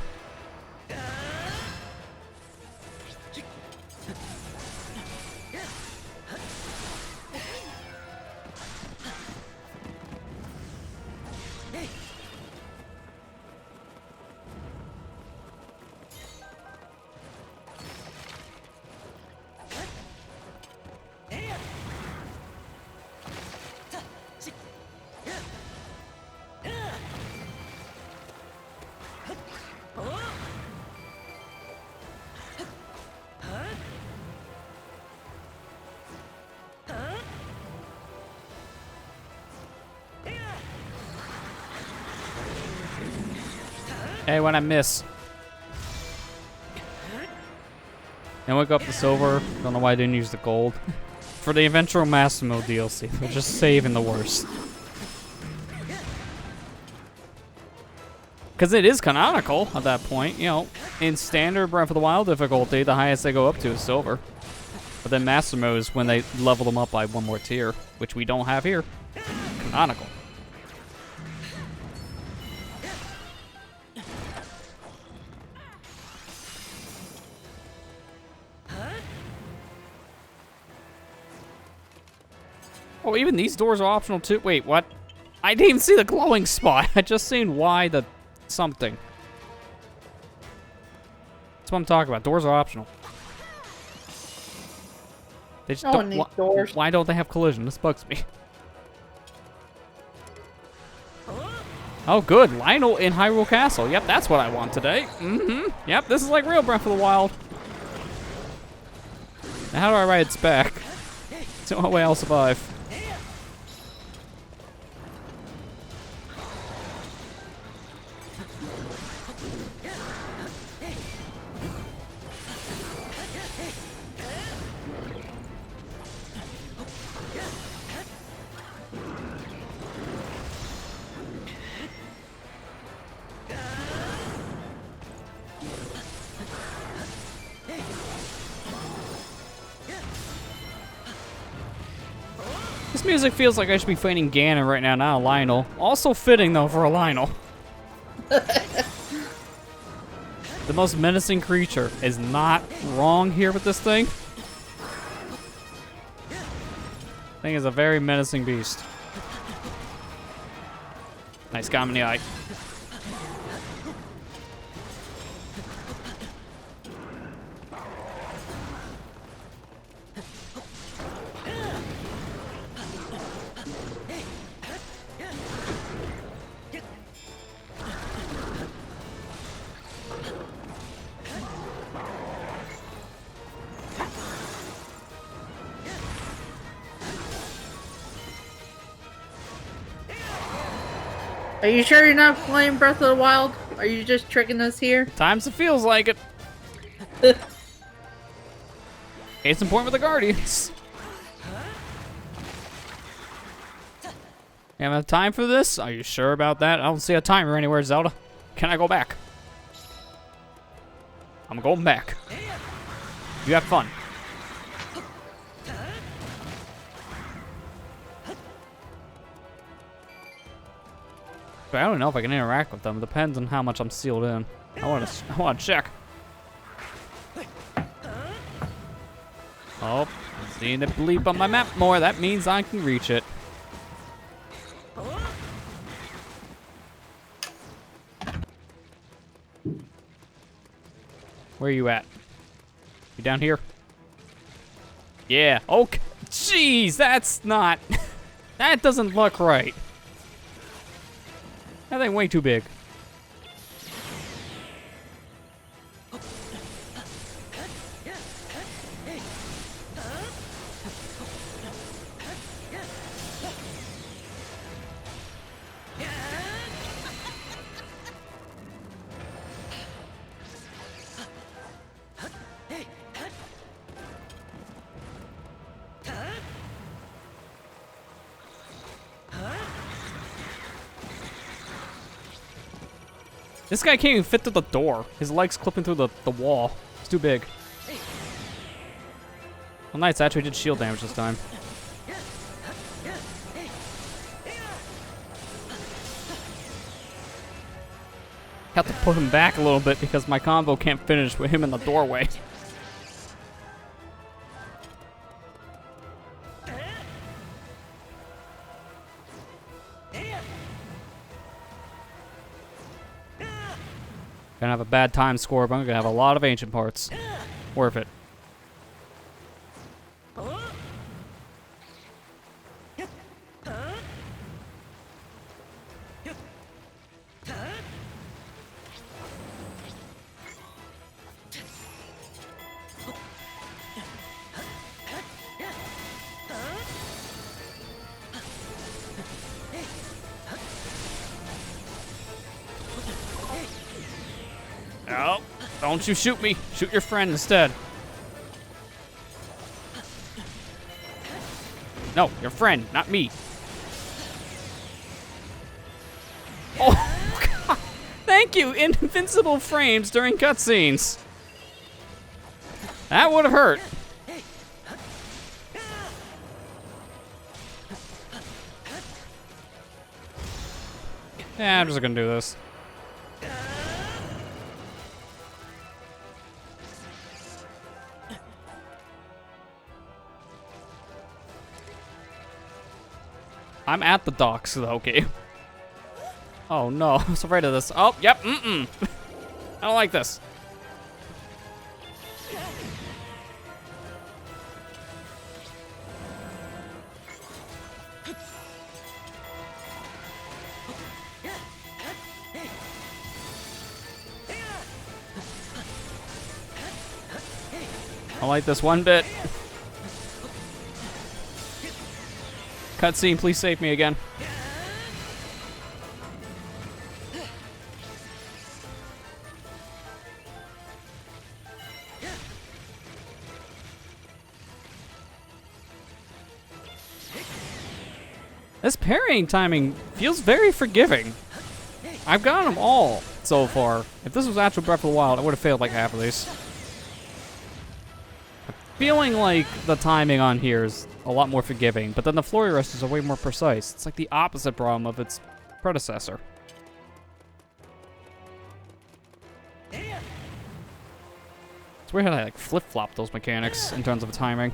Speaker 1: Hey, when I miss. And we go up the silver. Don't know why I didn't use the gold. For the eventual Master Mode DLC. They're just saving the worst. Because it is canonical at that point. You know, in standard Breath of the Wild difficulty, the highest they go up to is silver. But then Master Mode is when they level them up by one more tier, which we don't have here. Canonical. Oh, even these doors are optional too? Wait, what? I didn't even see the glowing spot. I just seen why the something. That's what I'm talking about. Doors are optional. They just
Speaker 2: No one needs doors.
Speaker 1: Why don't they have collision? This bugs me. Oh, good. Lionel in Hyrule Castle. Yep, that's what I want today. Mm-hmm. Yep, this is like real Breath of the Wild. Now how do I ride its back? There's no way I'll survive. This music feels like I should be fighting Ganon right now, not a Lionel. Also fitting, though, for a Lionel. The most menacing creature is not wrong here with this thing. Thing is a very menacing beast. Nice got him in the eye.
Speaker 2: Are you sure you're not playing Breath of the Wild? Are you just tricking us here?
Speaker 1: Times it feels like it. Case in point with the Guardians. You have time for this? Are you sure about that? I don't see a timer anywhere, Zelda. Can I go back? I'm going back. You have fun. But I don't know if I can interact with them. It depends on how much I'm sealed in. I want to check. Oh, I'm seeing it bleep on my map more. That means I can reach it. Where are you at? You down here? Yeah. Okay. Jeez, that's not... That doesn't look right. That thing way too big. This guy can't even fit through the door. His leg's clipping through the wall. It's too big. Well, Knight's actually did shield damage this time. Have to put him back a little bit because my combo can't finish with him in the doorway. Gonna have a bad time score, but I'm gonna have a lot of ancient parts. Worth it. No, don't you shoot me. Shoot your friend instead. No, your friend, not me. Oh, God. Thank you, invincible frames during cutscenes. That would have hurt. Yeah, I'm just gonna do this. I'm at the docks, though, okay? Oh, no. I'm so afraid of this. Oh, yep. I don't like this. I like this one bit. Cutscene, please save me again. This parrying timing feels very forgiving. I've gotten them all so far. If this was actual Breath of the Wild, I would have failed like half of these. I'm feeling like the timing on here is a lot more forgiving, but then the flurry rushes are way more precise. It's like the opposite problem of its predecessor. It's weird how I like flip-flop those mechanics in terms of timing.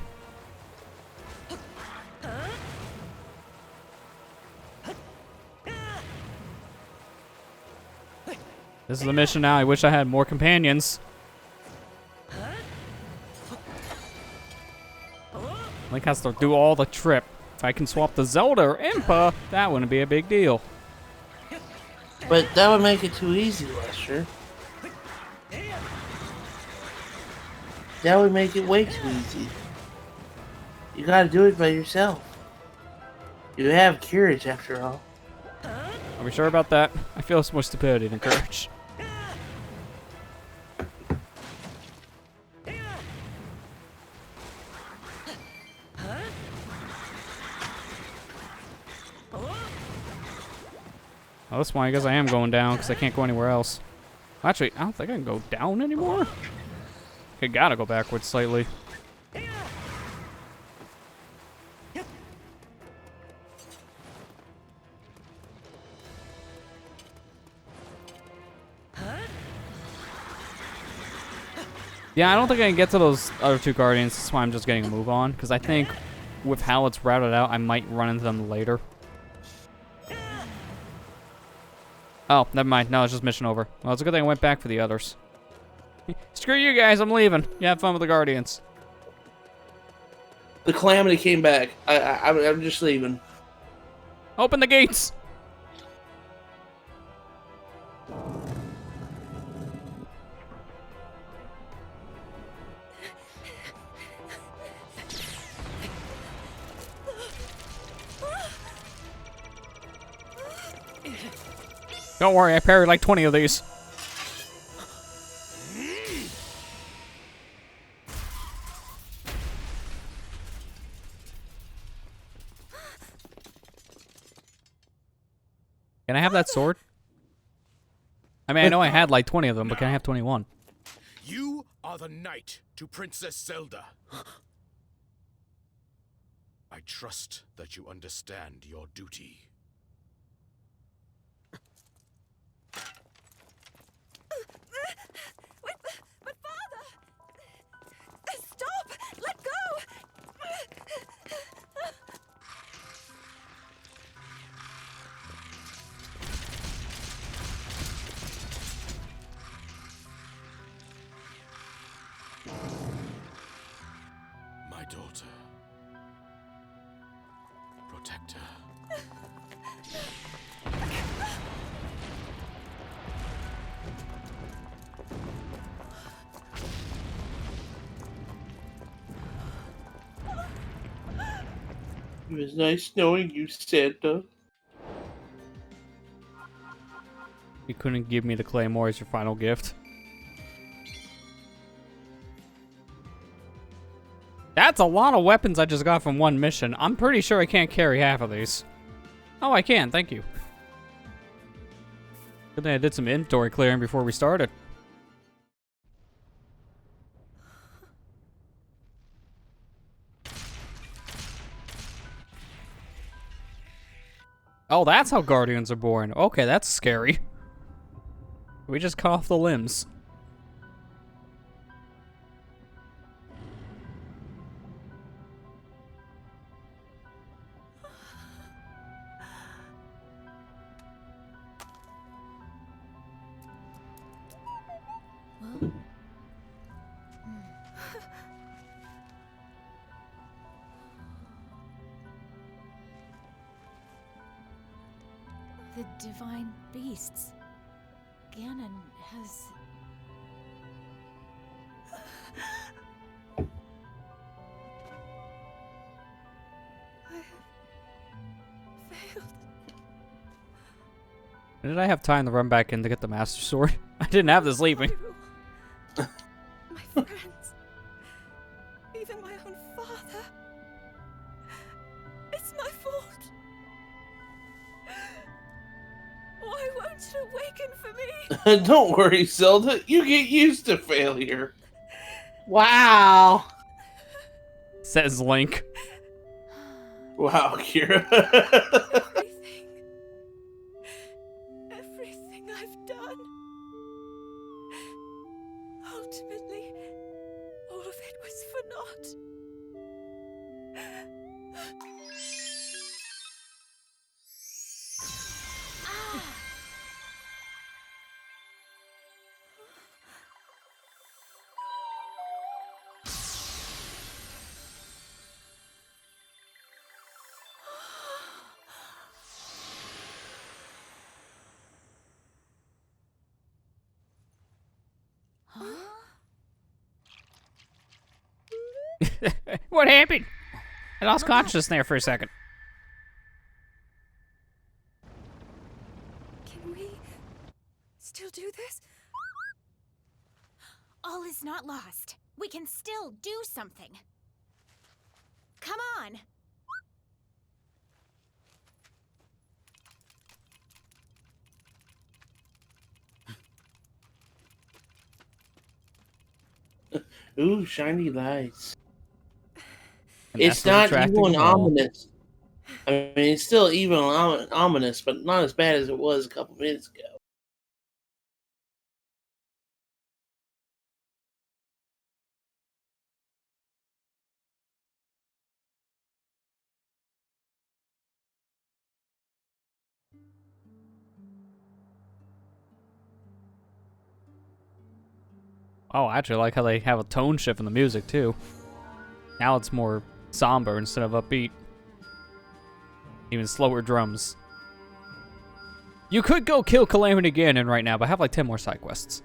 Speaker 1: This is a mission now. I wish I had more companions. Link has to do all the trip. If I can swap the Zelda or Impa, that wouldn't be a big deal.
Speaker 3: But that would make it too easy, Lester. That would make it way too easy. You gotta do it by yourself. You have courage, after all.
Speaker 1: Are we sure about that? I feel it's more stupidity than courage. Oh, this one, I guess I am going down because I can't go anywhere else. Actually, I don't think I can go down anymore. I gotta go backwards slightly. Yeah, I don't think I can get to those other two guardians. That's why I'm just getting a move on. Because I think with how it's routed out, I might run into them later. Oh, never mind. No, it's just mission over. Well, it's a good thing I went back for the others. Screw you guys. I'm leaving. You have fun with the guardians.
Speaker 3: The Calamity came back. I'm just leaving.
Speaker 1: Open the gates. Don't worry, I parried like 20 of these. Can I have that sword? I mean, I know I had like 20 of them, but can I have 21?
Speaker 5: You are the knight to Princess Zelda. I trust that you understand your duty.
Speaker 4: But father! Stop! Let go!
Speaker 5: My daughter. Protect her.
Speaker 3: It was nice knowing you, Santa.
Speaker 1: You couldn't give me the claymore as your final gift. That's a lot of weapons I just got from one mission. I'm pretty sure I can't carry half of these. Oh, I can. Thank you. Good thing I did some inventory clearing before we started. Oh, that's how guardians are born. Okay, that's scary. We just cut off the limbs.
Speaker 6: The divine beasts. Ganon has...
Speaker 1: Did I have time to run back in to get the Master Sword? I didn't have this leaving.
Speaker 4: My friends, even my own father. It's my fault. Why won't it awaken for me?
Speaker 3: Don't worry, Zelda. You get used to failure.
Speaker 2: Wow.
Speaker 1: Says Link.
Speaker 3: Wow, Kira.
Speaker 4: Everything I've done. Ultimately, all of it was for naught.
Speaker 1: What happened? I lost consciousness there for a second.
Speaker 4: Can we still do this?
Speaker 6: All is not lost. We can still do something. Come on.
Speaker 3: Ooh, shiny lights.
Speaker 1: And
Speaker 3: It's
Speaker 1: that's
Speaker 3: not
Speaker 1: attracting
Speaker 3: evil and
Speaker 1: them all.
Speaker 3: ominous. I mean, it's still evil and ominous, but not as bad as it was a couple minutes ago.
Speaker 1: Oh, I actually like how they have a tone shift in the music, too. Now it's more somber instead of upbeat. Even slower drums. You could go kill Calamity Ganon right now, but have like 10 more side quests.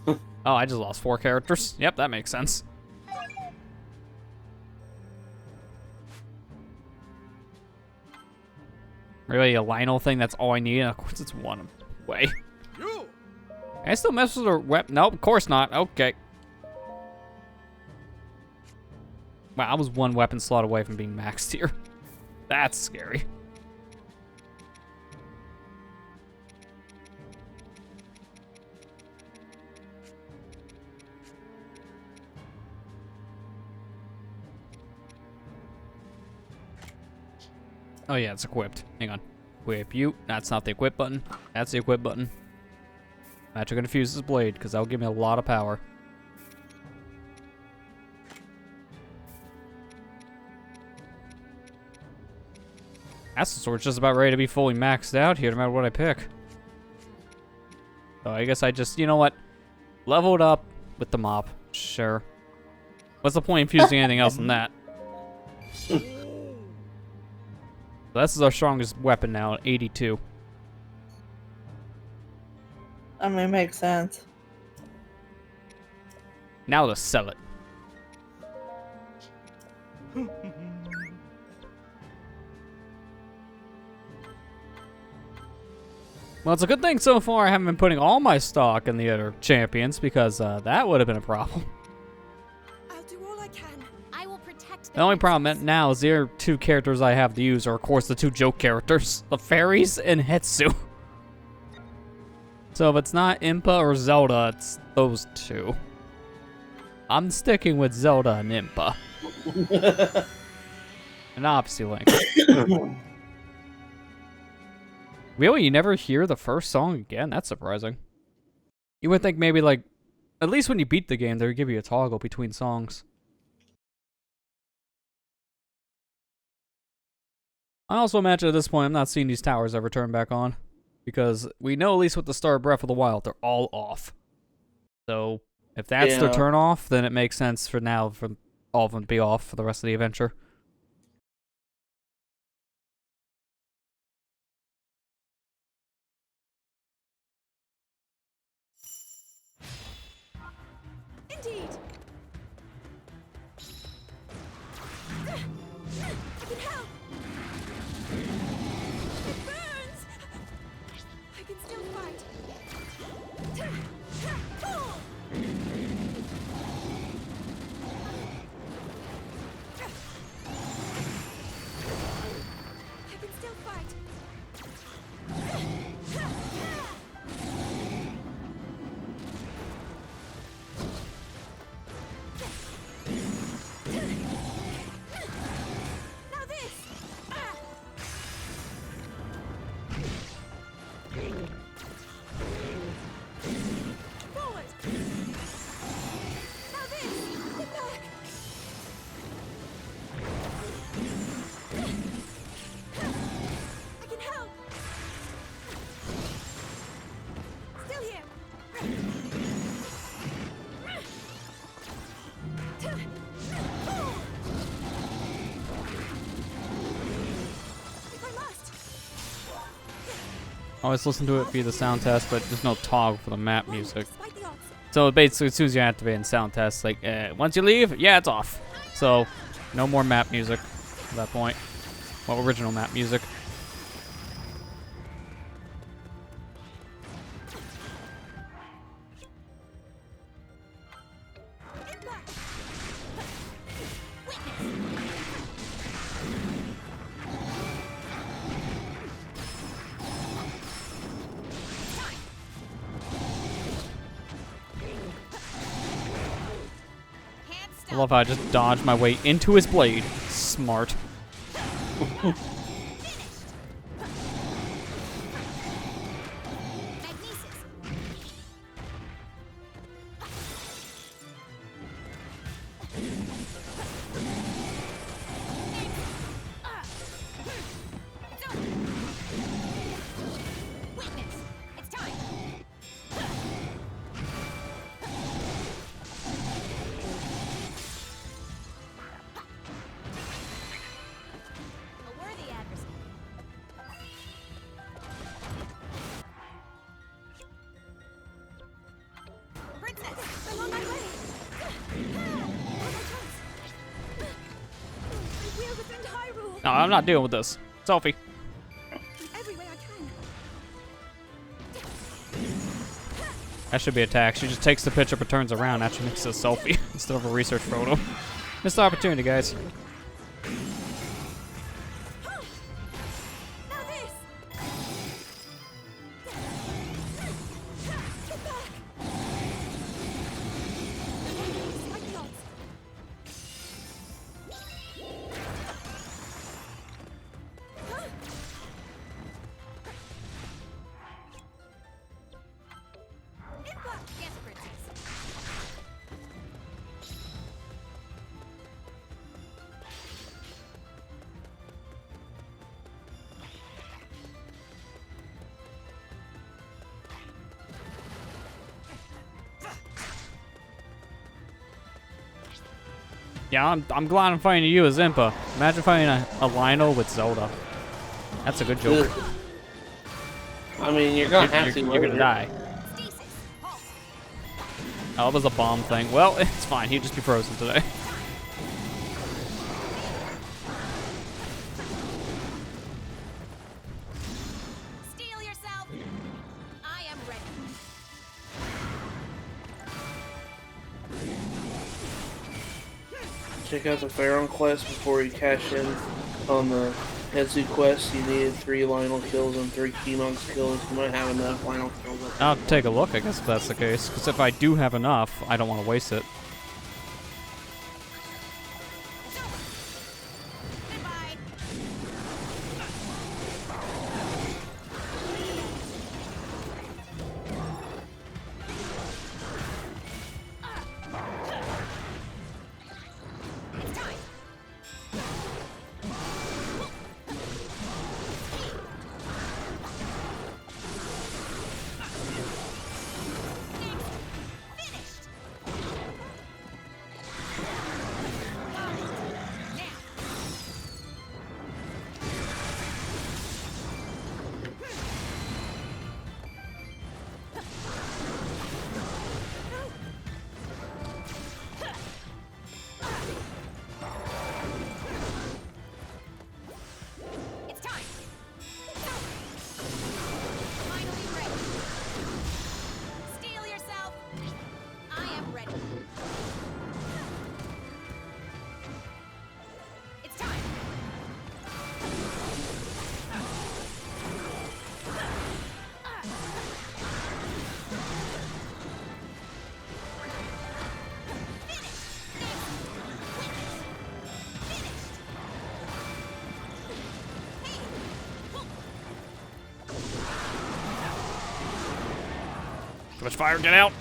Speaker 1: Oh, I just lost 4 characters. Yep, that makes sense. Really, a Lionel thing, that's all I need? Of course, it's one way. Can I still mess with her weapon? Nope, of course not. Okay. Wow, I was 1 weapon slot away from being maxed here. That's scary. Oh yeah, it's equipped. Hang on. Equip you. That's not the equip button. That's the equip button. I'm actually gonna fuse this blade, because that'll give me a lot of power. Acid Sword's just about ready to be fully maxed out here, no matter what I pick. So I guess I just, you know what? Leveled up with the mop. Sure. What's the point of fusing anything else than that? So this is our strongest weapon now, at 82.
Speaker 2: I mean, it makes sense.
Speaker 1: Now to sell it. Well, it's a good thing so far I haven't been putting all my stock in the other champions, because that would have been a problem.
Speaker 4: I'll do all I can.
Speaker 6: I will protect
Speaker 1: The only problem now is the other 2 characters I have to use are, of course, the 2 joke characters, the fairies and Hetsu. So if it's not Impa or Zelda, it's those 2. I'm sticking with Zelda and Impa. And obviously Link. Really? You never hear the first song again? That's surprising. You would think maybe, like, at least when you beat the game, they would give you a toggle between songs. I also imagine at this point I'm not seeing these towers ever turn back on. Because we know at least with the Star of Breath of the Wild, they're all off. So, if that's their turn off, then it makes sense for now for all of them to be off for the rest of the adventure.
Speaker 4: Indeed. I can help. It burns.
Speaker 1: always listen to it via the sound test, but there's no toggle for the map music. So basically, as soon as you activate in sound test, like once you leave, yeah, it's off. So no more map music at that point. Well, original map music. I love how I just dodged my way into his blade. Smart. No, I'm not dealing with this. Sophie. That should be attack. She just takes the picture but turns around after she makes a selfie instead of a research photo. Missed opportunity, guys. Yeah, I'm glad I'm fighting you as Impa. Imagine fighting a Lionel with Zelda. That's a good joke.
Speaker 3: I mean, you're gonna have to.
Speaker 1: You're gonna die. Oh, it was a bomb thing. Well, it's fine. He'd just be frozen today.
Speaker 6: Steel yourself. I am ready.
Speaker 3: Check out the Pharaoh quest before you cash in on the Hetsu quest. You needed 3 Lionel kills and 3 Keymonks kills. You might have enough Lionel kills.
Speaker 1: I'll take a look, I guess, if that's the case. Because if I do have enough, I don't want to waste it. Too much fire, get out!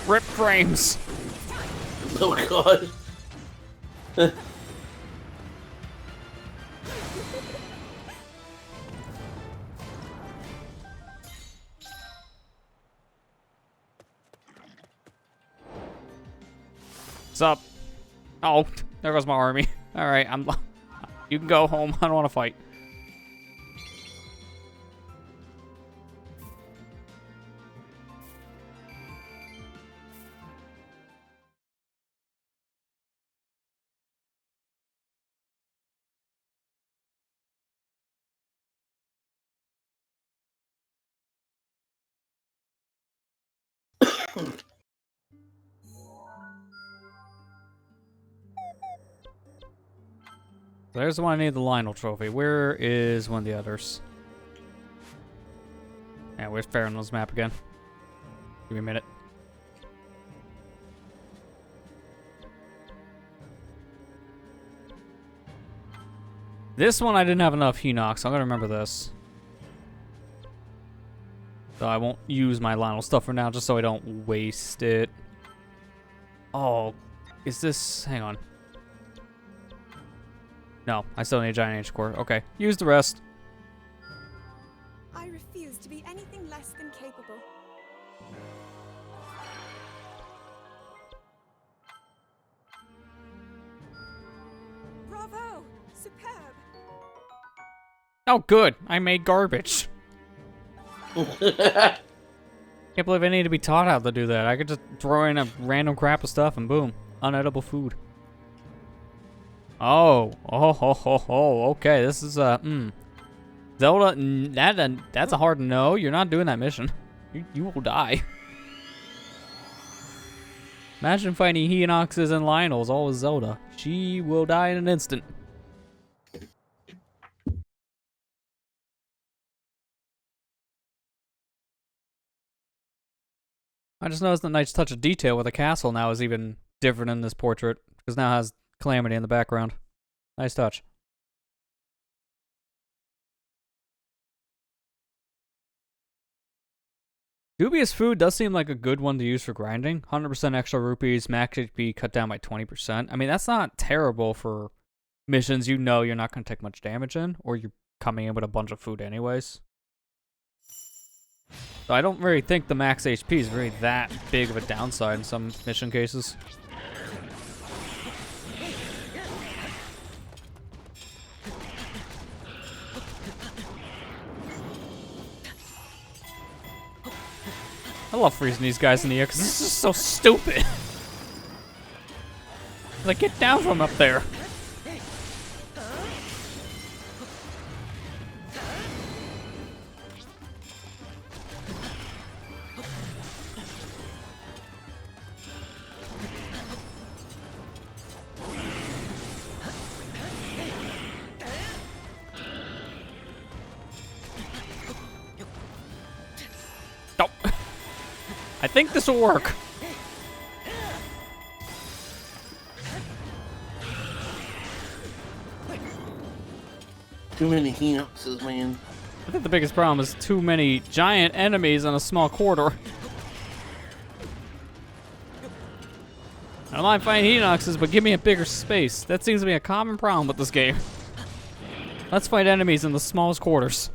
Speaker 1: Rip frames!
Speaker 3: Oh god.
Speaker 1: What's up? Oh, there goes my army. All right, you can go home. I don't want to fight. There's the one I need, the Lionel trophy. Where is one of the others? Yeah, where's Farron's map again? Give me a minute. This one I didn't have enough Hinox. I'm gonna remember this. So I won't use my Lionel stuff for now, just so I don't waste it. Oh, is this... Hang on. No, I still need a Giant Age core. Okay, use the rest.
Speaker 4: I refuse to be anything less than capable. Bravo! Superb!
Speaker 1: Oh, good. I made garbage. Can't believe I need to be taught how to do that. I could just throw in a random crap of stuff and boom, unedible food. Oh, okay. This is Zelda. That's a hard no. You're not doing that mission. You will die. Imagine fighting Hinoxes and Lionels all with Zelda. She will die in an instant. I just noticed the nice touch of detail with the castle now is even different in this portrait, because now it has Calamity in the background. Nice touch. Dubious Food does seem like a good one to use for grinding. 100% extra rupees, max HP cut down by 20%. I mean, that's not terrible for missions you know you're not going to take much damage in, or you're coming in with a bunch of food anyways. So I don't really think the max HP is really that big of a downside in some mission cases. I love freezing these guys in the air because this is so stupid. Like, get down from up there. Nope. I think this will work.
Speaker 3: Too many Hinoxes, man.
Speaker 1: I think the biggest problem is too many giant enemies in a small corridor. I don't mind fighting Hinoxes, but give me a bigger space. That seems to be a common problem with this game. Let's fight enemies in the smallest quarters.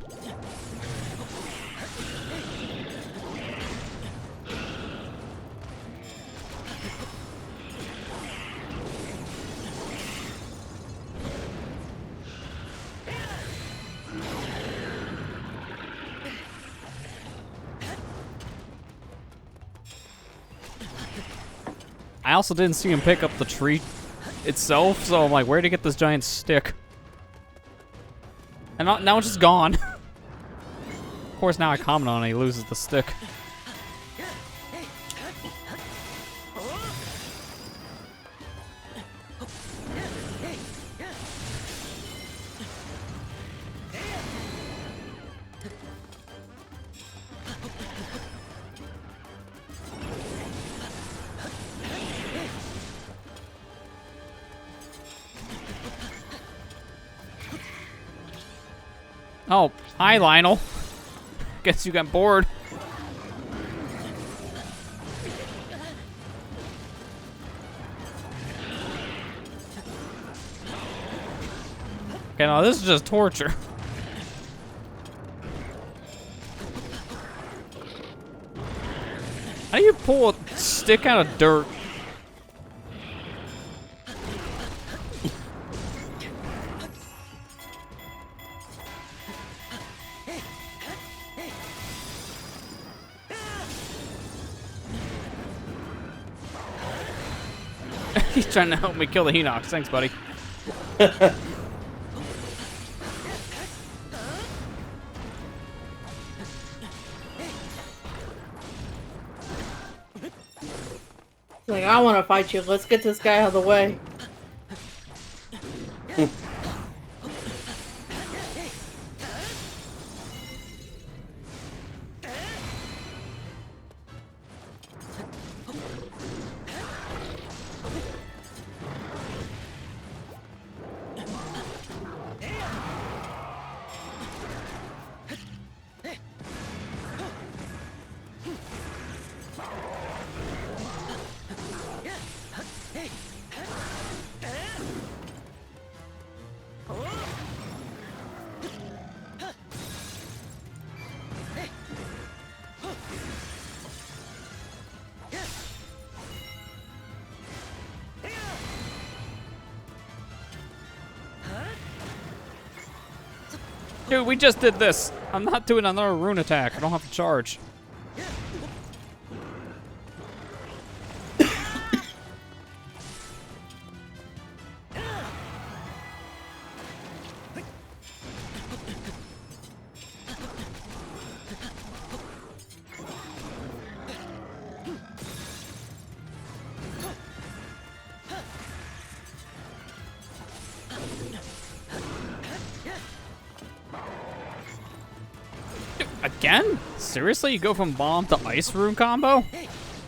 Speaker 1: I also didn't see him pick up the tree itself, so I'm like, where'd he get this giant stick? And now it's just gone. Of course, now I comment on it, he loses the stick. Oh, hi, Lionel. Guess you got bored. Okay, now this is just torture. How do you pull a stick out of dirt? He's trying to help me kill the Hinox. Thanks, buddy.
Speaker 2: Like, I want to fight you. Let's get this guy out of the way.
Speaker 1: Dude, we just did this. I'm not doing another rune attack. I don't have to charge. Again? Seriously? You go from bomb to ice rune combo?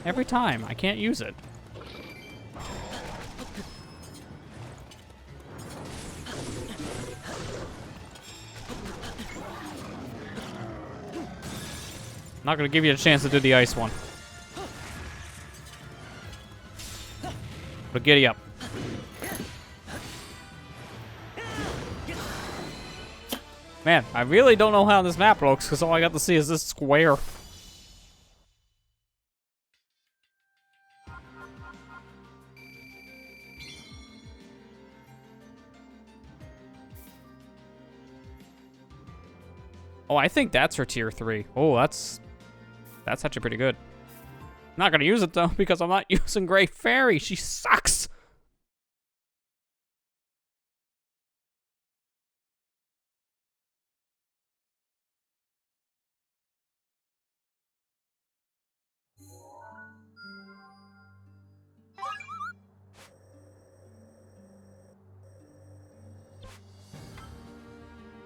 Speaker 1: Every time. I can't use it. Not gonna give you a chance to do the ice one. But giddy up. Man, I really don't know how this map looks because all I got to see is this square. Oh, I think that's her tier 3. Oh, that's actually pretty good. Not gonna use it though because I'm not using Grey Fairy. She sucks.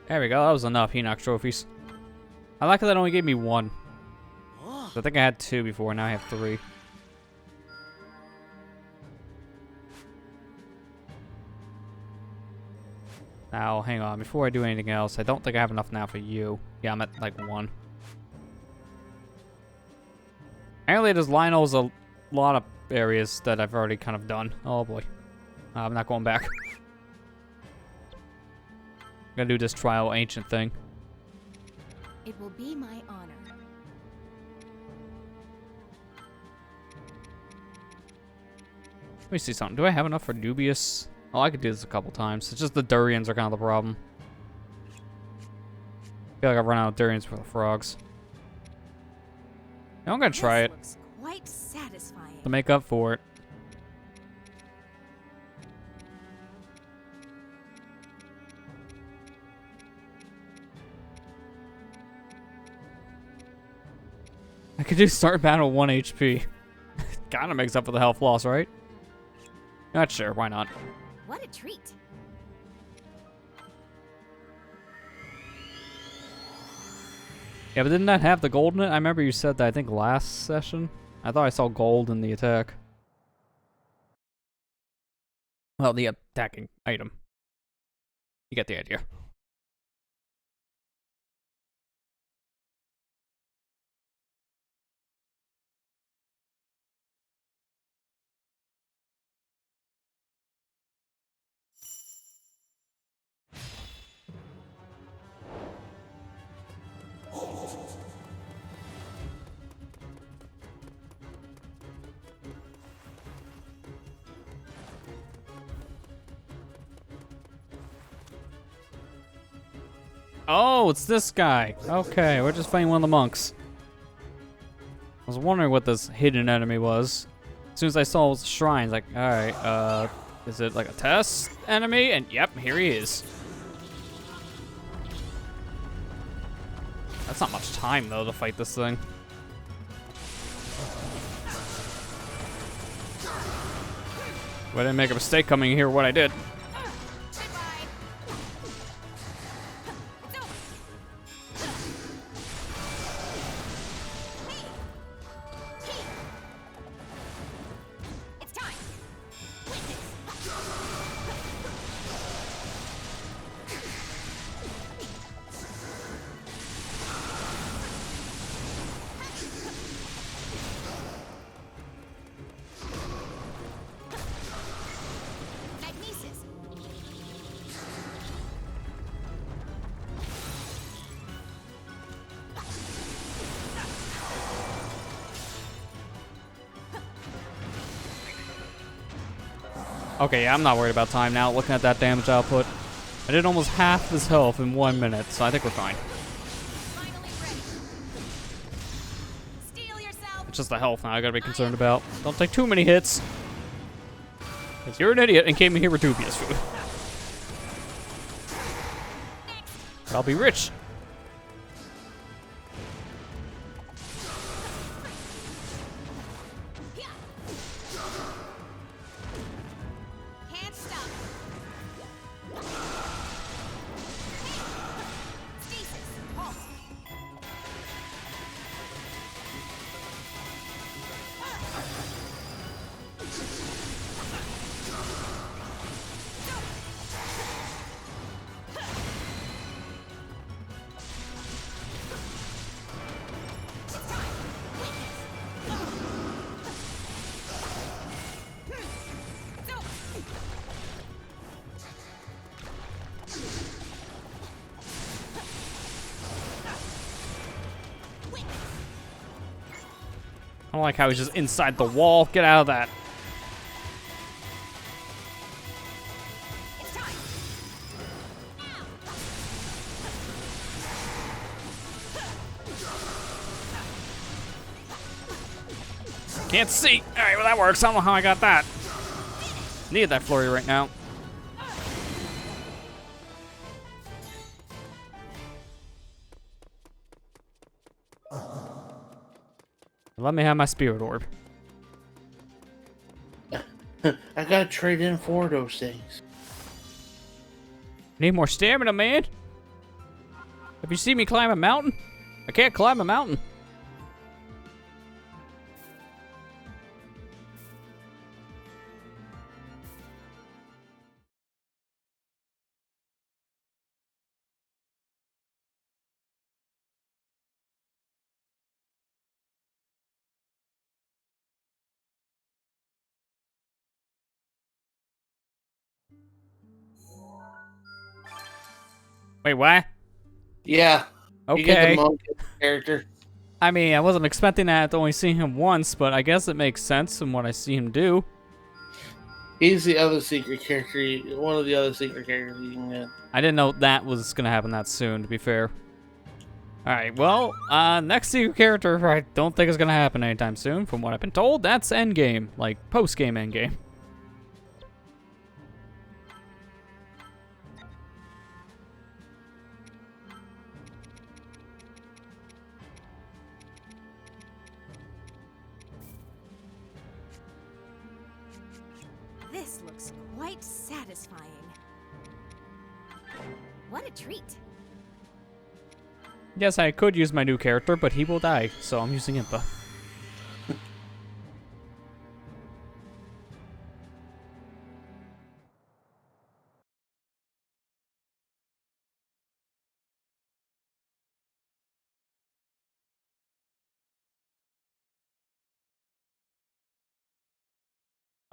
Speaker 1: There we go, that was enough Hinox trophies. I like that it only gave me 1. I think I had 2 before, now I have 3. Now, hang on, before I do anything else, I don't think I have enough now for you. Yeah, I'm at like 1. Apparently there's Lionel's a lot of areas that I've already kind of done. Oh boy. I'm not going back. I'm gonna do this trial ancient thing.
Speaker 6: It will be my honor.
Speaker 1: Let me see something. Do I have enough for dubious? Oh, I could do this a couple times. It's just the durians are kind of the problem. I feel like I've run out of durians for the frogs. Now I'm gonna try it
Speaker 6: Looks quite satisfying.
Speaker 1: to make up for it. I could do start battle 1 HP. Kinda makes up for the health loss, right? Not sure, why not?
Speaker 6: What a treat.
Speaker 1: Yeah, but didn't that have the gold in it? I remember you said that, I think, last session. I thought I saw gold in the attack. Well, the attacking item. You get the idea. Oh, it's this guy. Okay, we're just fighting one of the monks. I was wondering what this hidden enemy was. As soon as I saw it was a shrine, like, alright, is it like a test enemy? And yep, here he is. That's not much time, though, to fight this thing. If I didn't make a mistake coming here, what I did. Okay, yeah, I'm not worried about time now. Looking at that damage output, I did almost half his health in 1 minute, so I think we're fine. It's just the health now I gotta be concerned about. Don't take too many hits. Because you're an idiot and came in here with dubious food. But I'll be rich. I don't like how he's just inside the wall. Get out of that. Can't see. All right, well, that works. I don't know how I got that. Need that flurry right now. Let me have my spirit orb.
Speaker 3: I gotta trade in 4 of those things.
Speaker 1: Need more stamina, man. Have you seen me climb a mountain? I can't climb a mountain. Wait, what?
Speaker 3: Yeah. You get
Speaker 1: Okay.
Speaker 3: the monk character.
Speaker 1: I mean, I wasn't expecting that to only see him once, but I guess it makes sense from what I see him do.
Speaker 3: He's the other secret character. One of the other secret characters you can get.
Speaker 1: I didn't know that was going to happen that soon, to be fair. Alright, well, next secret character I don't think is going to happen anytime soon. From what I've been told, that's endgame. Like, post-game endgame.
Speaker 6: This looks quite satisfying. What a treat.
Speaker 1: Yes, I could use my new character, but he will die, so I'm using Impa.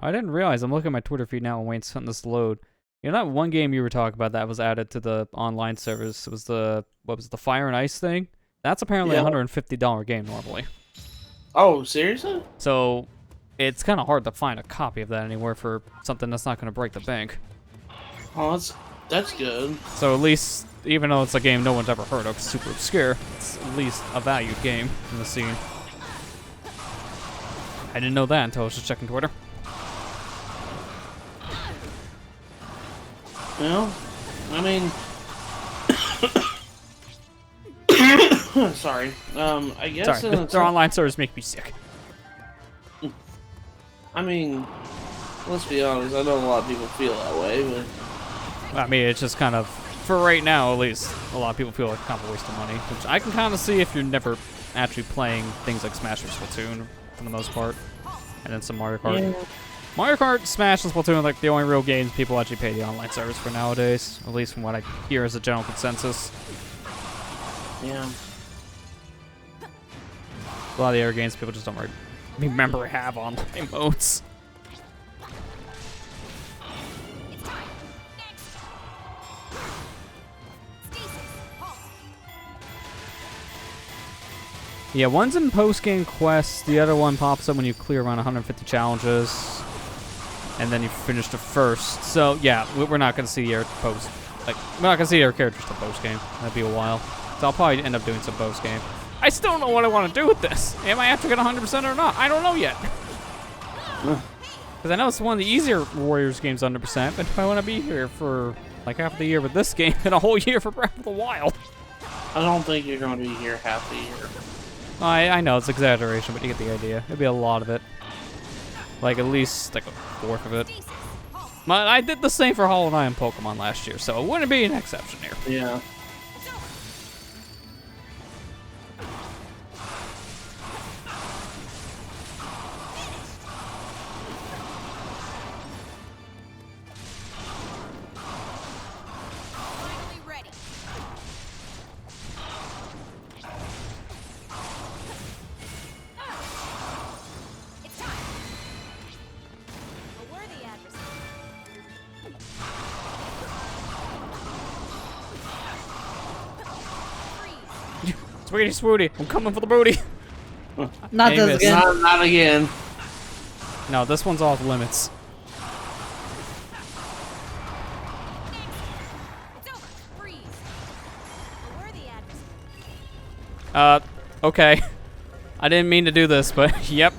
Speaker 1: I didn't realize, I'm looking at my Twitter feed now and waiting for something this to load. You know that one game you were talking about that was added to the online service? It was the, what was it, the Fire and Ice thing? That's apparently a $150 game normally.
Speaker 3: Oh, seriously?
Speaker 1: So, it's kind of hard to find a copy of that anywhere for something that's not going to break the bank.
Speaker 3: Oh, that's good.
Speaker 1: So at least, even though it's a game no one's ever heard of, it's super obscure, it's at least a valued game in the scene. I didn't know that until I was just checking Twitter.
Speaker 3: Well, I mean, sorry. I guess
Speaker 1: Sorry, their online servers make me sick.
Speaker 3: I mean, let's be honest. I know a lot of people feel that way, but
Speaker 1: I mean, it's just kind of, for right now at least, a lot of people feel like kind of a waste of money, which I can kind of see if you're never actually playing things like Smash or Splatoon for the most part, and then some Mario Kart.
Speaker 3: yeah.
Speaker 1: Mario Kart, Smash, and Splatoon are like the only real games people actually pay the online service for nowadays, at least from what I hear as a general consensus.
Speaker 3: Yeah.
Speaker 1: A lot of the other games people just don't remember have online modes. Yeah, one's in post-game quests, the other one pops up when you clear around 150 challenges, and then you finish the first. So, yeah, we're not going to see your we're not going to see your characters till post-game. That'd be a while. So I'll probably end up doing some post-game. I still don't know what I want to do with this. Am I after get 100% or not? I don't know yet. Because I know it's one of the easier Warriors games 100%, but if I want to be here for like half the year with this game and a whole year for Breath of the Wild.
Speaker 3: I don't think you're going to be here half the year.
Speaker 1: I know, it's exaggeration, but you get the idea. It'd be a lot of it. Like, at least, like, a fourth of it. But I did the same for Hollow Knight and Pokemon last year, so it wouldn't be an exception here.
Speaker 3: Yeah.
Speaker 1: Sweetie, Swooty, I'm coming for the booty.
Speaker 2: Not this again.
Speaker 3: Not again.
Speaker 1: No, this one's off limits. Okay. I didn't mean to do this, but yep.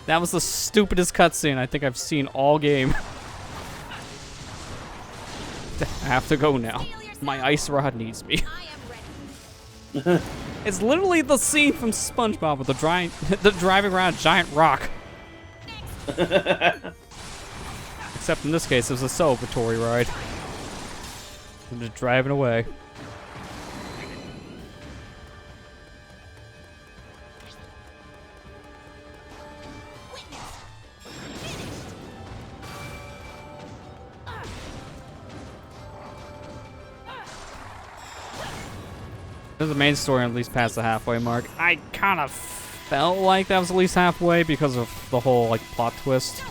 Speaker 1: That was the stupidest cutscene I think I've seen all game. I have to go now. My ice rod needs me. It's literally the scene from SpongeBob with the driving around a giant rock. Except in this case, it was a celebratory ride. I'm just driving away. There's the main story at least past the halfway mark. I kind of felt like that was at least halfway because of the whole like plot twist,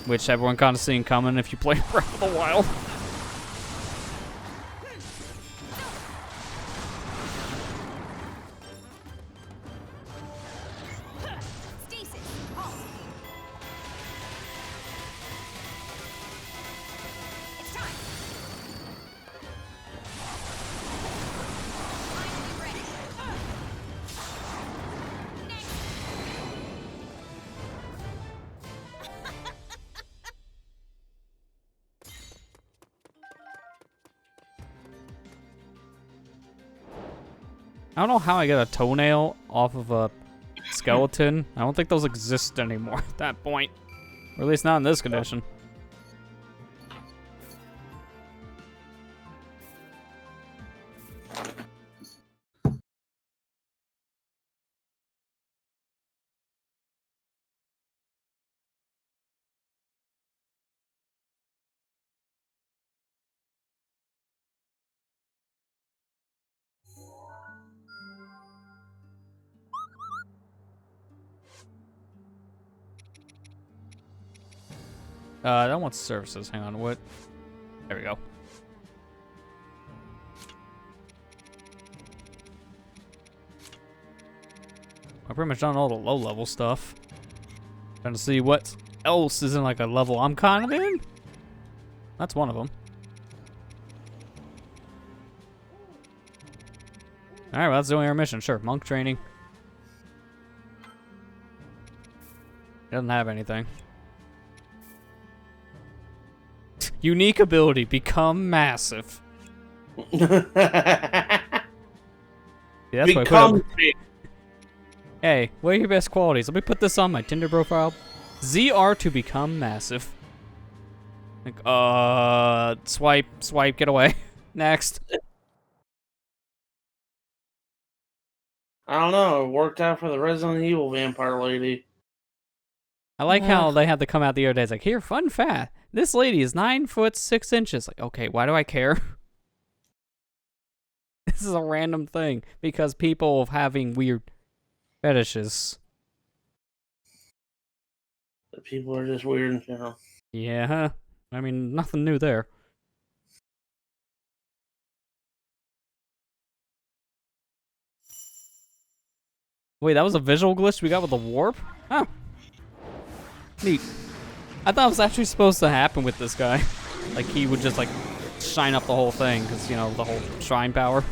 Speaker 1: which everyone kind of seen coming if you play Breath of the Wild. I don't know how I get a toenail off of a skeleton. I don't think those exist anymore at that point. Or at least not in this condition. That wants services. Hang on, what? There we go. I've pretty much done all the low-level stuff. Trying to see what else is in like a level I'm kind of in. That's one of them. All right, well, that's doing our mission. Sure, monk training. He doesn't have anything. Unique ability, become massive. Yeah, that's what I put up. Hey, what are your best qualities? Let me put this on my Tinder profile. ZR to become massive. Like, swipe, get away. Next.
Speaker 3: I don't know. It worked out for the Resident Evil vampire lady.
Speaker 1: I like how they had to come out the other day. It's like, here, fun fact. This lady is 9'6". Like, okay, why do I care? This is a random thing because people having weird fetishes.
Speaker 3: People are just weird in general.
Speaker 1: Yeah, I mean, nothing new there. Wait, that was a visual glitch we got with the warp? Oh. Neat. I thought it was actually supposed to happen with this guy. Like, he would just, like, shine up the whole thing, because, you know, the whole shrine power.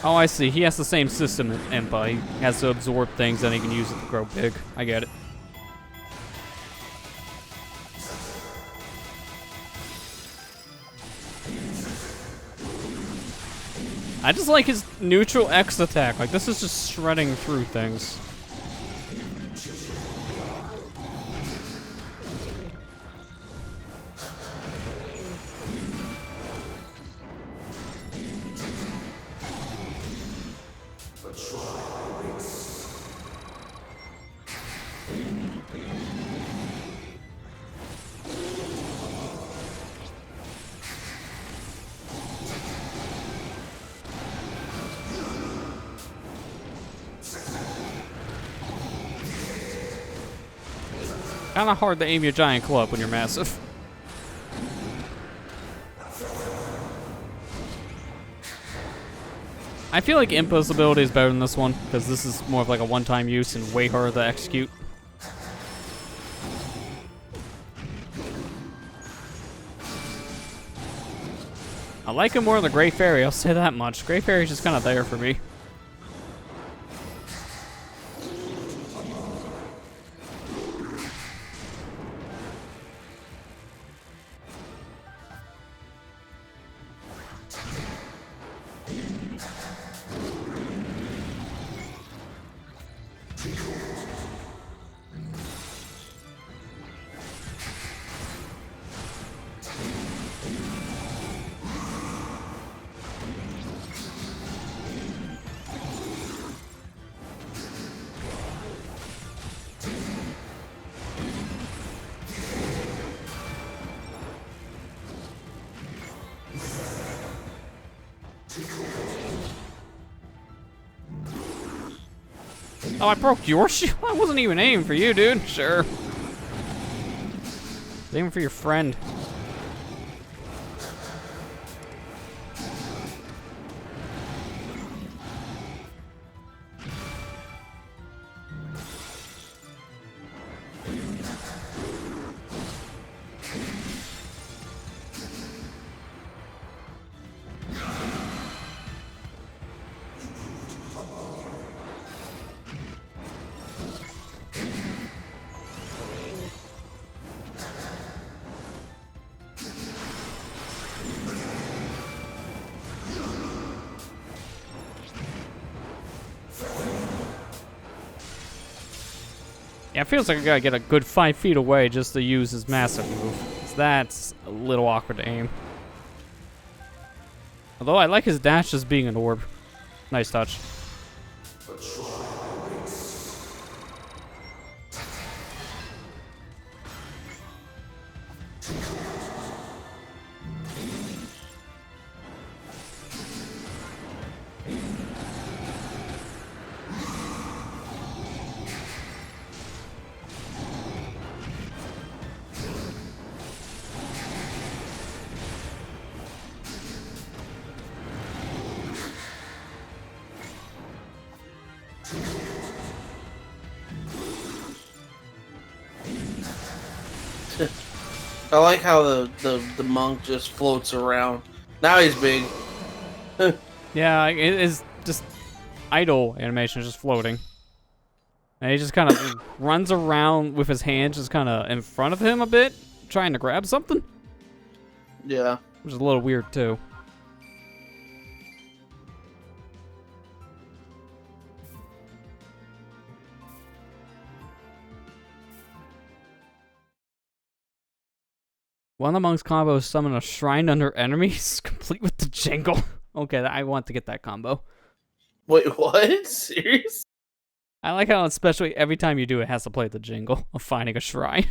Speaker 1: Oh, I see. He has the same system as Impa. He has to absorb things, and he can use it to grow big. I get it. I just like his neutral X attack. Like, this is just shredding through things. Kinda hard to aim your giant club when you're massive. I feel like Impa's ability is better than this one, because this is more of like a one-time use and way harder to execute. I like him more than the Grey Fairy, I'll say that much. Grey Fairy's just kind of there for me. Oh, I broke your shield? I wasn't even aiming for you, dude. Sure. Aiming for your friend. Yeah, it feels like I gotta get a good 5 feet away just to use his massive move. So that's a little awkward to aim. Although I like his dash as being an orb. Nice touch.
Speaker 3: I like how the monk just floats around. Now he's big.
Speaker 1: Yeah, it is just idle animation, just floating. And he just kind of runs around with his hands just kind of in front of him a bit, trying to grab something.
Speaker 3: Yeah.
Speaker 1: Which is a little weird, too. One of the monk's combos summon a shrine under enemies, complete with the jingle. Okay, I want to get that combo.
Speaker 3: Wait, what? Serious?
Speaker 1: I like how, especially every time you do it, has to play the jingle of finding a shrine.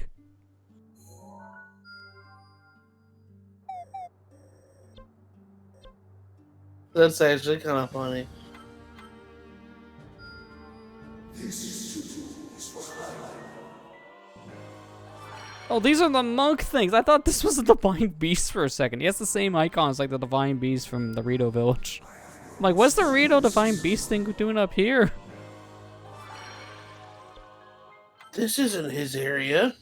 Speaker 3: That's actually kind of funny.
Speaker 1: Oh, these are the monk things. I thought this was a divine beast for a second. He has the same icons like the divine beast from the Rito village. I'm like, what's the Rito divine beast thing doing up here?
Speaker 3: This isn't his area.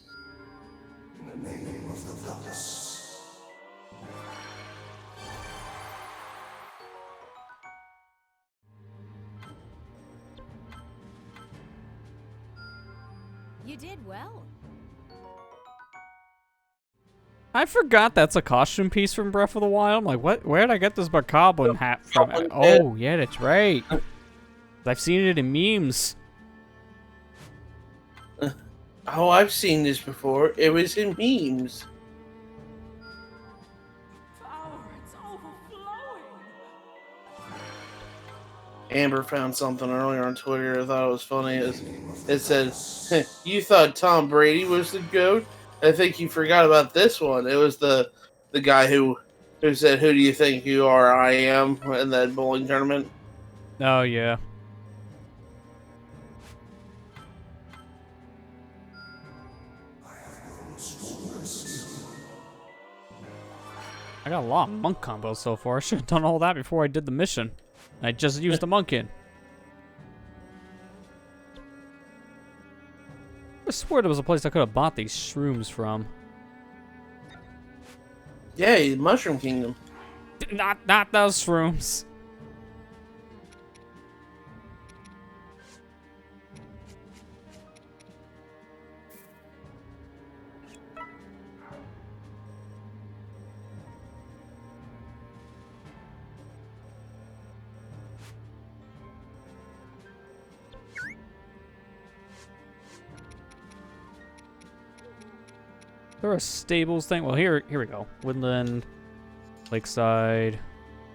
Speaker 6: You did well.
Speaker 1: I forgot that's a costume piece from Breath of the Wild. I'm like, what? Where did I get this Bokoblin hat from? Oh, yeah, that's right. I've seen it in memes.
Speaker 3: Oh, I've seen this before. It was in memes. Amber found something earlier on Twitter. I thought it was funny. It said, "You thought Tom Brady was the GOAT? I think you forgot about this one." It was the guy who said, "Who do you think you are? I am," in that bowling tournament.
Speaker 1: Oh, yeah. I got a lot of monk combos so far. I should have done all that before I did the mission. I just used the monk in. I swear there was a place I could have bought these shrooms from.
Speaker 3: Yeah, Mushroom Kingdom.
Speaker 1: Not those shrooms. There are stables thing. Well, here we go. Woodland, Lakeside,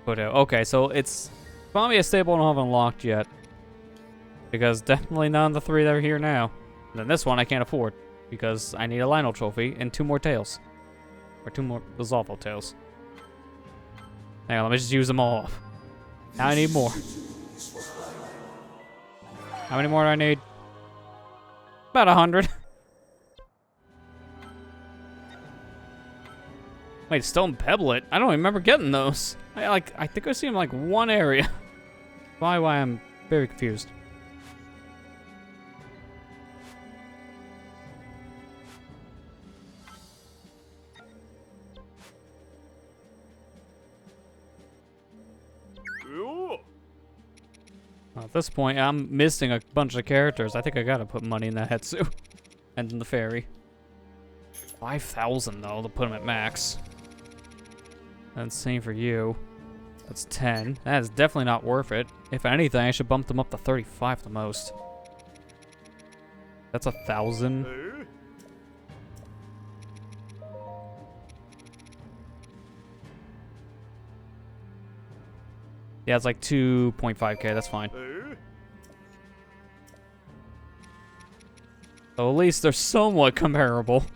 Speaker 1: Hotel. Okay, so it's probably a stable I don't have unlocked yet. Because definitely none of the three that are here now. And then this one I can't afford. Because I need a Lionel trophy and 2 more tails. Or 2 more Lizalfo tails. Hang on, let me just use them all up. Now I need more. How many more do I need? About 100. Wait, Stone Pebblet? I don't remember getting those. I think I see them like one area. Why I'm very confused. Well, at this point, I'm missing a bunch of characters. I think I gotta put money in that Hetsu. And in the ferry. 5,000 though, to put them at max. And same for you. That's 10. That is definitely not worth it. If anything, I should bump them up to 35 the most. That's 1,000. Yeah, it's like 2.5k. That's fine. So at least they're somewhat comparable.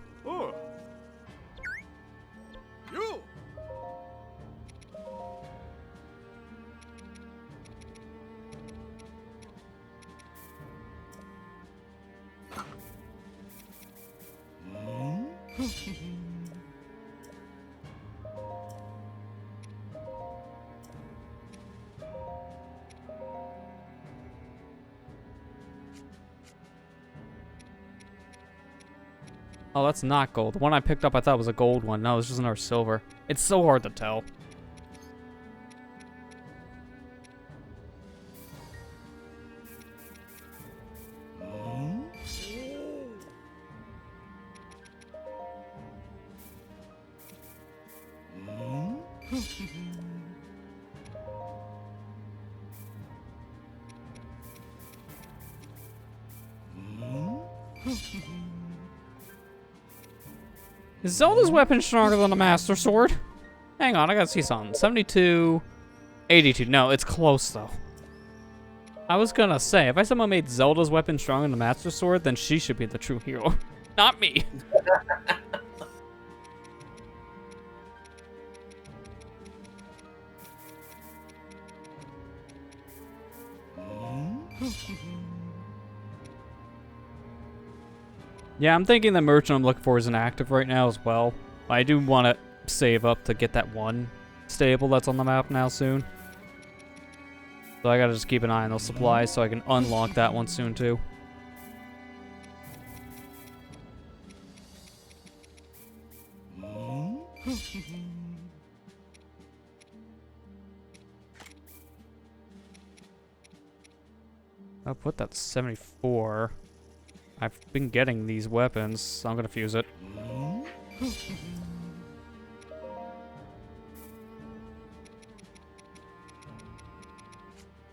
Speaker 1: Oh, that's not gold. The one I picked up I thought was a gold one. No, it's just another silver. It's so hard to tell. Is Zelda's weapon stronger than the Master Sword? Hang on, I gotta see something. 72, 82. No, it's close though. I was gonna say, if I somehow made Zelda's weapon stronger than the Master Sword, then she should be the true hero. Not me. Yeah, I'm thinking the merchant I'm looking for is inactive right now as well. I do want to save up to get that one stable that's on the map now soon. So I gotta just keep an eye on those supplies so I can unlock that one soon too. I'll put that 74. I've been getting these weapons, so I'm gonna fuse it.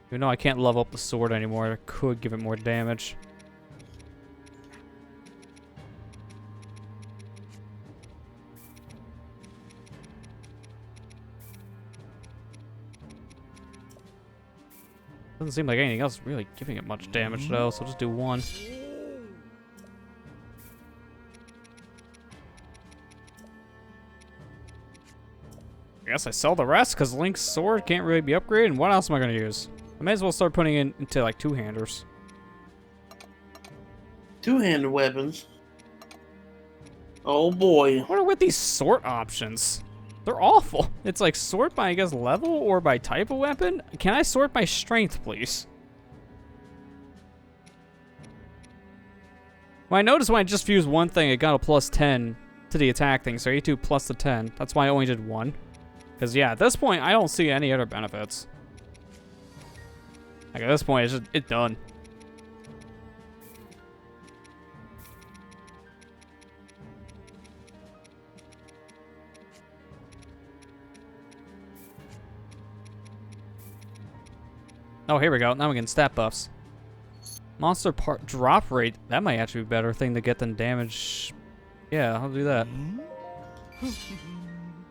Speaker 1: Even though I can't level up the sword anymore, I could give it more damage. Doesn't seem like anything else is really giving it much damage though, so I'll just do one. I guess I sell the rest because Link's sword can't really be upgraded. And what else am I going to use? I may as well start putting it into like two-handers.
Speaker 3: Two-handed weapons. Oh boy.
Speaker 1: What are with these sort options? They're awful. It's like sort by, I guess, level or by type of weapon? Can I sort by strength, please? Well, I noticed when I just fused one thing, it got a plus 10 to the attack thing. So 82 plus the 10. That's why I only did one. Because, yeah, at this point, I don't see any other benefits. Like, at this point, it's done. Oh, here we go. Now we can stat buffs. Monster part drop rate. That might actually be a better thing to get than damage. Yeah, I'll do that.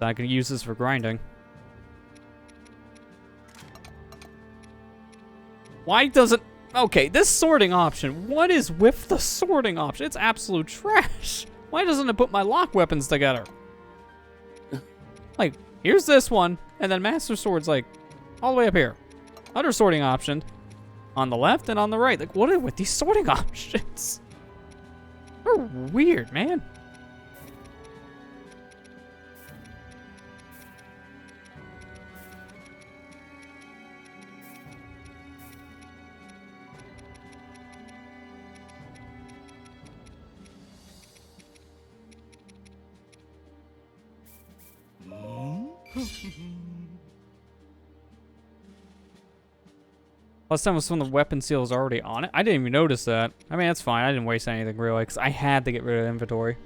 Speaker 1: I can use this for grinding. Why doesn't... Okay, this sorting option. What is with the sorting option? It's absolute trash. Why doesn't it put my lock weapons together? Like, here's this one, and then Master Sword's like all the way up here. Other sorting option on the left and on the right. Like, what are with these sorting options? They're weird, man. Last time was when the weapon seal was already on it. I didn't even notice that. I mean, that's fine. I didn't waste anything really, because I had to get rid of inventory.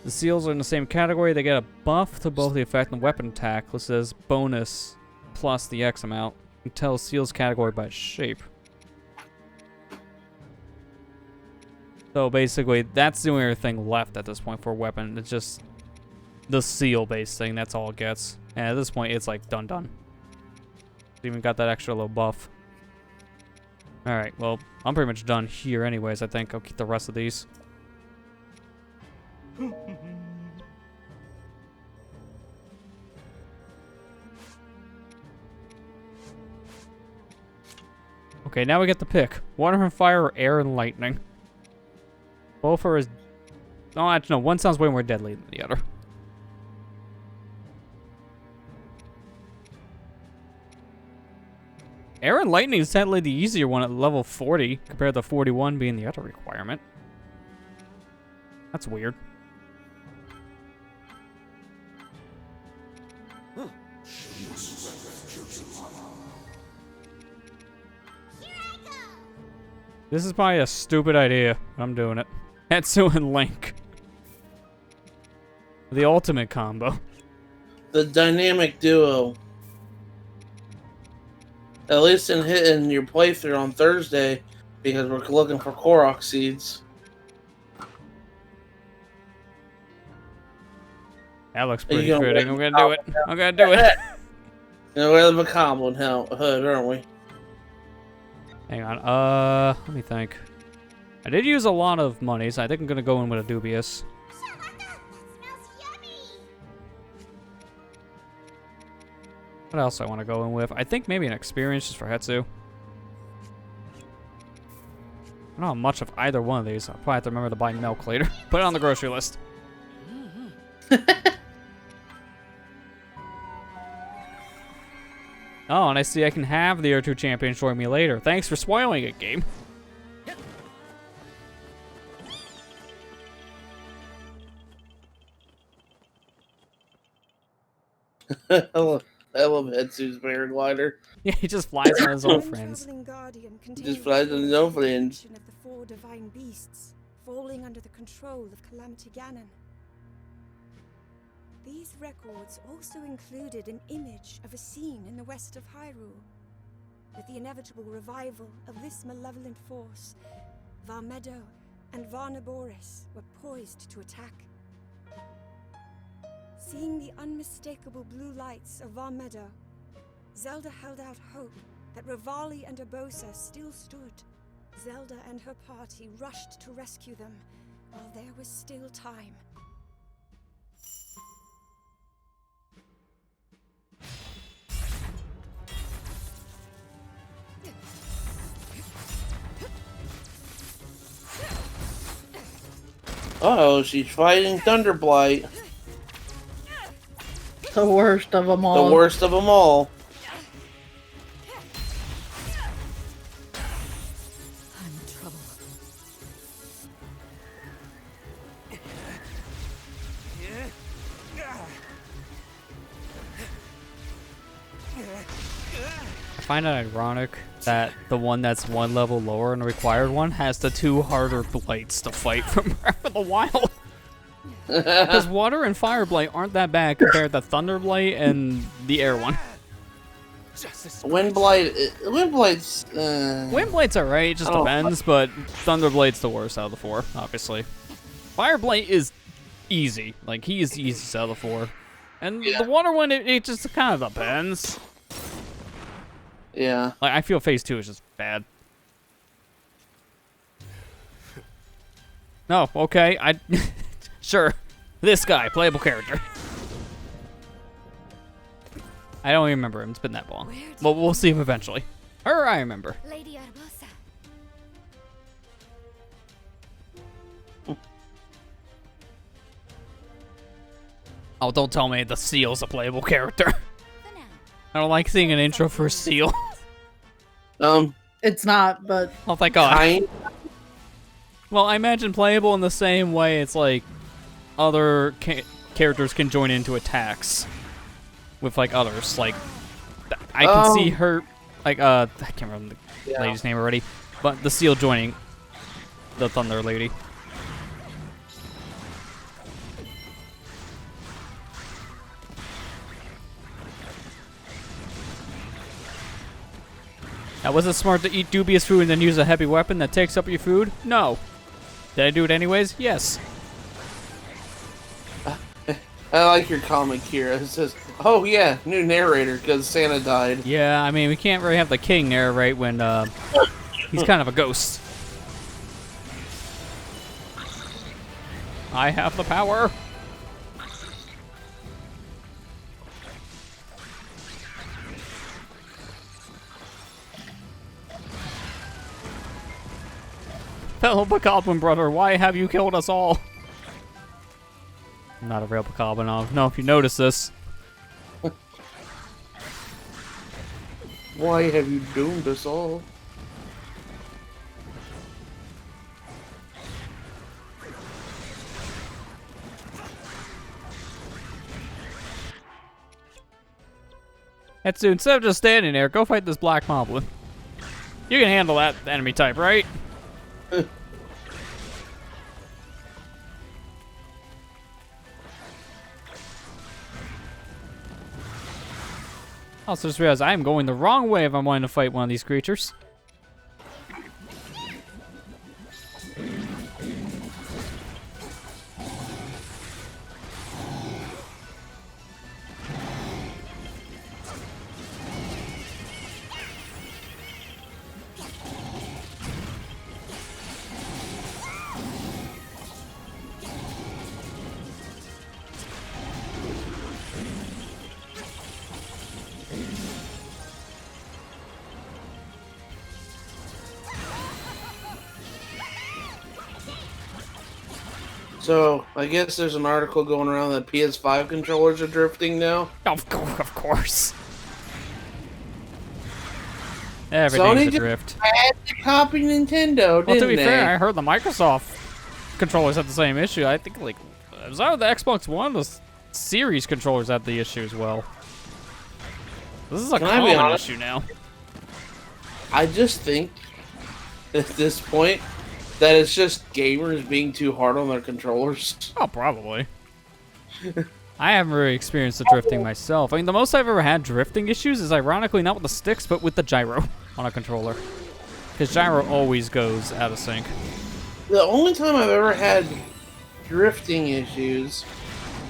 Speaker 1: The seals are in the same category. They get a buff to both the effect and weapon attack. It says bonus plus the X amount. You can tell seals category by shape. So basically, that's the only other thing left at this point for a weapon. It's just the seal-based thing. That's all it gets. And at this point, it's like done. It's even got that extra little buff. Alright, well, I'm pretty much done here anyways, I think. I'll keep the rest of these. Okay, now we get the pick. Water and fire or air and lightning. Both are as... Oh, actually, no. One sounds way more deadly than the other. Air and lightning is sadly the easier one at level 40, compared to 41 being the other requirement. That's weird. This is probably a stupid idea, but I'm doing it. Hetsu and Link. The ultimate combo.
Speaker 3: The dynamic duo. At least in your playthrough on Thursday, because we're looking for Korok seeds.
Speaker 1: That looks pretty fitting. I'm gonna do it. I'm gonna do it.
Speaker 3: We're the Macabre hood, aren't we?
Speaker 1: Hang on. Let me think. I did use a lot of money, so I think I'm gonna go in with a dubious. What else I want to go in with? I think maybe an experience just for Hetsu. I don't have much of either one of these. I'll probably have to remember to buy milk later. Put it on the grocery list. Oh, and I see I can have the Year 2 champion join me later. Thanks for spoiling it, game.
Speaker 3: I love Hetsu's paraglider.
Speaker 1: Yeah, he just flies on his own friends.
Speaker 3: Just flies on his own friends.
Speaker 4: Of the 4 divine beasts falling under the control of Calamity Ganon. These records also included an image of a scene in the west of Hyrule. With the inevitable revival of this malevolent force, Varmedo and Varnaboris were poised to attack. Seeing the unmistakable blue lights of Varmedo, Zelda held out hope that Rivali and Urbosa still stood. Zelda and her party rushed to rescue them while there was still time.
Speaker 3: Uh-oh, she's fighting Thunderblight.
Speaker 2: The worst of them all.
Speaker 3: The worst of them all.
Speaker 8: I'm in trouble.
Speaker 1: I find it ironic that the one that's one level lower than the required one has the 2 harder blights to fight from Breath of the Wild. Because Water and Fire Blight aren't that bad compared to Thunder Blight and the Air one.
Speaker 3: Wind Blight's...
Speaker 1: Wind Blight's alright, it just depends, but Thunder Blight's the worst out of the 4, obviously. Fire Blight is easy. Like, he is the easiest out of the 4. And the Water one, it just kind of depends.
Speaker 3: Yeah.
Speaker 1: Like, I feel Phase 2 is just bad. No, okay, sure. This guy, playable character. I don't even remember him. It's been that long. But we'll see him eventually. Her, I remember.
Speaker 6: Lady Urbosa.
Speaker 1: Oh, don't tell me the Seal's a playable character. I don't like seeing an intro for Seal.
Speaker 2: It's not, but...
Speaker 1: Oh, thank God. Well, I imagine playable in the same way it's like other characters can join into attacks with like others. Like, I can see her, like, I can't remember the lady's name already, but the Seal joining the Thunder Lady. Now, was it smart to eat dubious food and then use a heavy weapon that takes up your food? No. Did I do it anyways? Yes.
Speaker 3: I like your comment, Kira. It says, oh yeah, new narrator because Santa died.
Speaker 1: Yeah, I mean, we can't really have the king narrate when he's kind of a ghost. I have the power. Fellow Bokoblin brother, why have you killed us all? I'm not a real Bokoblin. I don't know if you noticed this.
Speaker 3: Why have you doomed us all?
Speaker 1: Etsu, instead of just standing there, go fight this black moblin. You can handle that enemy type, right? Also just realized I am going the wrong way if I'm wanting to fight one of these creatures.
Speaker 3: So, I guess there's an article going around that PS5 controllers are drifting now.
Speaker 1: Of course. Everything's a drift.
Speaker 3: Had to copy Nintendo, didn't
Speaker 1: Well, to be
Speaker 3: they?
Speaker 1: fair, I heard the Microsoft controllers had the same issue. I think, like, was that the Xbox One? The Series controllers had the issue as well. This is a common issue now.
Speaker 3: I just think, at this point, that it's just gamers being too hard on their controllers.
Speaker 1: Oh, probably. I haven't really experienced the drifting myself. I mean, the most I've ever had drifting issues is ironically not with the sticks, but with the gyro on a controller. Because gyro always goes out of sync.
Speaker 3: The only time I've ever had drifting issues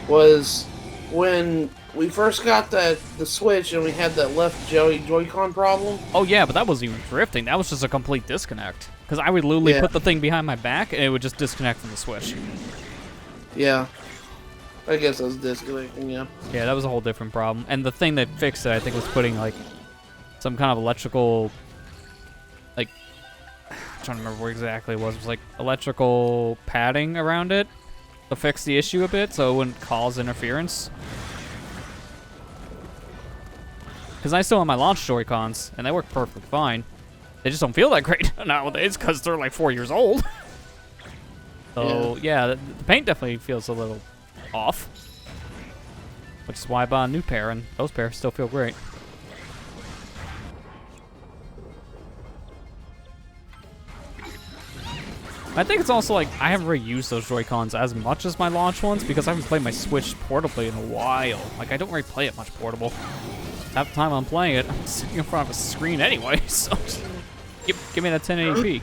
Speaker 3: was when we first got the Switch and we had that left Joy-Con problem.
Speaker 1: Oh yeah, but that wasn't even drifting. That was just a complete disconnect. Because I would literally put the thing behind my back and it would just disconnect from the Switch.
Speaker 3: Yeah. I guess I was disconnecting, yeah.
Speaker 1: Yeah, that was a whole different problem. And the thing that fixed it, I think, was putting, like, some kind of electrical, like, I'm trying to remember what exactly it was. It was, like, electrical padding around it to fix the issue a bit so it wouldn't cause interference. Because I still have my launch Joy-Cons, and they work perfectly fine. They just don't feel that great nowadays because they're, like, 4 years old. So, yeah, the paint definitely feels a little off. Which is why I bought a new pair, and those pairs still feel great. I think it's also like, I haven't really used those Joy-Cons as much as my launch ones because I haven't played my Switch portably in a while. Like, I don't really play it much portable. Half the time I'm playing it, I'm sitting in front of a screen anyway, so just give me that 1080p.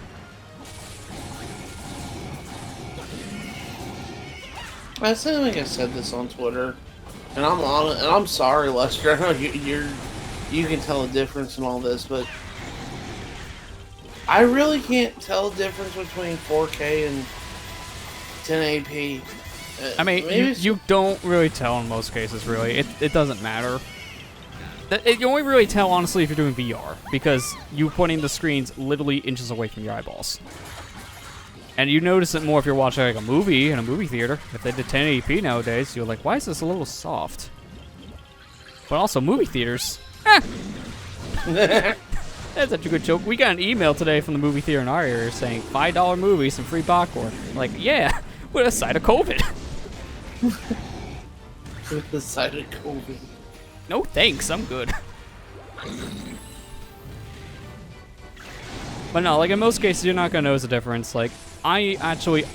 Speaker 3: I think I said this on Twitter, and I'm sorry, Lester. I know you can tell the difference in all this, but I really can't tell the difference between 4K and 1080p.
Speaker 1: I mean, you don't really tell in most cases, really. It doesn't matter. You only really tell, honestly, if you're doing VR, because you're putting the screens literally inches away from your eyeballs. And you notice it more if you're watching like a movie in a movie theater. If they did 1080p nowadays, you're like, why is this a little soft? But also, movie theaters. That's such a good joke. We got an email today from the movie theater in our area saying $5 movies and free popcorn. Like, yeah, with a side of COVID.
Speaker 3: With the side of COVID.
Speaker 1: No thanks, I'm good. But no, like in most cases, you're not gonna notice a difference. Like, I actually,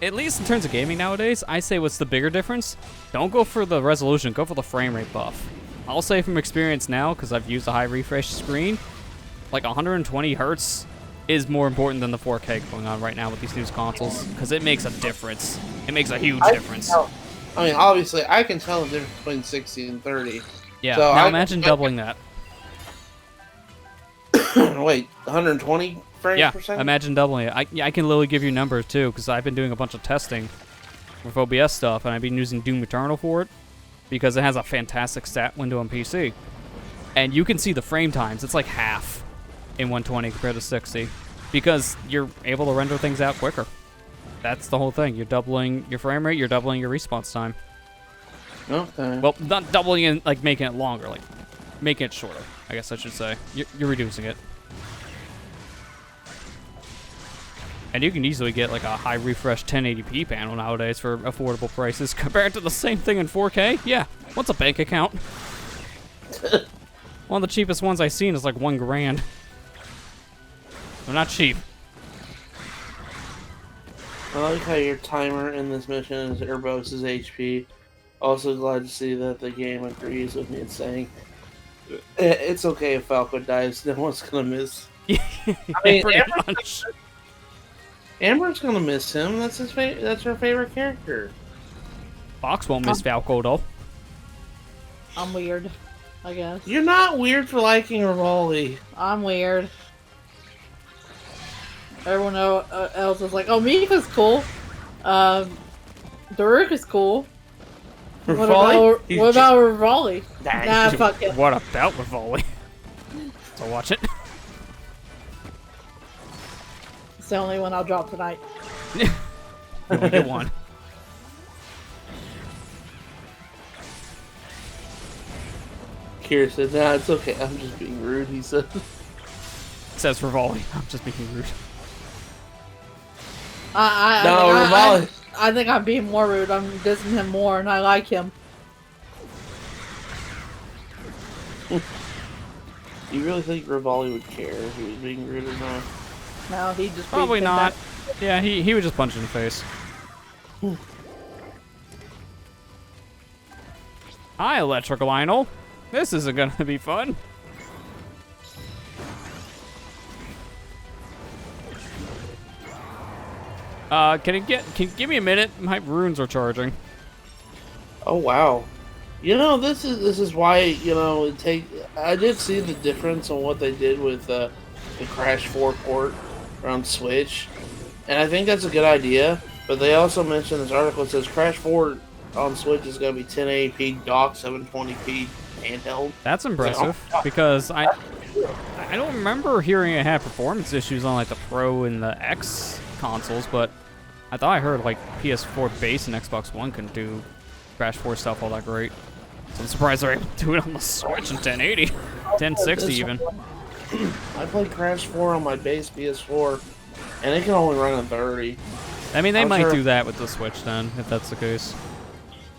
Speaker 1: at least in terms of gaming nowadays, I say what's the bigger difference? Don't go for the resolution, go for the frame rate buff. I'll say from experience now, because I've used a high refresh screen, like 120 hertz is more important than the 4K going on right now with these new consoles, because it makes a difference. It makes a huge difference.
Speaker 3: I mean, obviously, I can tell the difference between 60 and 30.
Speaker 1: Yeah,
Speaker 3: so
Speaker 1: now imagine doubling that.
Speaker 3: Wait, 120 frames per second?
Speaker 1: Yeah, imagine doubling it. I can literally give you numbers, too, because I've been doing a bunch of testing with OBS stuff, and I've been using Doom Eternal for it, because it has a fantastic stat window on PC. And you can see the frame times. It's like half in 120 compared to 60, because you're able to render things out quicker. That's the whole thing. You're doubling your frame rate, you're doubling your response time.
Speaker 3: Okay.
Speaker 1: Well, not doubling it, like making it longer, like making it shorter, I guess I should say. You're reducing it. And you can easily get like a high refresh 1080p panel nowadays for affordable prices compared to the same thing in 4K. Yeah, what's a bank account? One of the cheapest ones I've seen is like $1 grand. They're not cheap.
Speaker 3: I like how your timer in this mission is Urbos' HP. Also glad to see that the game agrees with me in saying it's okay if Falco dies. No one's gonna miss.
Speaker 1: Yeah, pretty much.
Speaker 3: Amber's gonna miss him. That's that's her favorite character.
Speaker 1: Fox won't miss Falco though.
Speaker 2: I'm weird, I guess.
Speaker 3: You're not weird for liking Rivali.
Speaker 2: I'm weird. Everyone else is like, oh, Mika's cool. Daruk is cool.
Speaker 3: Rivali?
Speaker 2: What about Rivali? Nah, fuck it.
Speaker 1: What about Rivali? So watch it.
Speaker 2: It's the only one I'll drop tonight.
Speaker 1: You only get one.
Speaker 3: Kira said, nah, it's okay. I'm just being rude, he said.
Speaker 1: Says Rivali. I'm just being rude.
Speaker 3: Rivali.
Speaker 2: I think I'm being more rude. I'm dissing him more, and I like him.
Speaker 3: You really think Rivali would care if he was being rude or not?
Speaker 2: No, he just
Speaker 1: probably not. Yeah, he would just punch in the face. Hi, Electric Lionel. This isn't gonna be fun. Can you give me a minute? My runes are charging.
Speaker 3: Oh wow. You know, this is why, you know, I did see the difference on what they did with the Crash 4 port around Switch. And I think that's a good idea. But they also mentioned in this article, it says Crash 4 on Switch is going to be 1080p dock, 720p handheld.
Speaker 1: That's impressive, because I don't remember hearing it had performance issues on like the Pro and the X consoles, but I thought I heard like PS4 base and Xbox One couldn't do Crash 4 stuff all that great. So I'm surprised they're able to do it on the Switch in 1080, 1060 even.
Speaker 3: I played Crash 4 on my base PS4, and it can only run at 30.
Speaker 1: I mean, they might do that with the Switch then, if that's the case.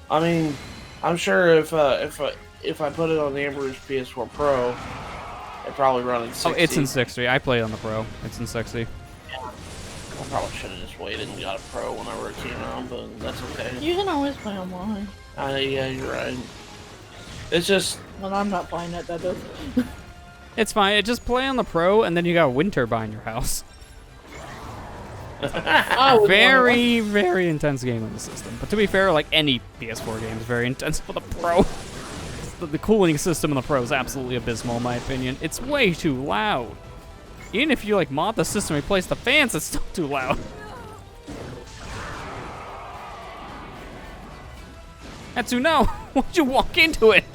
Speaker 3: I mean, I'm sure if I put it on the Amber's PS4 Pro, it probably run in 60.
Speaker 1: Oh, it's in 60. I play on the Pro. It's in 60.
Speaker 3: Yeah. I probably should have just waited and got a Pro whenever it came out, but that's okay.
Speaker 2: You can always play online.
Speaker 3: Yeah, you're right. It's just...
Speaker 2: Well, I'm not playing it, that is.
Speaker 1: It's fine. Just play on the Pro, and then you got a wind turbine in your house. Very, very intense game on the system. But to be fair, like any PS4 game is very intense for the Pro. The cooling system in the Pro is absolutely abysmal, in my opinion. It's way too loud. Even if you like mod the system and replace the fans, it's still too loud. Etsu, no! Why'd you walk into it?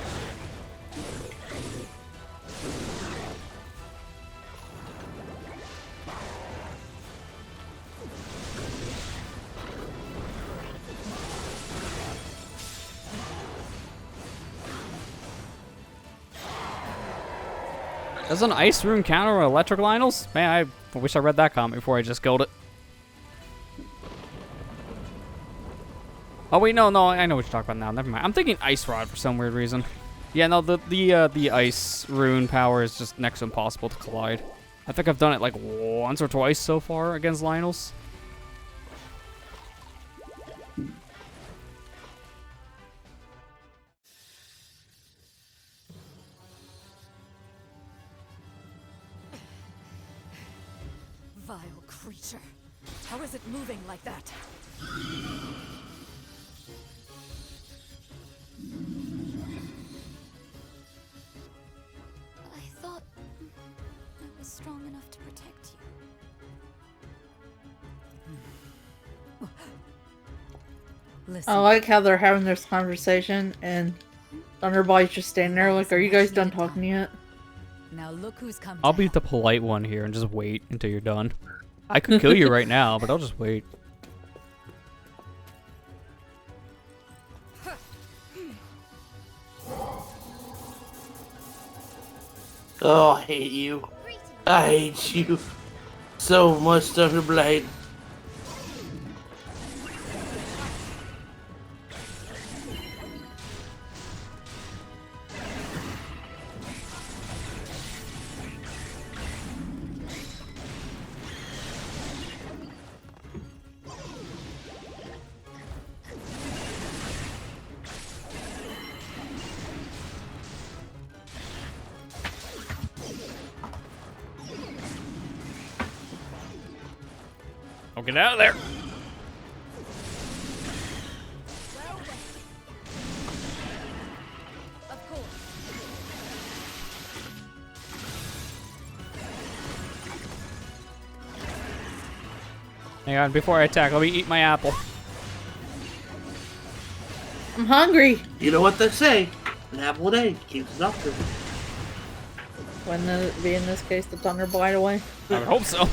Speaker 1: Does an ice rune counter electric Lionels? Man, I wish I read that comment before I just killed it. Oh wait, no, I know what you're talking about now. Never mind. I'm thinking Ice Rod for some weird reason. Yeah, no, the ice rune power is just next to impossible to collide. I think I've done it like once or twice so far against Lionels.
Speaker 8: Vile creature. How is it moving like that?
Speaker 4: I thought I was strong enough to protect you.
Speaker 8: Listen.
Speaker 2: I like how they're having this conversation and Thunderboy's just standing there like, are you guys done talking yet?
Speaker 8: Now look who's come.
Speaker 1: I'll be the polite one here and just wait until you're done. I could kill you right now, but I'll just wait.
Speaker 3: Oh, I hate you. I hate you so much, Thunderblade.
Speaker 1: Get out of there.
Speaker 8: Of course.
Speaker 1: Hang on, before I attack, let me eat my apple.
Speaker 2: I'm hungry.
Speaker 3: You know what they say? An apple a day keeps the doctor.
Speaker 2: Wouldn't it be in this case the Thunder Blight away?
Speaker 1: I would hope so.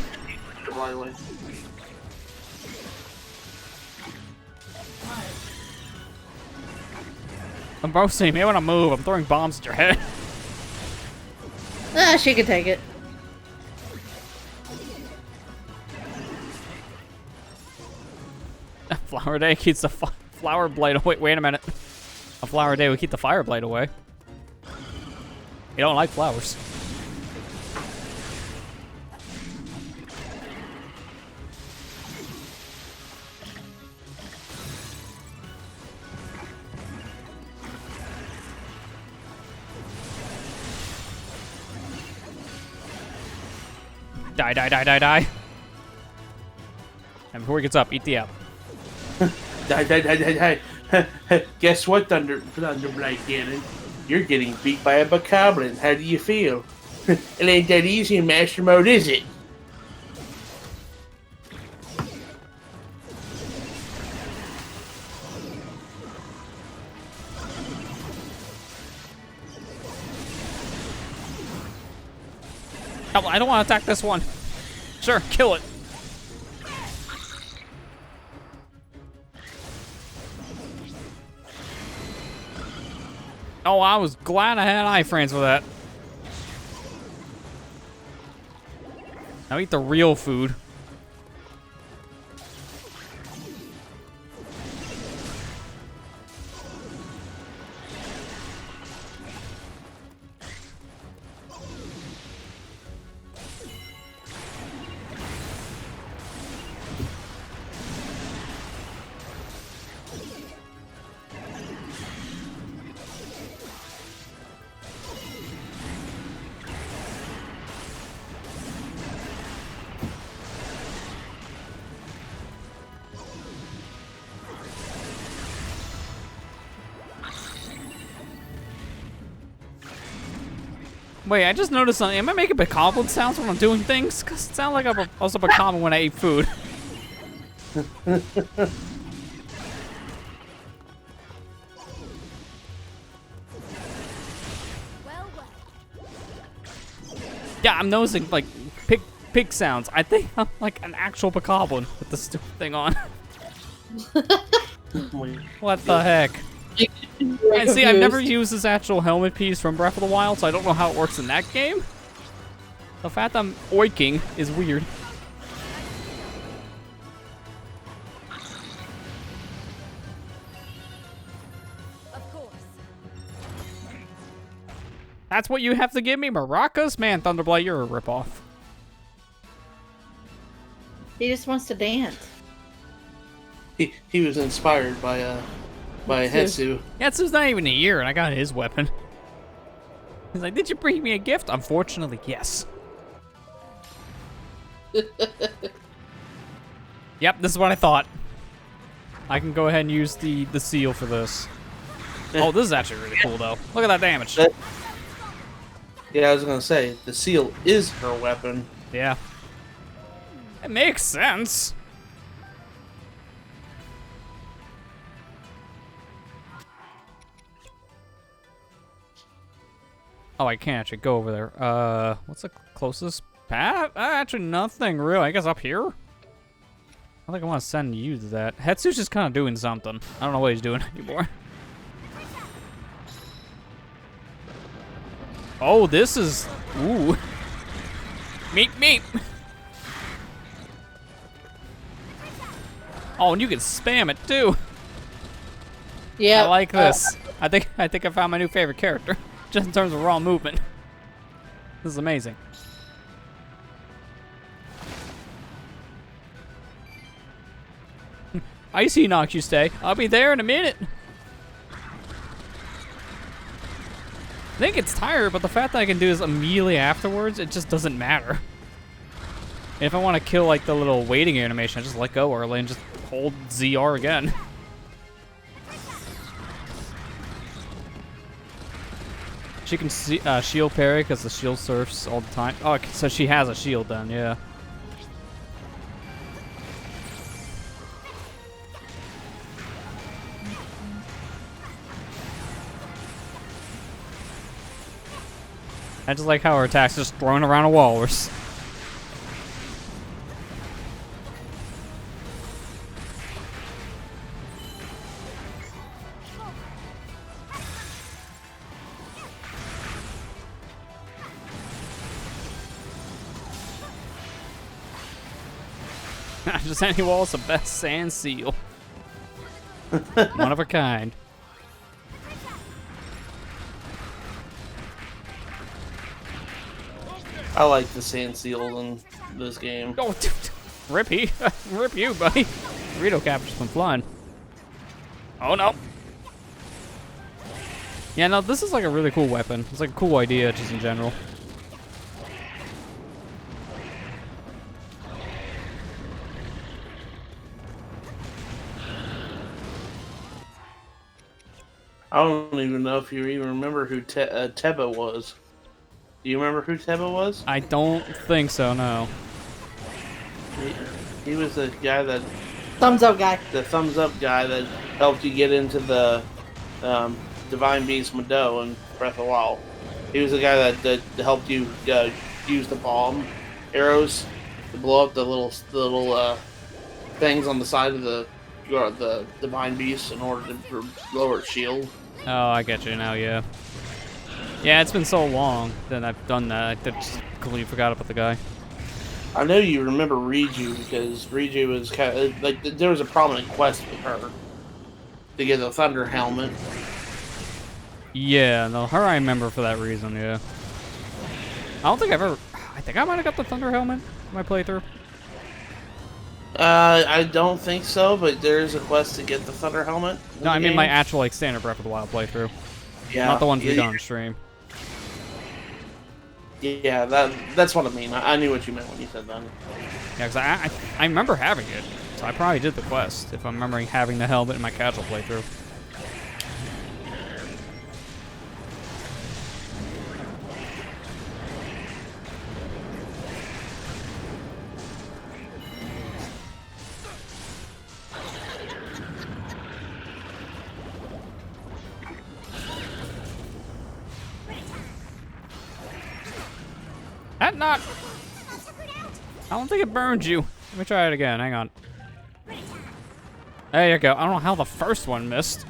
Speaker 3: By the way.
Speaker 1: I'm boasting. You may want to move. I'm throwing bombs at your head.
Speaker 2: Ah, she can take it.
Speaker 1: Flower Day keeps the flower blight away. Wait a minute. A flower day would keep the fire blight away. You don't like flowers. Die, die, die, die, die. And before he gets up, eat the apple.
Speaker 3: Die, die, die, die, die. Guess what, Thunderblight Gannon? You're getting beat by a bokoblin. How do you feel? It ain't that easy in Master Mode, is it?
Speaker 1: Oh, I don't want to attack this one. Sure, kill it. Oh, I was glad I had iframes with that. Now eat the real food. Wait, I just noticed something. Am I making bokoblin sounds when I'm doing things? Because it sounds like I was a bokoblin when I ate food. Yeah, I'm noticing, like, pig sounds. I think I'm like an actual bokoblin with the stupid thing on. What the heck? I see, I've never used this actual helmet piece from Breath of the Wild, so I don't know how it works in that game. The fact I'm oiking is weird.
Speaker 8: Of course.
Speaker 1: That's what you have to give me, maracas? Man, Thunderblight, you're a ripoff.
Speaker 2: He just wants to dance.
Speaker 3: He was inspired by Hetsu.
Speaker 1: Hetsu's not even a year, and I got his weapon. He's like, did you bring me a gift? Unfortunately, yes. Yep, this is what I thought. I can go ahead and use the seal for this. Oh, this is actually really cool, though. Look at that damage.
Speaker 3: Yeah, I was gonna say, the seal is her weapon.
Speaker 1: Yeah. It makes sense. Oh, I can't actually go over there. What's the closest path? Actually, nothing really. I guess up here? I don't think I want to send you to that. Hetsu's just kind of doing something. I don't know what he's doing anymore. Oh, this is... Ooh. Meep, meep. Oh, and you can spam it, too.
Speaker 2: Yeah.
Speaker 1: I like this. I think I found my new favorite character. Just in terms of raw movement. This is amazing. Icy Nox, you stay. I'll be there in a minute. I think it's tired, but the fact that I can do this immediately afterwards, it just doesn't matter. If I want to kill like the little waiting animation, I just let go early and just hold ZR again. She can see, shield parry because the shield surfs all the time. Oh, okay, so she has a shield then, yeah. I just like how her attack's just thrown around a walrus. Just any wall's the best sand seal. One of a kind.
Speaker 3: I like the sand seals in this game.
Speaker 1: Oh, rip you, rip you, buddy. Burrito Cap's been flying. Oh no. Yeah, no, this is like a really cool weapon. It's like a cool idea, just in general.
Speaker 3: I don't even know if you even remember who Teba was. Do you remember who Teba was?
Speaker 1: I don't think so, no.
Speaker 3: He was the guy that...
Speaker 2: Thumbs up guy.
Speaker 3: The thumbs up guy that helped you get into the Divine Beast Mado in Breath of the Wild. He was the guy that helped you use the bomb arrows to blow up the little things on the side of the Divine Beast in order to lower its shield.
Speaker 1: Oh, I get you now, yeah. Yeah, it's been so long that I've done that. I just completely forgot about the guy.
Speaker 3: I know you remember Riju because Riju was kind of like there was a prominent quest with her to get the Thunder Helmet.
Speaker 1: Yeah, no, her I remember for that reason, yeah. I don't think I've ever... I think I might have got the Thunder Helmet in my playthrough.
Speaker 3: I don't think so, but there is a quest to get the Thunder Helmet.
Speaker 1: No, I mean my actual, like, standard Breath of the Wild playthrough.
Speaker 3: Yeah.
Speaker 1: Not the ones we done on stream.
Speaker 3: Yeah, that's what I mean. I knew what you meant when you said that.
Speaker 1: Yeah, because I remember having it, so I probably did the quest, if I'm remembering having the helmet in my casual playthrough. That not... I don't think it burned you. Let me try it again. Hang on. There you go. I don't know how the first one missed.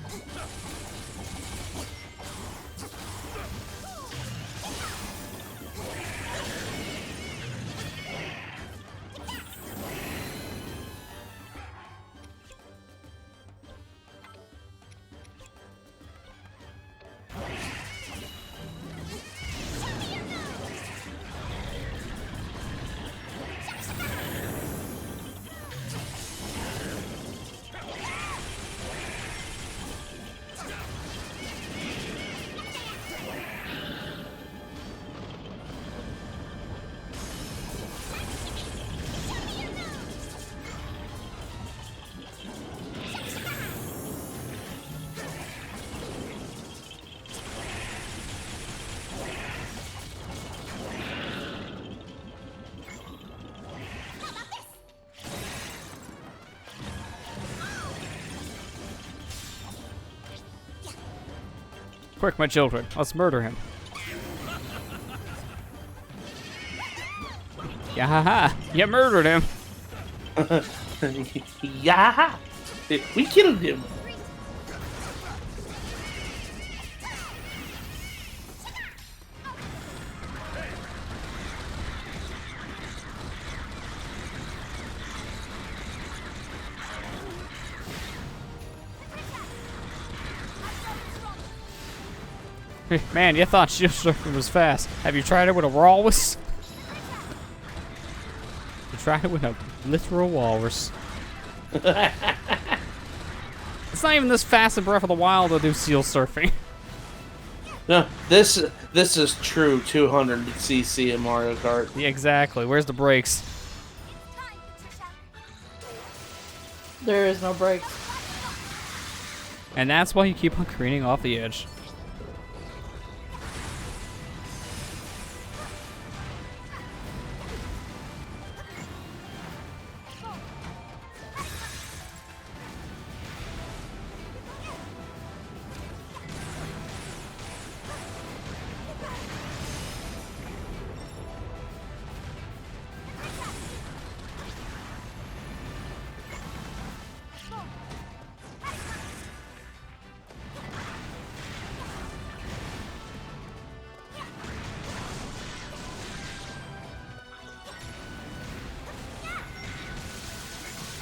Speaker 1: Quick, my children. Let's murder him. Yeah, ha, ha. You murdered him.
Speaker 3: Yeah, we killed him.
Speaker 1: Man, you thought shield surfing was fast. Have you tried it with a walrus? You tried it with a literal walrus. It's not even this fast in Breath of the Wild to do seal surfing.
Speaker 3: No, this is true 200cc in Mario Kart.
Speaker 1: Yeah, exactly. Where's the brakes?
Speaker 2: There is no brakes.
Speaker 1: And that's why you keep on careening off the edge.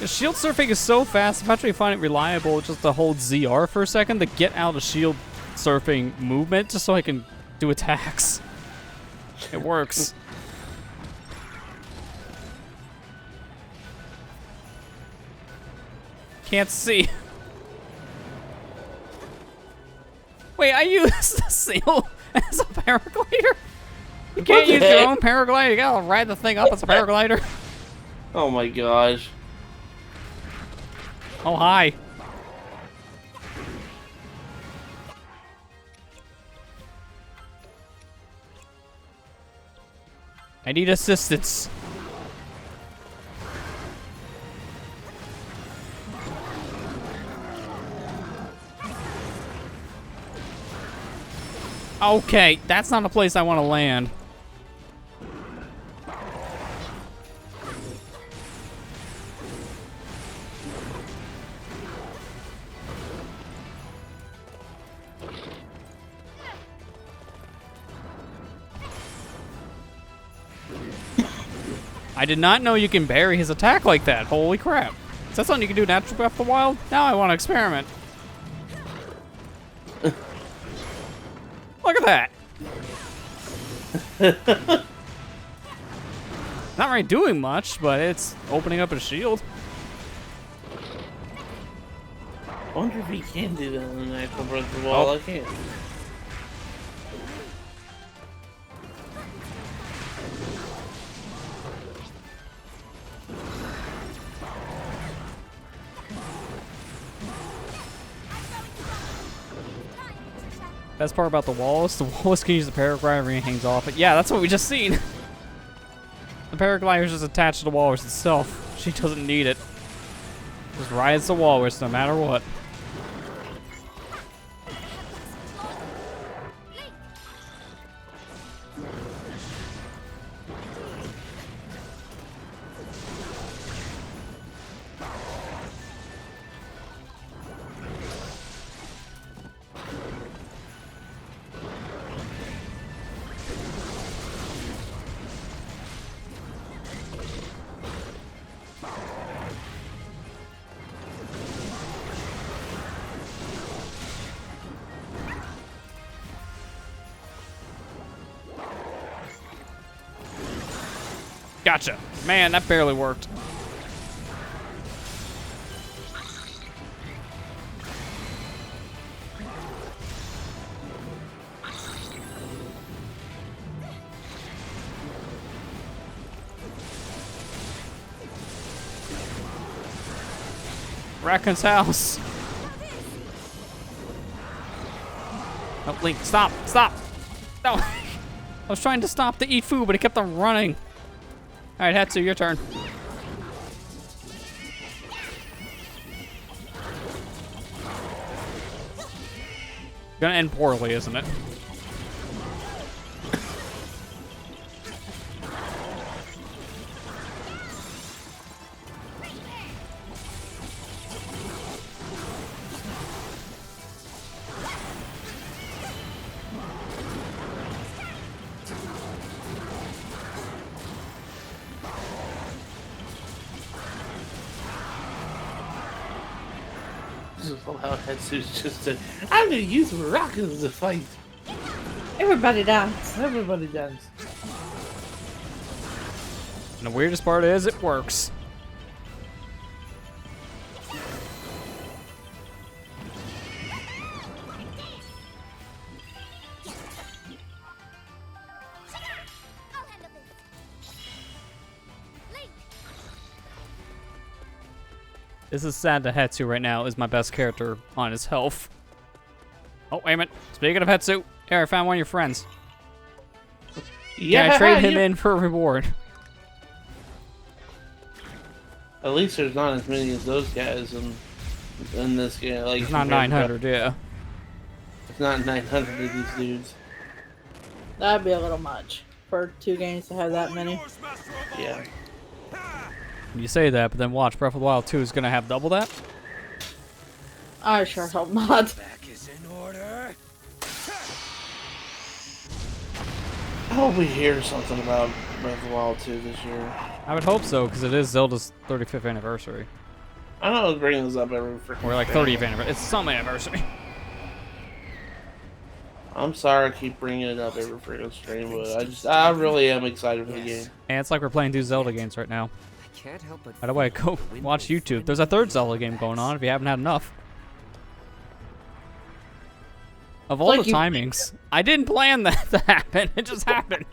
Speaker 1: The shield surfing is so fast, I'm actually find it reliable just to hold ZR for a second to get out of shield surfing movement just so I can do attacks. It works. Can't see. Wait, I used the seal as a paraglider? You can't use your own paraglider? You gotta ride the thing up as a paraglider?
Speaker 3: Oh my gosh.
Speaker 1: Oh, hi. I need assistance. Okay, that's not a place I want to land. I did not know you can parry his attack like that. Holy crap. Is that something you can do naturally Breath of the Wild? Now I want to experiment. Look at that. Not really doing much, but it's opening up his shield.
Speaker 3: I wonder if he can do that in the actual Breath of the Wild. I can't.
Speaker 1: Best part about the walls can use the paraglider and it hangs off. But yeah, that's what we just seen. The paraglider is just attached to the walrus itself. She doesn't need it. Just rides the walrus no matter what. Gotcha. Man, that barely worked. Raccoon's house. Oh, Link, stop, stop. No. I was trying to stop to eat food, but it kept on running. All right, Hetsu, your turn. Gonna end poorly, isn't it?
Speaker 3: How Hetsu's just said, I'm gonna use rockets to fight.
Speaker 2: Everybody dance. Everybody dance.
Speaker 1: And the weirdest part is it works. This is sad that Hetsu right now is my best character on his health. Oh, wait a minute. Speaking of Hetsu, here, I found one of your friends.
Speaker 3: Yeah,
Speaker 1: Can I trade him in for a reward?
Speaker 3: At least there's not as many as those guys in this game. Like,
Speaker 1: It's not 900, yeah.
Speaker 3: It's not 900 of these dudes.
Speaker 2: That'd be a little much for 2 games to have that many.
Speaker 3: Yeah.
Speaker 1: You say that, but then watch, Breath of the Wild 2 is gonna have double that.
Speaker 2: I sure hope not.
Speaker 9: Back is in order.
Speaker 3: I hope we hear something about Breath of the Wild 2 this year.
Speaker 1: I would hope so, because it is Zelda's 35th anniversary.
Speaker 3: I know it's bringing this up every freaking.
Speaker 1: Or like 30th anniversary. It's some anniversary.
Speaker 3: I'm sorry I keep bringing it up every freaking stream, but I really am excited for the game.
Speaker 1: And it's like we're playing 2 Zelda games right now.
Speaker 9: I can't help but
Speaker 1: By the way, go watch YouTube. There's a 3rd Zelda game going on if you haven't had enough. Of all the timings, I didn't plan that to happen. It just happened.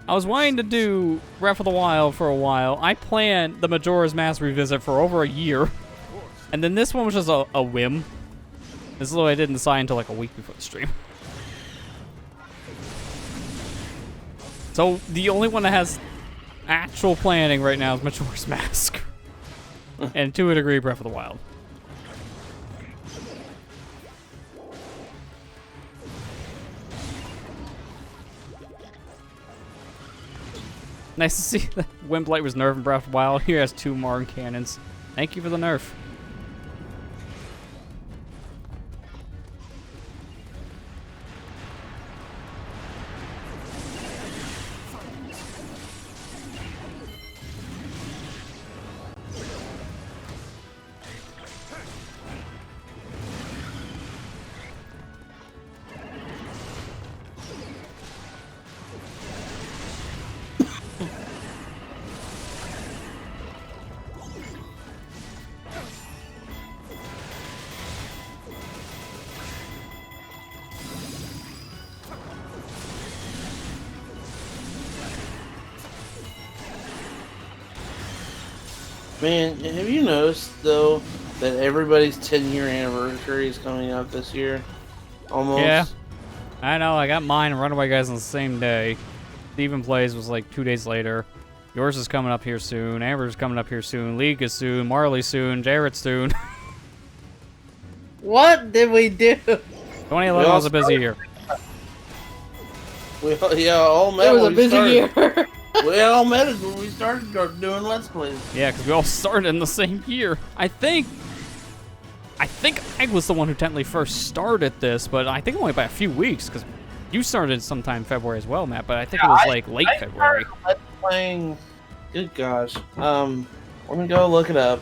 Speaker 1: I was wanting to do Breath of the Wild for a while. I planned the Majora's Mask revisit for over a year. And then this one was just a whim. This is what I didn't decide until like a week before the stream. So the only one that has actual planning right now is Majora's Mask. And to a degree, Breath of the Wild. Nice to see that Windblight was nerfed in Breath of the Wild. Here has 2 Marn cannons. Thank you for the nerf.
Speaker 3: Man, have you noticed, though, that everybody's 10-year anniversary is coming up this year? Almost.
Speaker 1: Yeah. I know, I got mine and Runaway Guys on the same day. Steven Plays was like 2 days later. Yours is coming up here soon. Amber's coming up here soon. League is soon. Marley soon. Jared's soon.
Speaker 2: What did we do?
Speaker 1: 2011 was a busy year.
Speaker 3: We all met
Speaker 2: It was
Speaker 3: when
Speaker 2: a
Speaker 3: we
Speaker 2: busy
Speaker 3: started.
Speaker 2: year.
Speaker 3: We all met it when we started doing Let's Plays.
Speaker 1: Yeah, because we all started in the same year. I think I was the one who technically first started this, but I think only by a few weeks, because you started sometime in February as well, Matt, but I think it was like late February.
Speaker 3: Let's playing. Good gosh. Let me go look it up.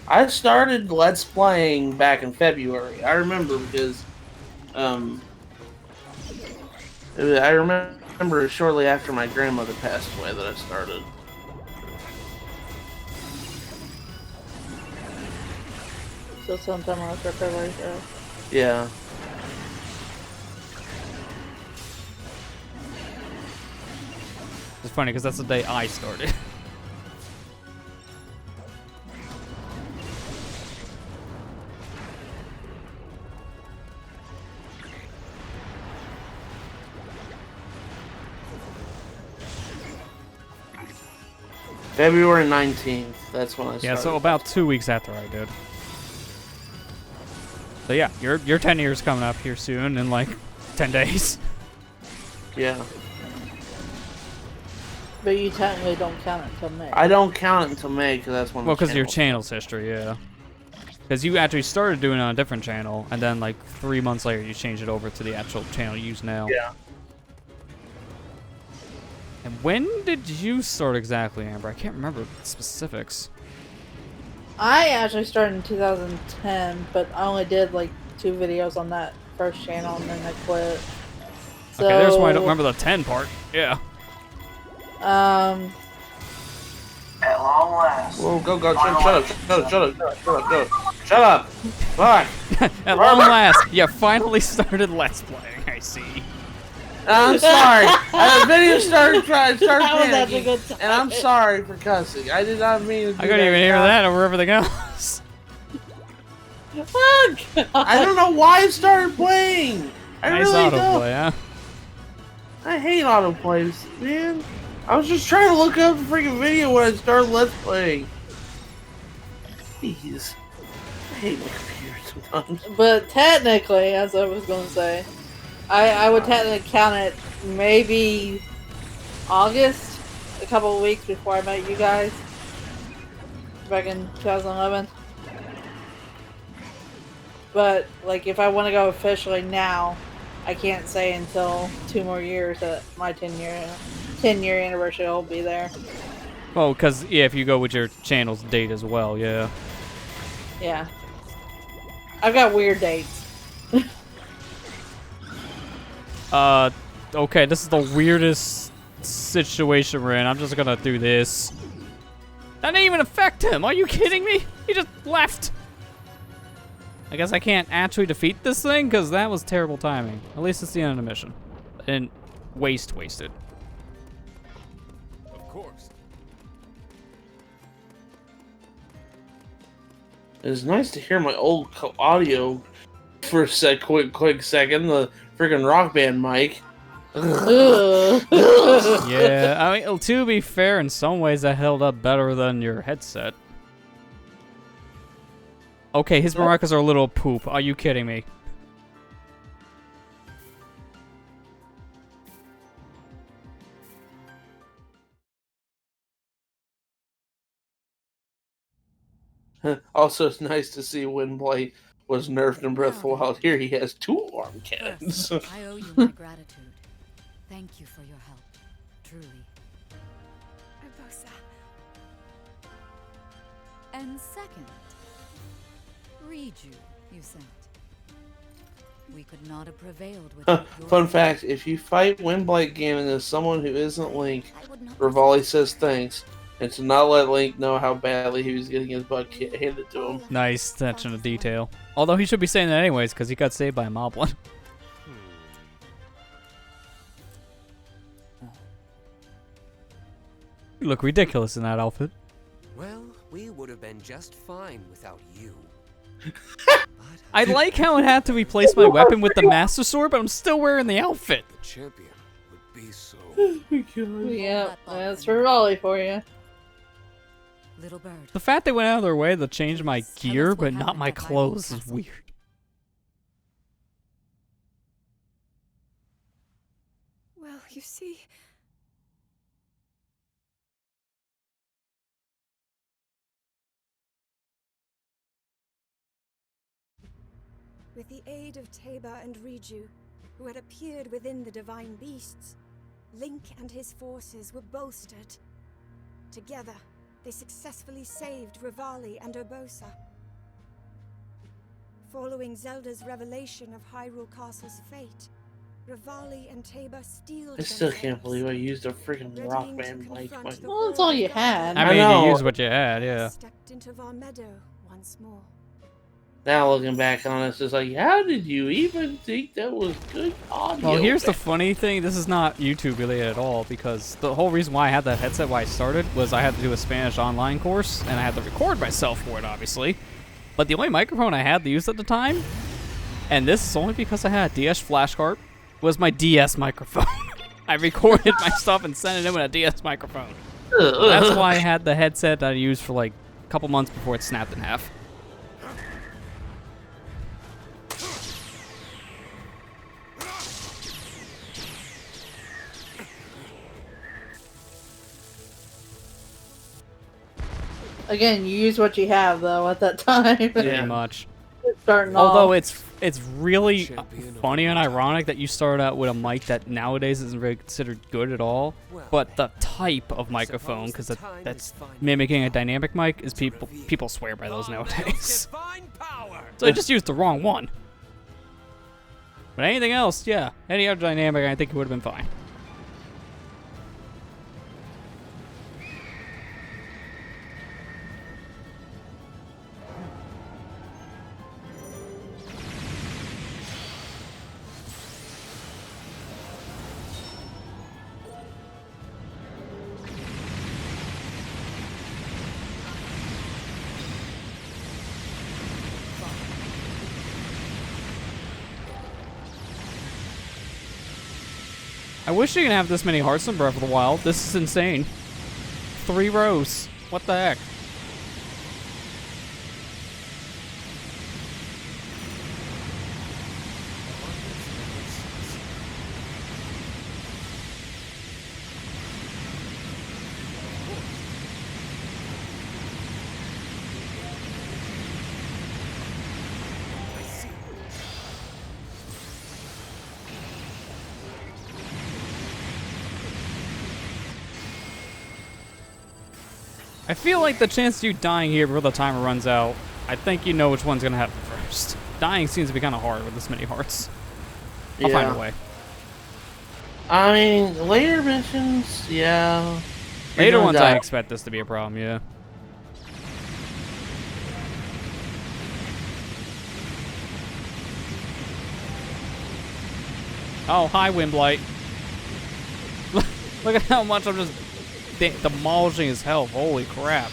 Speaker 3: I started Let's Playing back in February. I remember because I remember shortly after my grandmother passed away that I started.
Speaker 2: So sometime after February 1st.
Speaker 3: Yeah.
Speaker 1: It's funny because that's the day I started.
Speaker 3: February 19th. That's when I started.
Speaker 1: Yeah, so about 2 weeks after I did. So yeah, your 10 years coming up here soon in like 10 days.
Speaker 3: Yeah.
Speaker 2: But you technically don't count it until May.
Speaker 3: I don't count it until May because that's when.
Speaker 1: Well, because of your channel's history, yeah. Because you actually started doing it on a different channel, and then like 3 months later you changed it over to the actual channel you use now.
Speaker 3: Yeah.
Speaker 1: And when did you start exactly, Amber? I can't remember the specifics.
Speaker 2: I actually started in 2010, but I only did like 2 videos on that first channel and then I quit. So,
Speaker 1: Okay, there's why I don't remember the 10 part. Yeah.
Speaker 3: At long last. Whoa, go, shut up. Fuck.
Speaker 1: At long last, you finally started Let's Playing, I see.
Speaker 3: I'm sorry. The video started
Speaker 2: That was a
Speaker 3: panicking,
Speaker 2: good time.
Speaker 3: and I'm sorry for cussing. I did not mean to do
Speaker 1: I couldn't even hear that over everything else.
Speaker 2: Oh, God.
Speaker 3: I don't know why it started playing. I
Speaker 1: Nice
Speaker 3: really don't.
Speaker 1: autoplay, huh?
Speaker 3: I hate autoplays, man. I was just trying to look up the freaking video when I started Let's Playing. Jeez. I hate my computer sometimes.
Speaker 2: But technically, as I was going to say, I would technically count it maybe August, a couple of weeks before I met you guys, back in 2011. But, like, if I want to go officially now, I can't say until 2 more years that my 10-year anniversary will be there.
Speaker 1: Oh, because, yeah, if you go with your channel's date as well, yeah.
Speaker 2: Yeah. I've got weird dates.
Speaker 1: Okay, this is the weirdest situation we're in. I'm just gonna do this. That didn't even affect him. Are you kidding me? He just left. I guess I can't actually defeat this thing because that was terrible timing. At least it's the end of the mission. And wasted.
Speaker 9: Of course.
Speaker 3: It's nice to hear my old audio for a quick second. The freaking Rock Band mic.
Speaker 1: Yeah, I mean, to be fair, in some ways that held up better than your headset. Okay, his maracas are a little poop. Are you kidding me?
Speaker 3: Also, it's nice to see Windblade was nerfed in Breath of the Wild. Here he has 2 arm cannons.
Speaker 8: I owe you my gratitude. Thank you for your help. Truly.
Speaker 4: Urbosa.
Speaker 8: And second, Riju, you sent. We could not have prevailed without your
Speaker 3: Fun fact, if you fight Windblade Ganon as someone who isn't Link, Rivali says thanks, and to not let Link know how badly he was getting his butt handed to him.
Speaker 1: Nice attention to detail. Although he should be saying that anyways, because he got saved by a moblin. You look ridiculous in that outfit.
Speaker 9: Well, we would have been just fine without you.
Speaker 1: I like how it had to replace my weapon with the Master Sword, but I'm still wearing the outfit.
Speaker 9: The champion would be so.
Speaker 2: Yep, that's for Raleigh for you.
Speaker 8: Little bird.
Speaker 1: The fact they went out of their way to change my gear, but not my clothes, is weird.
Speaker 4: Well, you see, with the aid of Teba and Riju, who had appeared within the divine beasts, Link and his forces were bolstered. Together, they successfully saved Rivali and Urbosa. Following Zelda's revelation of Hyrule Castle's fate, Rivali and Teba steeled
Speaker 3: I still can't
Speaker 4: themselves,
Speaker 3: believe I used a freaking Rock
Speaker 4: readying
Speaker 3: Band
Speaker 4: to
Speaker 3: mic.
Speaker 4: confront the
Speaker 2: Well, that's all you had.
Speaker 1: I
Speaker 3: I
Speaker 1: mean,
Speaker 3: know.
Speaker 1: you used what you had, yeah.
Speaker 4: Stepped into Varmeadow once more.
Speaker 3: Now looking back on it, it's just like, how did you even think that was good audio?
Speaker 1: Well, here's the funny thing. This is not YouTube related at all, because the whole reason why I had that headset when I started was I had to do a Spanish online course, and I had to record myself for it, obviously. But the only microphone I had to use at the time, and this is only because I had a DS flash card, was my DS microphone. I recorded my stuff and sent it in with a DS microphone. That's why I had the headset that I used for like a couple months before it snapped in half.
Speaker 2: Again, you use what you have though at that time.
Speaker 1: Pretty much.
Speaker 2: Starting
Speaker 1: Although
Speaker 2: off.
Speaker 1: it's really
Speaker 9: Champion
Speaker 1: funny
Speaker 9: of
Speaker 1: and
Speaker 9: the
Speaker 1: ironic that you started out with a mic that nowadays isn't really considered good at all.
Speaker 9: Well,
Speaker 1: But the type of microphone, because
Speaker 9: the time
Speaker 1: that's
Speaker 9: is finally
Speaker 1: mimicking a
Speaker 9: come
Speaker 1: dynamic mic, is
Speaker 9: to
Speaker 1: people
Speaker 9: reveal
Speaker 1: swear by those
Speaker 9: Varmeadow's
Speaker 1: nowadays.
Speaker 9: divine power.
Speaker 1: So I just used the wrong one. But anything else, yeah, any other dynamic, I think it would have been fine. I wish you could have this many hearts in Breath of the Wild. This is insane. 3 rows. What the heck? I feel like the chance of you dying here before the timer runs out, I think you know which one's gonna happen first. Dying seems to be kind of hard with this many hearts. I'll find a way.
Speaker 3: I mean, later missions, yeah.
Speaker 1: Later ones, I expect this to be a problem, yeah. Oh, hi, Windblight. Look at how much I'm just demolishing his health. Holy crap.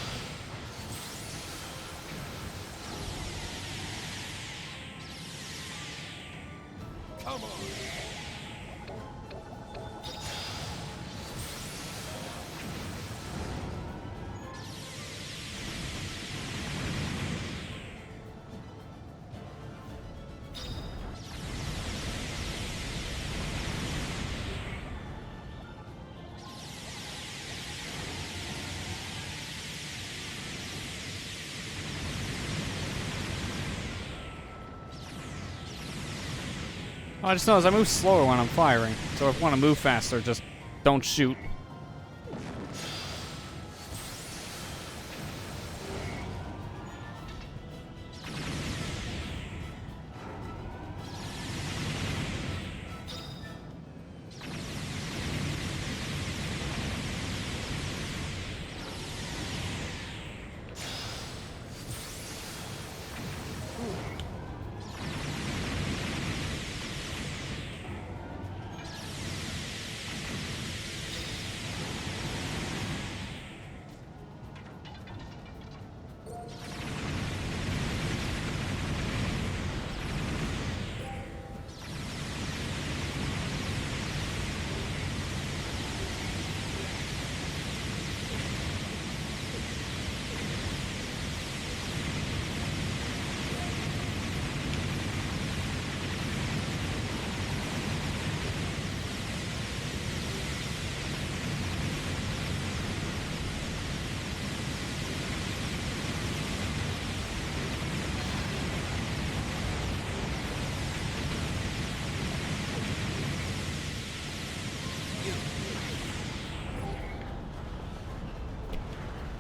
Speaker 5: Come on.
Speaker 1: Oh, I just noticed I move slower when I'm firing. So if I want to move faster, just don't shoot.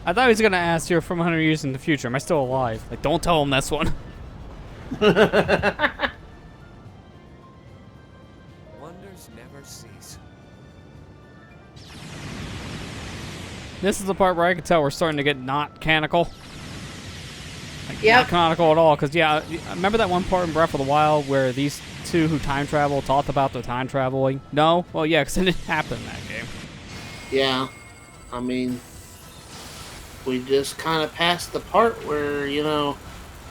Speaker 1: I thought he was gonna ask you from 100 years in the future. Am I still alive? Like, don't tell him this one.
Speaker 9: Wonders never cease.
Speaker 1: This is the part where I can tell we're starting to get not canonical. Like,
Speaker 2: Yep.
Speaker 1: not canonical at all. Because, yeah, remember that one part in Breath of the Wild where these two who time travel talked about their time traveling? No? Well, yeah, because it didn't happen in that game.
Speaker 3: Yeah. I mean, we just kind of passed the part where, you know,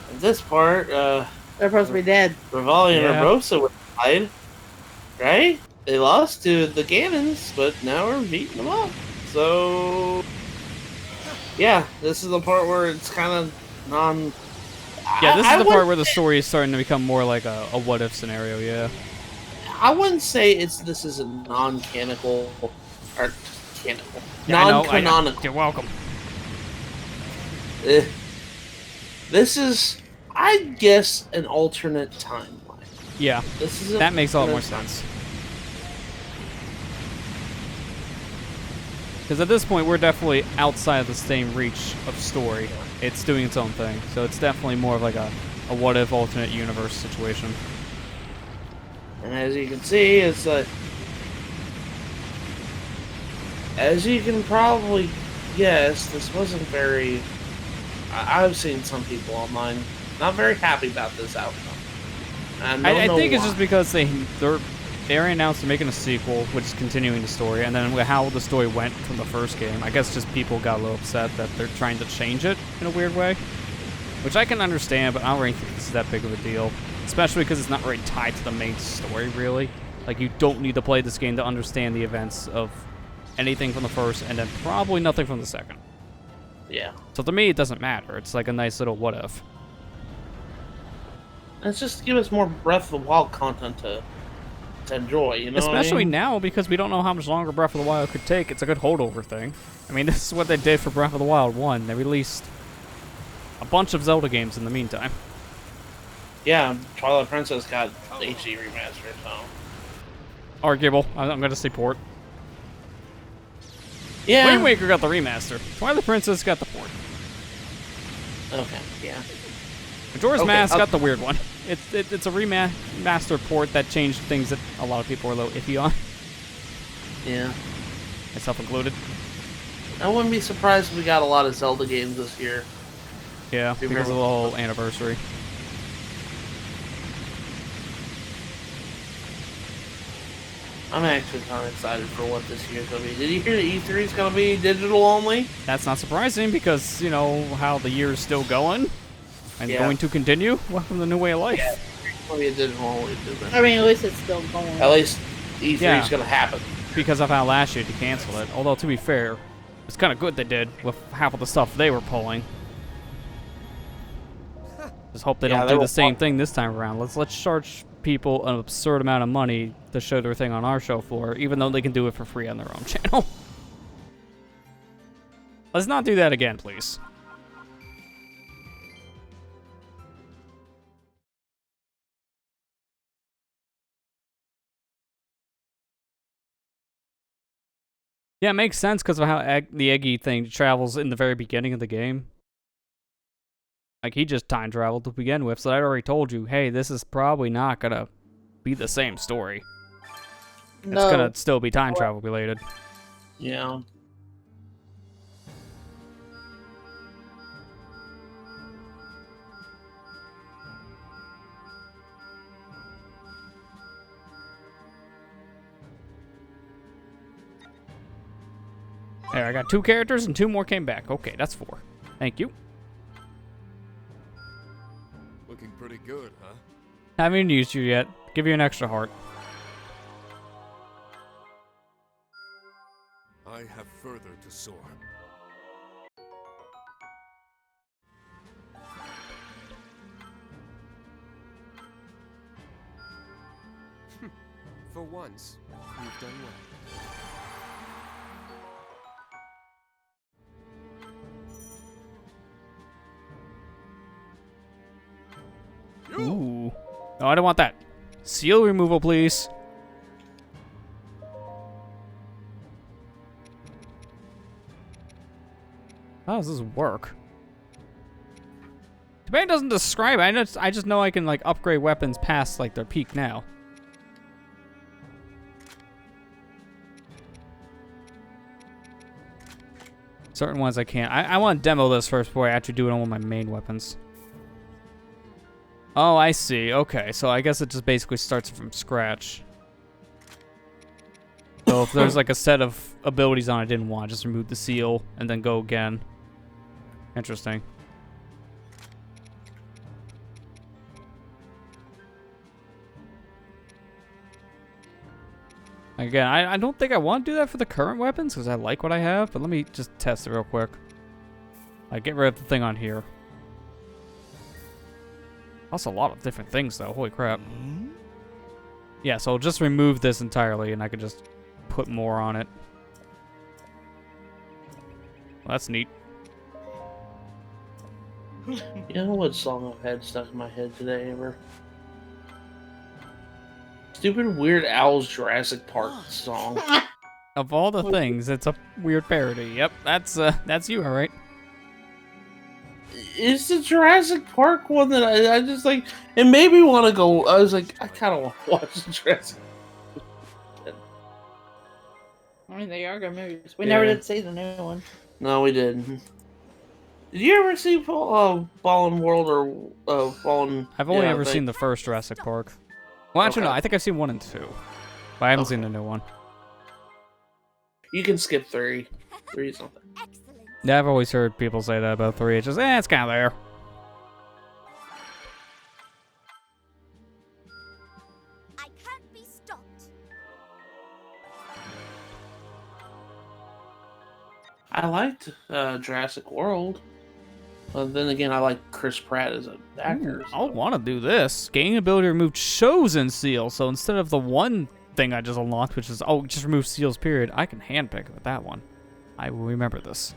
Speaker 3: at this part,
Speaker 2: They're supposed to be dead.
Speaker 3: Rivali and
Speaker 1: Yeah.
Speaker 3: Urbosa were died, right? They lost to the Ganons, but now we're beating them up. So, yeah, this is the part where it's kind of non...
Speaker 1: Yeah, this is the part
Speaker 3: wouldn't-
Speaker 1: where the story is starting to become more like a what-if scenario, yeah.
Speaker 3: I wouldn't say this is a non-canonical, or canonical,
Speaker 1: Yeah, I know,
Speaker 3: non-canonical.
Speaker 1: You're welcome.
Speaker 3: This is, I guess, an alternate timeline.
Speaker 1: Yeah,
Speaker 3: This is
Speaker 1: that makes a lot more
Speaker 3: alternate
Speaker 1: sense. Because at this point, we're definitely outside of the same reach of story. It's doing its own thing. So it's definitely more of like a what-if alternate universe situation.
Speaker 3: And as you can see, it's like, as you can probably guess, this wasn't very, I've seen some people online not very happy about this outcome. And
Speaker 1: I
Speaker 3: don't
Speaker 1: think
Speaker 3: know
Speaker 1: it's just
Speaker 3: why.
Speaker 1: because they already announced they're making a sequel, which is continuing the story, and then how the story went from the first game. I guess just people got a little upset that they're trying to change it in a weird way, which I can understand, but I don't really think this is that big of a deal, especially because it's not really tied to the main story, really. Like, you don't need to play this game to understand the events of anything from the first, and then probably nothing from the second.
Speaker 3: Yeah.
Speaker 1: So to me, it doesn't matter. It's like a nice little what if.
Speaker 3: It's just to give us more Breath of the Wild content to enjoy, you know
Speaker 1: Especially
Speaker 3: what I mean?
Speaker 1: now, because we don't know how much longer Breath of the Wild could take. It's a good holdover thing. I mean, this is what they did for Breath of the Wild 1. They released a bunch of Zelda games in the meantime.
Speaker 3: Yeah, Twilight Princess got HD remastered, so...
Speaker 1: Arguable. I'm going to say port.
Speaker 3: Yeah.
Speaker 1: Wind Waker got the remaster. Twilight Princess got the port.
Speaker 3: Okay, yeah.
Speaker 1: Majora's Mask got the weird one. It's a remaster port that changed things that a lot of people are a little iffy on.
Speaker 3: Yeah.
Speaker 1: Myself included.
Speaker 3: I wouldn't be surprised if we got a lot of Zelda games this year.
Speaker 1: Yeah, because of the whole anniversary.
Speaker 3: I'm actually kind of excited for what this year's going to be. Did you hear that E3 is going to be digital only?
Speaker 1: That's not surprising because, you know, how the year's still going and going to continue. Welcome to the new way of life.
Speaker 3: Yeah, it's going to be a digital only business.
Speaker 2: I mean, at least it's still going.
Speaker 3: At least E3 is going to happen.
Speaker 1: Because of how last year they canceled it. Although, to be fair, it's kind of good they did with half of the stuff they were pulling. Just hope they don't do the same thing this time around. Let's charge people an absurd amount of money to show their thing on our show floor, even though they can do it for free on their own channel. Let's not do that again, please. Yeah, it makes sense because of how the Eggy thing travels in the very beginning of the game. Like, he just time traveled to begin with, so I already told you, hey, this is probably not gonna be the same story. No. It's gonna still be time travel related.
Speaker 3: Yeah.
Speaker 1: There, I got 2 characters and 2 more came back. Okay, that's 4. Thank you.
Speaker 5: Looking pretty good, huh?
Speaker 1: Haven't used you yet. Give you an extra heart.
Speaker 5: I have further to soar.
Speaker 9: For once, you've done well.
Speaker 1: Ooh. No, I don't want that. Seal removal, please. How does this work? Too bad it doesn't describe it. I just know I can, like, upgrade weapons past, like, their peak now. Certain ones I can't. I want to demo this first before I actually do it on one of my main weapons. Oh, I see. Okay, so I guess it just basically starts from scratch. So if there's like a set of abilities on I didn't want, just remove the seal and then go again. Interesting. Again, I don't think I want to do that for the current weapons because I like what I have, but let me just test it real quick. Get rid of the thing on here. That's a lot of different things, though. Holy crap. Yeah, so I'll just remove this entirely, and I can just put more on it. Well, that's neat.
Speaker 3: You know what song I've had stuck in my head today, ever? Stupid Weird Al's Jurassic Park song.
Speaker 1: Of all the things, it's a weird parody. Yep, that's you, all right.
Speaker 3: It's the Jurassic Park one that I just like. It made me want to go. I was like, I kind of want to watch the Jurassic.
Speaker 2: I mean, they are good movies. We never did see the new one.
Speaker 3: No, we didn't. Did you ever see Fallen World or Fallen?
Speaker 1: I've only ever seen the first Jurassic Park. Well, actually, no. I think I've seen 1 and 2, but I haven't seen the new one.
Speaker 3: You can skip 3. 3 is something.
Speaker 1: Yeah, I've always heard people say that about 3. It's just, it's kind of there.
Speaker 6: I can't be stopped.
Speaker 3: I liked Jurassic World. But then again, I like Chris Pratt as an actor.
Speaker 1: I want to do this. Gaining ability to remove chosen seal. So instead of the one thing I just unlocked, which is, oh, just remove seals, period, I can handpick with that one. I will remember this.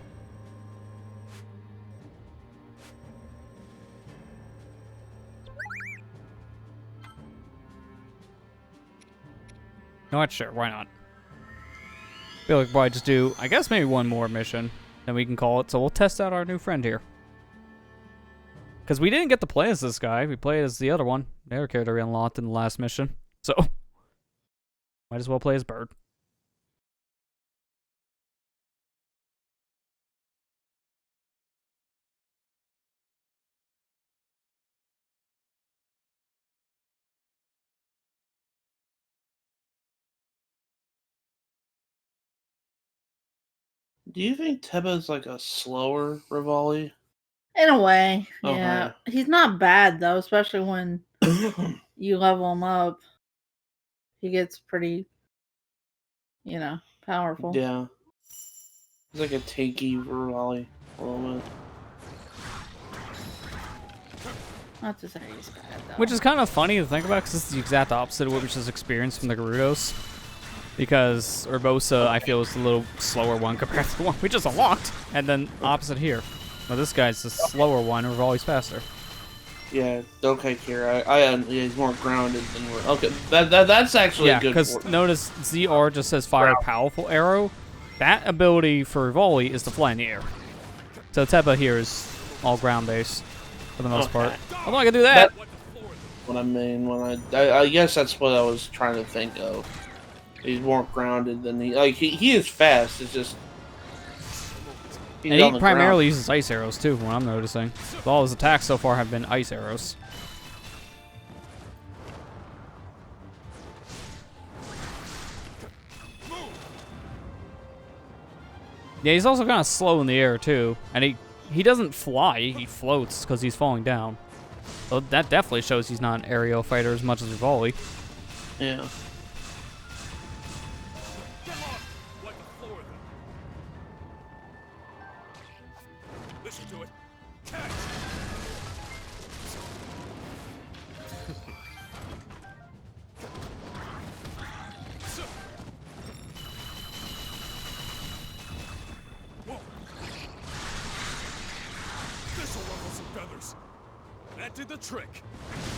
Speaker 1: You know what? Sure, why not? Feel like we'll probably just do, I guess, maybe one more mission, then we can call it. So we'll test out our new friend here. Because we didn't get to play as this guy. We played as the other one. The other character we unlocked in the last mission. So, might as well play as Bird.
Speaker 3: Do you think Teba's like a slower Rivali?
Speaker 2: In a way,
Speaker 3: Okay.
Speaker 2: yeah. He's not bad though, especially when you level him up. He gets pretty, powerful.
Speaker 3: Yeah. He's like a tanky Rivali a little bit.
Speaker 2: Not to say he's bad though.
Speaker 1: Which is kind of funny to think about, because this is the exact opposite of what we just experienced from the Gerudos. Because Urbosa, I feel, is a little slower one compared to the one we just unlocked. And then opposite here. Well, this guy's the slower one, and Rivali's faster.
Speaker 3: Yeah, okay, Kira. He's more grounded than we're... Okay, that's actually
Speaker 1: yeah,
Speaker 3: good. Yeah,
Speaker 1: because notice ZR just says fire powerful arrow. That ability for Rivali is to fly in the air. So Teba here is all ground-based, for the most part. Although I can do that!
Speaker 3: That's what I mean when I guess that's what I was trying to think of. He's more grounded than he is fast. It's just
Speaker 1: and he primarily uses ice arrows too, from what I'm noticing. All his attacks so far have been ice arrows. Yeah, he's also kind of slow in the air too, and he doesn't fly. He floats because he's falling down. So that definitely shows he's not an aerial fighter as much as Rivali.
Speaker 3: Yeah.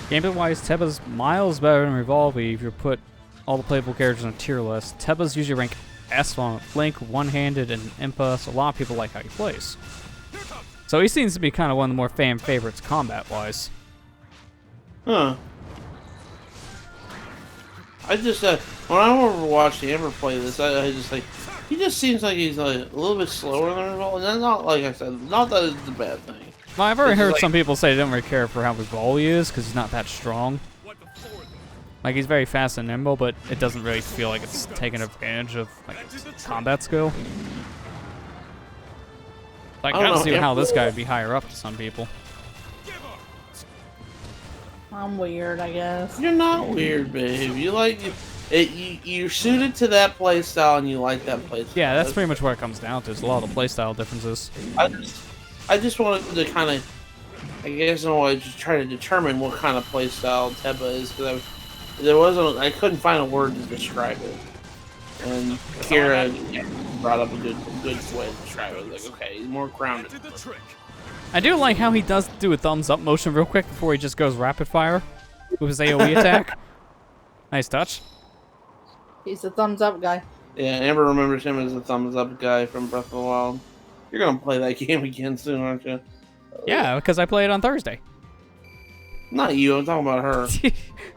Speaker 1: Gameplay-wise, Teba's miles better than Rivali if you put all the playable characters on a tier list. Teba's usually rank S on Link, one-handed, and Impa, so a lot of people like how he plays. So he seems to be kind of one of the more fan favorites combat-wise.
Speaker 3: Huh. I just, when I watched Amber play this, I just like, he just seems like he's like, a little bit slower than Rivali, and that's not, like I said, not that it's a bad thing.
Speaker 1: Well, I've already heard some people say they don't really care for how Rivali is, because he's not that strong. Like, he's very fast and nimble, but it doesn't really feel like it's taking advantage of, like, combat skill. Like, I don't see how this guy would be higher up to some people.
Speaker 2: I'm weird, I guess.
Speaker 3: You're not weird, babe. You like it. You're suited to that playstyle, and you like that playstyle.
Speaker 1: Yeah, that's pretty much what it comes down to. There's a lot of playstyle differences.
Speaker 3: I just wanted to kind of, I guess, I just try to determine what kind of playstyle Teba is, because I couldn't find a word to describe it. And Kira brought up a good way to describe it. Like, okay, he's more grounded.
Speaker 1: I do like how he does do a thumbs up motion real quick before he just goes rapid fire with his AoE attack. Nice touch.
Speaker 2: He's a thumbs up guy.
Speaker 3: Yeah, Amber remembers him as the thumbs up guy from Breath of the Wild. You're gonna play that game again soon, aren't you?
Speaker 1: Yeah, because I play it on Thursday.
Speaker 3: Not you, I'm talking about her.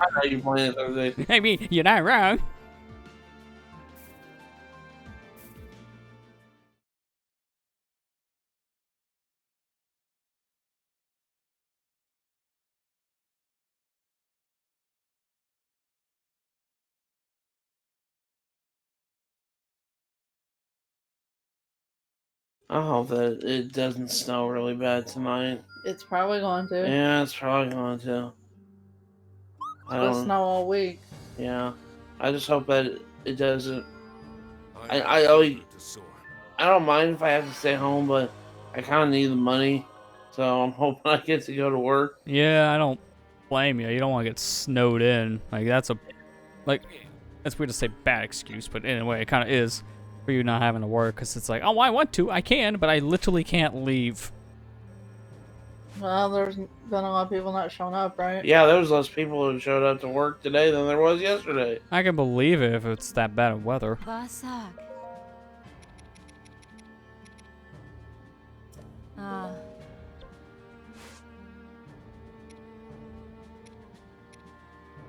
Speaker 3: I know you're playing it Thursday.
Speaker 1: I mean, you're not wrong.
Speaker 3: I hope that it doesn't snow really bad tonight.
Speaker 2: It's probably going to.
Speaker 3: Yeah, it's probably going to.
Speaker 2: It'll snow all week.
Speaker 3: Yeah. I just hope that it doesn't. I I don't mind if I have to stay home, but I kind of need the money, so I'm hoping I get to go to work.
Speaker 1: Yeah, I don't blame you. You don't want to get snowed in. Like, that's weird to say bad excuse, but in a way, it kind of is for you not having to work, because it's like, oh, I want to, I can, but I literally can't leave.
Speaker 2: Well, there's been a lot of people not showing up, right?
Speaker 3: Yeah, there was less people who showed up to work today than there was yesterday.
Speaker 1: I can believe it if it's that bad of weather.
Speaker 6: Basak.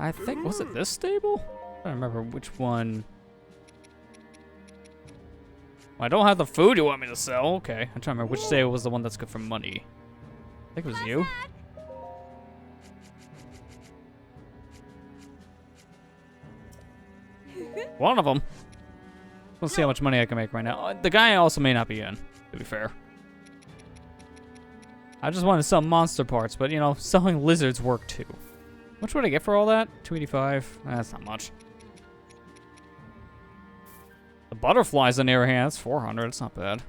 Speaker 1: I think, was it this stable? I don't remember which one. Well, I don't have the food you want me to sell. Okay, I'm trying to remember which stable was the one that's good for money. I think it was you. One of them. Let's see how much money I can make right now. The guy also may not be in, to be fair. I just want to sell monster parts, but, you know, selling lizards work too. How much would I get for all that? 285? That's not much. The butterflies on the other hand, that's 400. It's not bad.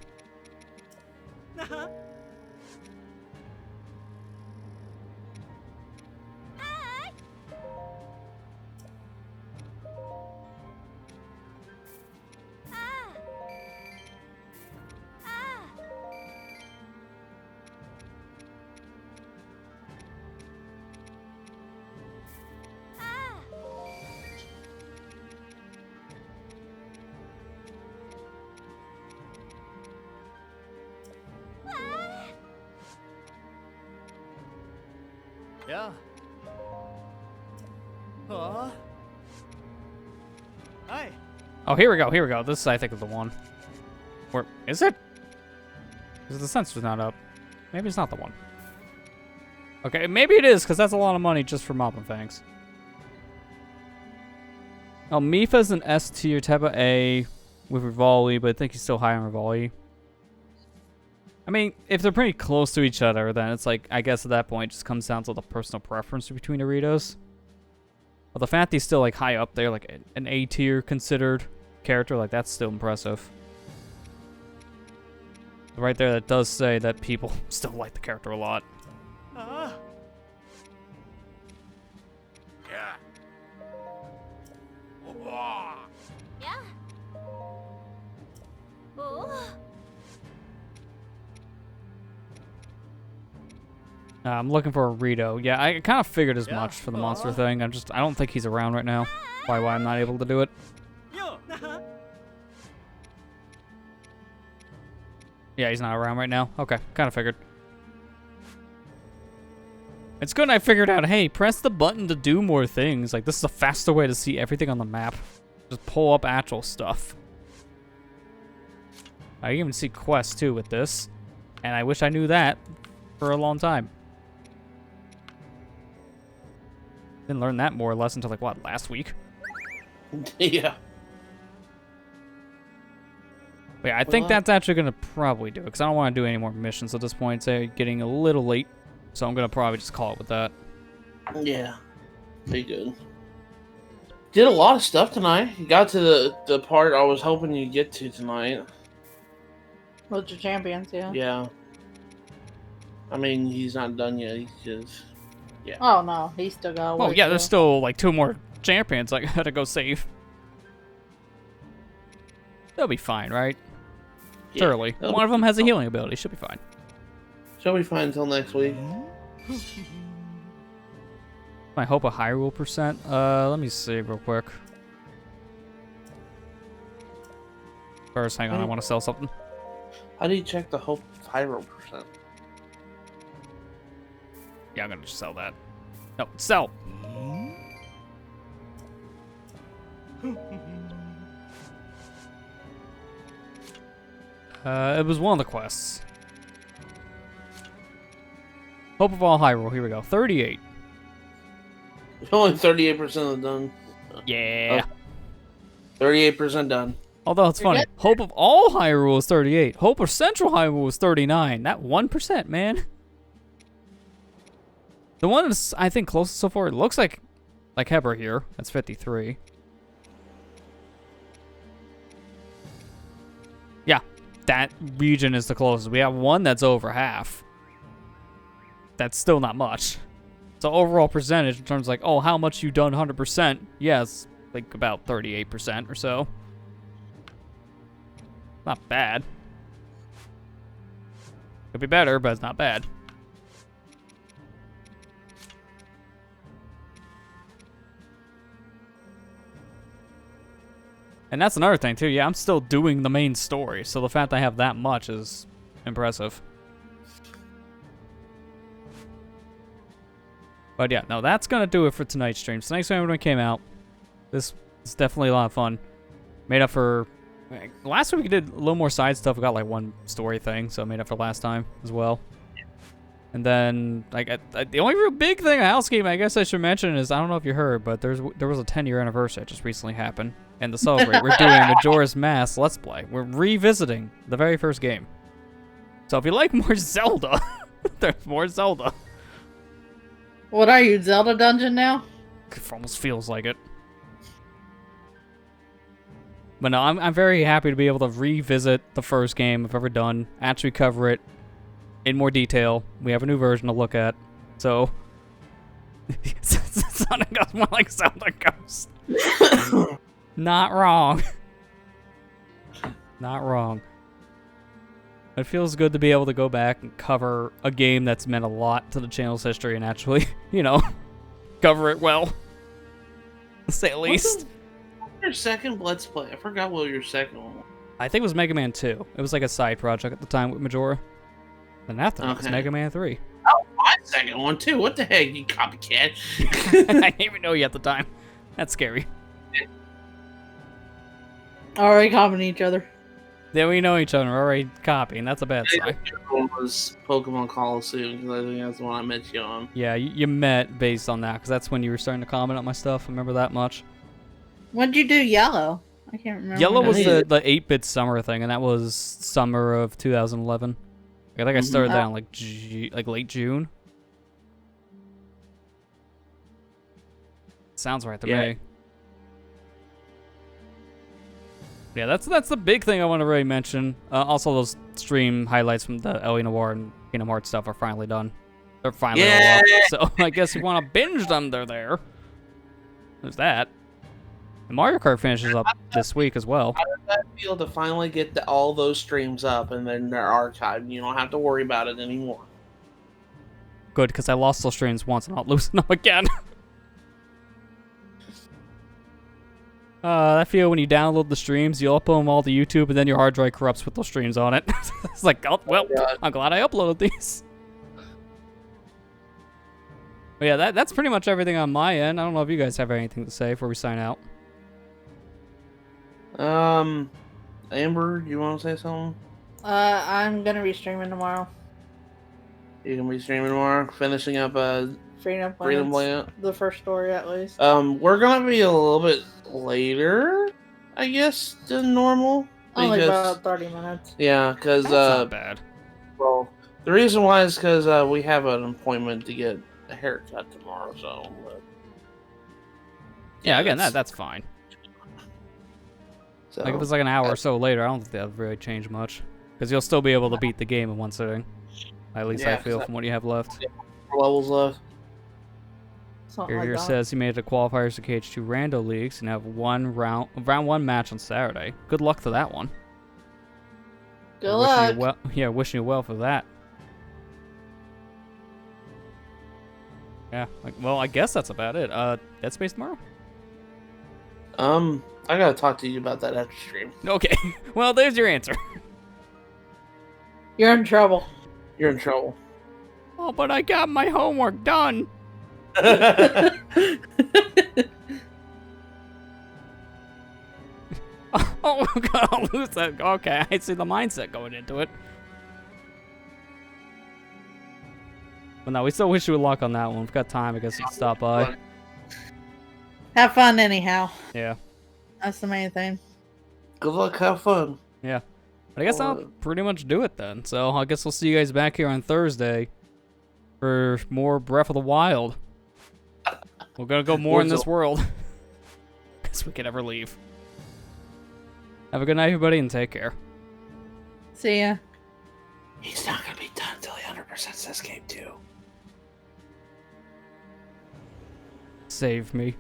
Speaker 7: Yeah. Hi.
Speaker 1: Oh, here we go. Here we go. This, I think, is the one. Or is it? Because the sensor's not up. Maybe it's not the one. Okay, maybe it is, because that's a lot of money just for mopping things. Oh, Mifa's an S tier, Teba A with Rivali, but I think he's still high on Rivali. I mean, if they're pretty close to each other, then it's like, I guess at that point, it just comes down to the personal preference between Doritos. But the fact he's still, like, high up there, like, an A tier considered character, like, that's still impressive. Right there, that does say that people still like the character a lot.
Speaker 6: Yeah. Yeah. Oh.
Speaker 1: I'm looking for a Rito. Yeah, I kind of figured as much for the monster thing. I don't think he's around right now. Probably why I'm not able to do it. Yeah, he's not around right now. Okay, kind of figured. It's good I figured out, hey, press the button to do more things. Like, this is a faster way to see everything on the map. Just pull up actual stuff. I even see quests, too, with this. And I wish I knew that for a long time. Didn't learn that more or less until, like, what, last week?
Speaker 3: Yeah.
Speaker 1: But yeah, I think that's actually going to probably do it, because I don't want to do any more missions at this point. It's getting a little late, so I'm going to probably just call it with that.
Speaker 3: Yeah. Be good. Did a lot of stuff tonight. You got to the part I was hoping you'd get to tonight.
Speaker 2: With the champions, yeah.
Speaker 3: Yeah. I mean, he's not done yet. He's just... Yeah.
Speaker 2: Oh, no. He's still got
Speaker 1: Oh, yeah, there's still, like, 2 more champions I gotta go save. They'll be fine, right?
Speaker 3: Yeah,
Speaker 1: Surely. One of them has a healing ability. Should be fine.
Speaker 3: She'll be fine until next week.
Speaker 1: I hope a Hyrule percent. Let me see real quick. First, hang on. I want to sell something.
Speaker 3: How do you check the hope Hyrule percent?
Speaker 1: Yeah, I'm gonna just sell that. No, sell. It was one of the quests. Hope of all Hyrule. Here we go. 38.
Speaker 3: Only 38% done.
Speaker 1: Yeah.
Speaker 3: 38% done.
Speaker 1: Although it's funny. Hope of all Hyrule is 38. Hope of Central Hyrule is 39. That 1%, man. The one that's, I think, closest so far, it looks like Heber here. That's 53. Yeah. that region is the closest. We have one that's over half. That's still not much. So overall percentage in terms of like, oh, how much you done 100%? Yes, like about 38% or so. Not bad. Could be better, but it's not bad. And that's another thing, too. Yeah, I'm still doing the main story, so the fact I have that much is impressive. But yeah, no, that's going to do it for tonight's stream. Tonight's stream when it came out. This is definitely a lot of fun. Made up for... Last week we did a little more side stuff. We got like one story thing, so it made up for last time as well. And then, like, the only real big thing, a housekeeping, I guess I should mention is, I don't know if you heard, but there was a 10-year anniversary that just recently happened. And to celebrate, we're doing a Majora's Mask Let's Play. We're revisiting the very first game. So if you like more Zelda, there's more Zelda.
Speaker 2: What are you, Zelda Dungeon now?
Speaker 1: It almost feels like it. But no, I'm very happy to be able to revisit the first game I've ever done, actually cover it in more detail. We have a new version to look at, so... SonicGhost more like Zelda Ghost. Not wrong. Not wrong. It feels good to be able to go back and cover a game that's meant a lot to the channel's history and actually, you know, cover it well. To say the least.
Speaker 3: What's your second Let's Play? I forgot what your second one was.
Speaker 1: I think it was Mega Man 2. It was like a side project at the time with Majora. And after that, it was Mega Man 3.
Speaker 3: Oh, my second one too. What the heck, you copycat?
Speaker 1: I didn't even know you at the time. That's scary.
Speaker 2: Already copying each other.
Speaker 1: Yeah, we know each other. We're already copying. That's a bad sign.
Speaker 3: One was Pokemon Coliseum, because I think that's the one I met you on.
Speaker 1: Yeah, you met based on that, because that's when you were starting to comment on my stuff. I remember that much.
Speaker 2: When'd you do Yellow? I can't remember.
Speaker 1: Yellow was the 8-bit summer thing, and that was summer of 2011. I think I started that in like late June. Sounds right to me. Yeah, that's the big thing I want to really mention. Also, those stream highlights from the Ellie Noir and Kingdom Hearts stuff are finally done. They're finally all up. So I guess if you want to binge them, they're there. There's that. And Mario Kart finishes up this week as well.
Speaker 3: How does that feel to finally get all those streams up and then they're archived? You don't have to worry about it anymore.
Speaker 1: Good, because I lost those streams once and I'll lose them again. I feel when you download the streams, you upload them all to YouTube, and then your hard drive corrupts with those streams on it. It's like, oh, well, I'm glad I uploaded these. But yeah, that's pretty much everything on my end. I don't know if you guys have anything to say before we sign out.
Speaker 3: Amber, you want to say something?
Speaker 2: I'm gonna be streaming tomorrow.
Speaker 3: You can be streaming tomorrow, finishing up
Speaker 2: Freedom
Speaker 3: Plant.
Speaker 2: The first story, at least.
Speaker 3: We're gonna be a little bit later, I guess, than normal.
Speaker 2: Only about 30 minutes.
Speaker 3: Yeah, because
Speaker 1: that's not bad.
Speaker 3: Well, the reason why is because we have an appointment to get a haircut tomorrow. So.
Speaker 1: Yeah, again, that's fine.
Speaker 3: So,
Speaker 1: like if it's like an hour or so later, I don't think that'll really change much, because you'll still be able to beat the game in one sitting. At least I feel from what you have left.
Speaker 3: Levels left.
Speaker 1: Here says he made it to qualifiers to KH2 Rando Leagues and have round one match on Saturday. Good luck to that one.
Speaker 2: Good luck.
Speaker 1: Wishing you well for that. Yeah, well, I guess that's about it. Dead Space tomorrow?
Speaker 3: I gotta talk to you about that after stream.
Speaker 1: Okay, well, there's your answer.
Speaker 2: You're in trouble.
Speaker 3: You're in trouble.
Speaker 1: Oh, but I got my homework done. Oh, God, I'll lose that. Okay, I see the mindset going into it. But no, we still wish you luck on that one. We've got time. I guess you can stop by.
Speaker 2: Have fun anyhow.
Speaker 1: Yeah.
Speaker 2: That's the main thing.
Speaker 3: Good luck, have fun.
Speaker 1: Yeah. But I guess I'll pretty much do it then. So I guess we'll see you guys back here on Thursday for more Breath of the Wild. We're gonna go more in this world. Guess we can ever leave. Have a good night, everybody, and take care.
Speaker 2: See ya.
Speaker 3: He's not gonna be done until he 100% this game too.
Speaker 1: Save me.